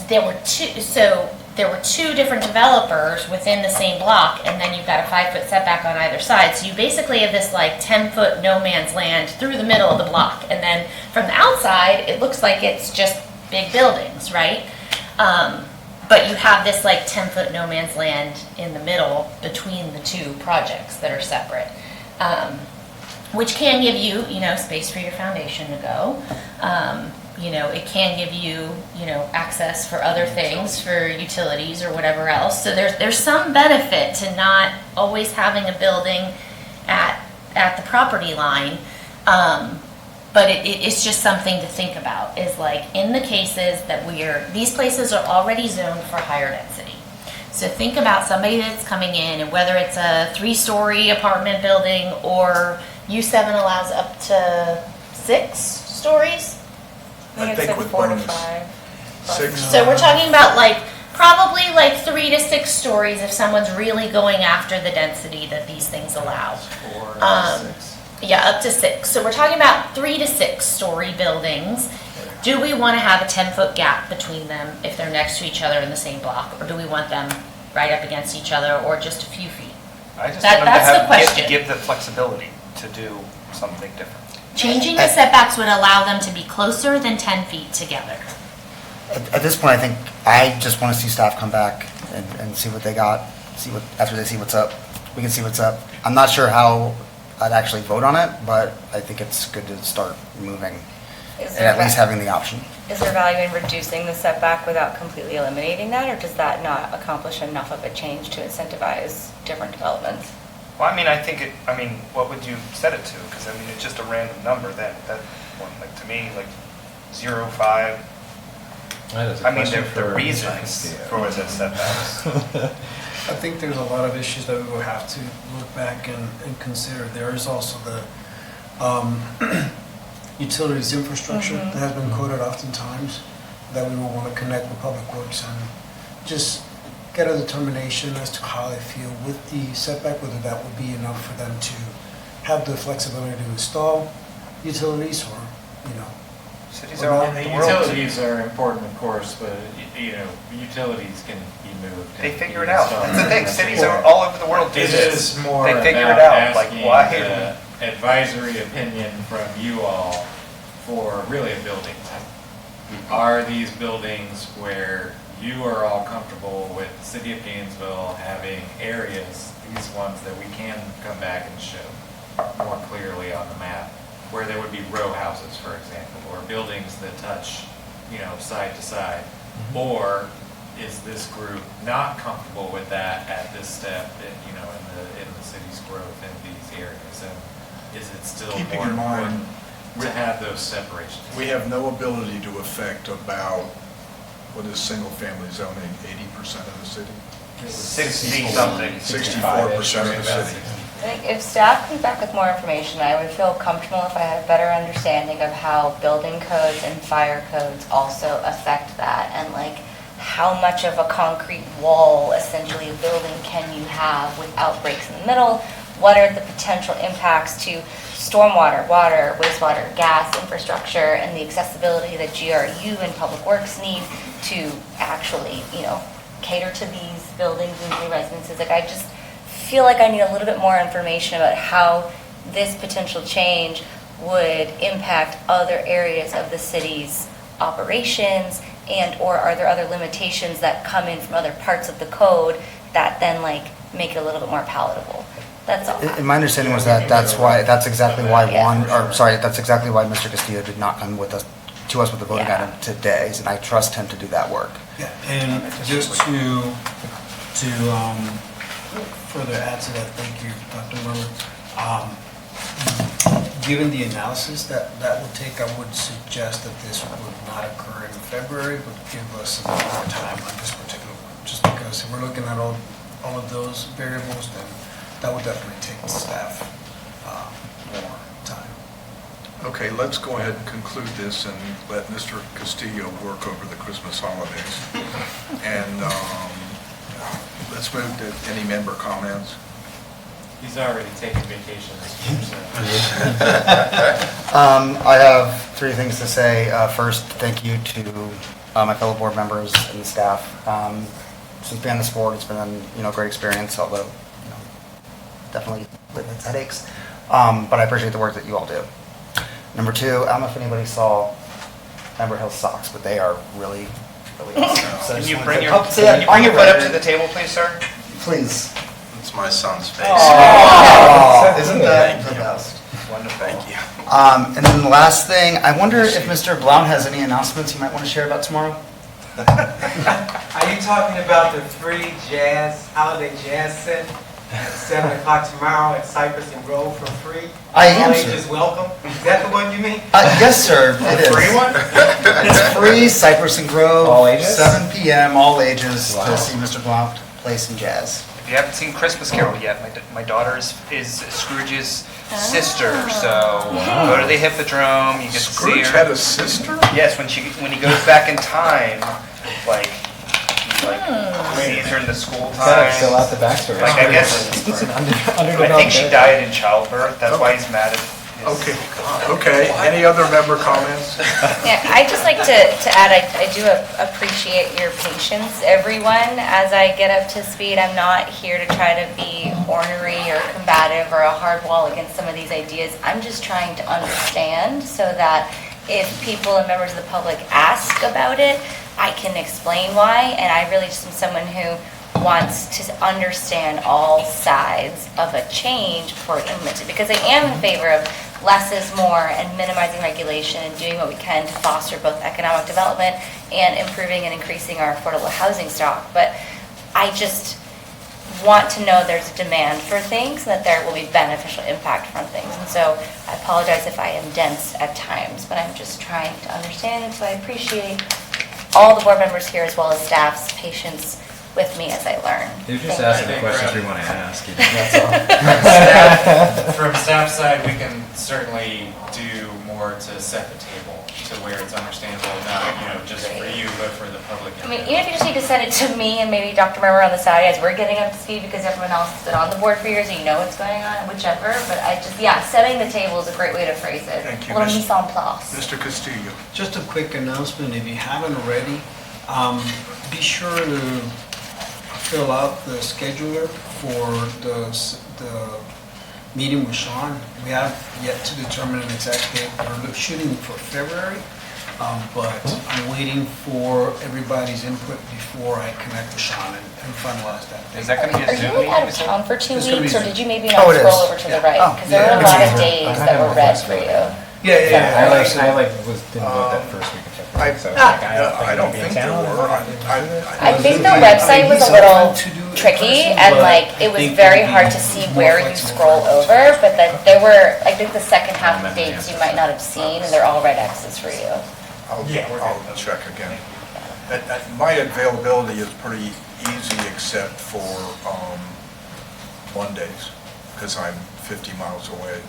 there were 2 different developers within the same block, and then you've got a 5-foot setback on either side. So you basically have this like 10-foot no man's land through the middle of the block. And then from the outside, it looks like it's just big buildings, right? But you have this like 10-foot no man's land in the middle between the 2 projects that are separate, which can give you, space for your foundation to go. It can give you, access for other things, for utilities or whatever else. So there's some benefit to not always having a building at the property line. But it's just something to think about, is like, in the cases that these places are already zoned for higher density. So think about somebody that's coming in, and whether it's a 3-story apartment building, or U7 allows up to 6 stories. I think with 4 to bonus. 5. 6. So we're talking about probably 3 to 6 stories if someone's really going after the density that these things allow. 4 to 6. Yeah, up to 6. So we're talking about 3 to 6 story buildings. Do we want to have a 10-foot gap between them if they're next to each other in the same block? Or do we want them right up against each other, or just a few feet? I just That's want them the to question. give the flexibility to do something different. Changing the setbacks would allow them to be closer than 10 feet together. At this point, I think I just want to see staff come back and see what they got, after they see what's up. We can see what's up. I'm not sure how I'd actually vote on it, but I think it's good to start moving, Is and there at least having the option. Is there value in reducing the setback without completely eliminating that, or does that not accomplish enough of a change to incentivize different developments? Well, what would you set it to? Because, it's just a random number then. That one, to me, 0, 5. The reasons for the setbacks. I think there's a lot of issues that we will have to look back and consider. There is also the utilities infrastructure that has been quoted oftentimes, that we will want to connect with Public Works and just get a determination as to how they feel with the setback, whether that would be enough for them to have the flexibility to install utilities, or, Cities are all over And the the world. utilities are important, of course, but, utilities can be moved. They and figure it be out. installed. That's the thing. Cities are all over the world do It this. is more They figure it about out. asking Why? the advisory opinion from you all for really a building type. Are these buildings where you are all comfortable with the city of Gainesville having areas, these ones that we can come back and show more clearly on the map, where there would be row houses, for example, or buildings that touch, side to side? Or is this group not comfortable with that at this step in the city's growth in these areas? And is it still Keeping more in mind, important to have those separations? We have no ability to affect about, what is single-family zoning, 80% of the city? 60-something. 64% of the city. I think if staff comes back with more information, I would feel comfortable if I had a better understanding of how building codes and fire codes also affect that, and how much of a concrete wall, essentially, a building can you have without breaks in the middle? What are the potential impacts to stormwater, water, wastewater, gas infrastructure, and the accessibility that GRU and Public Works need to actually, cater to these buildings and new residences? I just feel like I need a little bit more information about how this potential change would impact other areas of the city's operations, or are there other limitations that come in from other parts of the code that then make it a little bit more palatable? That's all. My understanding was that that's exactly why that's exactly why Mr. Castillo did not come with us, to us with the voting Yeah. item today, and I trust him to do that work. Yeah, and just to further add to that, thank you, Dr. Murray. Given the analysis that would take, I would suggest that this would not occur in February, but give us some more time on this particular one. Just because if we're looking at all of those variables, then that would definitely take the staff more time. Okay, let's go ahead and conclude this and let Mr. Castillo work over the Christmas holidays. And let's move to any member comments. He's already taken vacation this year, so. I have three things to say. First, thank you to my fellow board members and the staff. Since being on this board, it's been a great experience, although definitely with its headaches. But I appreciate the work that you all do. Number two, I don't know if anybody saw Amber Hill socks, but they are really, really awesome. So I Can just you wanted bring to- your, Oh, see, can you bring your I'm foot up ready. to the table, please, sir? Please. It's my son's face. Oh, isn't that the best? Wonderful. Thank you. And then the last thing, I wonder if Mr. Blount has any announcements he might want to share about tomorrow? Are you talking about the free holiday jazz set at 7 o'clock tomorrow at Cypress and Grove for free? I am, All sir. ages welcome. Is that the one you mean? Yes, sir, it is. Free one? It's free, Cypress and Grove. All ages? 7 p.m., all ages, Wow. to see Mr. Blount play some jazz. If you haven't seen Christmas Carol yet, my daughter is Scrooge's sister, so go to the Hippodrome, you get to see Scrooge her. had a sister? Yes, when he goes back in time, like, he sees her in the school Gotta fill out time. the backstory. Like, I guess, It's an I underdeveloped. think she died in childbirth, that's why he's mad at his. Okay, any other member comments? Yeah, I'd just like to add, I do appreciate your patience, everyone. As I get up to speed, I'm not here to try to be ornery or combative or a hard wall against some of these ideas. I'm just trying to understand so that if people and members of the public ask about it, I can explain why. And I really just am someone who wants to understand all sides of a change before we implement it. Because I am in favor of less is more and minimizing regulation and doing what we can to foster both economic development and improving and increasing our affordable housing stock. But I just want to know there's a demand for things and that there will be beneficial impact from things. And so I apologize if I am dense at times, but I'm just trying to understand. And so I appreciate all the board members here as well as staff's patience with me as I learn. You're just Thank asking you. the questions we want to ask. From staff side, we can certainly do more to set the table to where it's understandable, not, just for you, but for the public. I mean, even if you just need to send it to me and maybe Dr. Murray on the side as we're getting up to speed because everyone else has been on the board for years and you know what's going on, whichever. But setting the table is a great way to phrase it. Thank you, A little Ms. mise en place. Mr. Castillo. Just a quick announcement, if you haven't already, be sure to fill out the scheduler for the meeting with Sean. We have yet to determine an exact date. We're shooting for February, but I'm waiting for everybody's input before I connect with Sean and finalize that. Is that gonna be a Zoom Are you meeting? out of town for 2 It's gonna be weeks or Zoom. did you maybe Oh, not it scroll is. over to Yeah. the right? Oh, Because there were a yeah. lot of I days had that were more red for flexibility. you. Yeah. Didn't vote that first week of February. So I don't think there were. I think the website was a little tricky and it was very hard to see where you scroll over, but then there were, I think the second half of dates you might not have seen and they're all red X's for you. I'll check again. My availability is pretty easy except for Mondays, because I'm 50 miles away.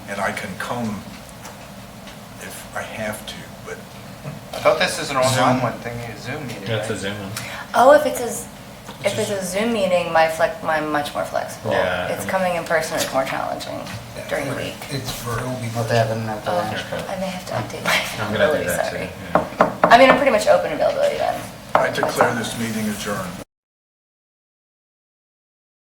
And I can come if I have to, but I thought this is an online one thing, a Zoom meeting, That's a right? Zoom one. Oh, if it's a Zoom meeting, I'm much more flexible. Yeah. It's coming in person is more challenging during the week. It'll be. But they haven't had the I may have to update my I'm gonna do availability, that too. sorry. Yeah. I mean, I'm pretty much open availability then. I declare this meeting adjourned.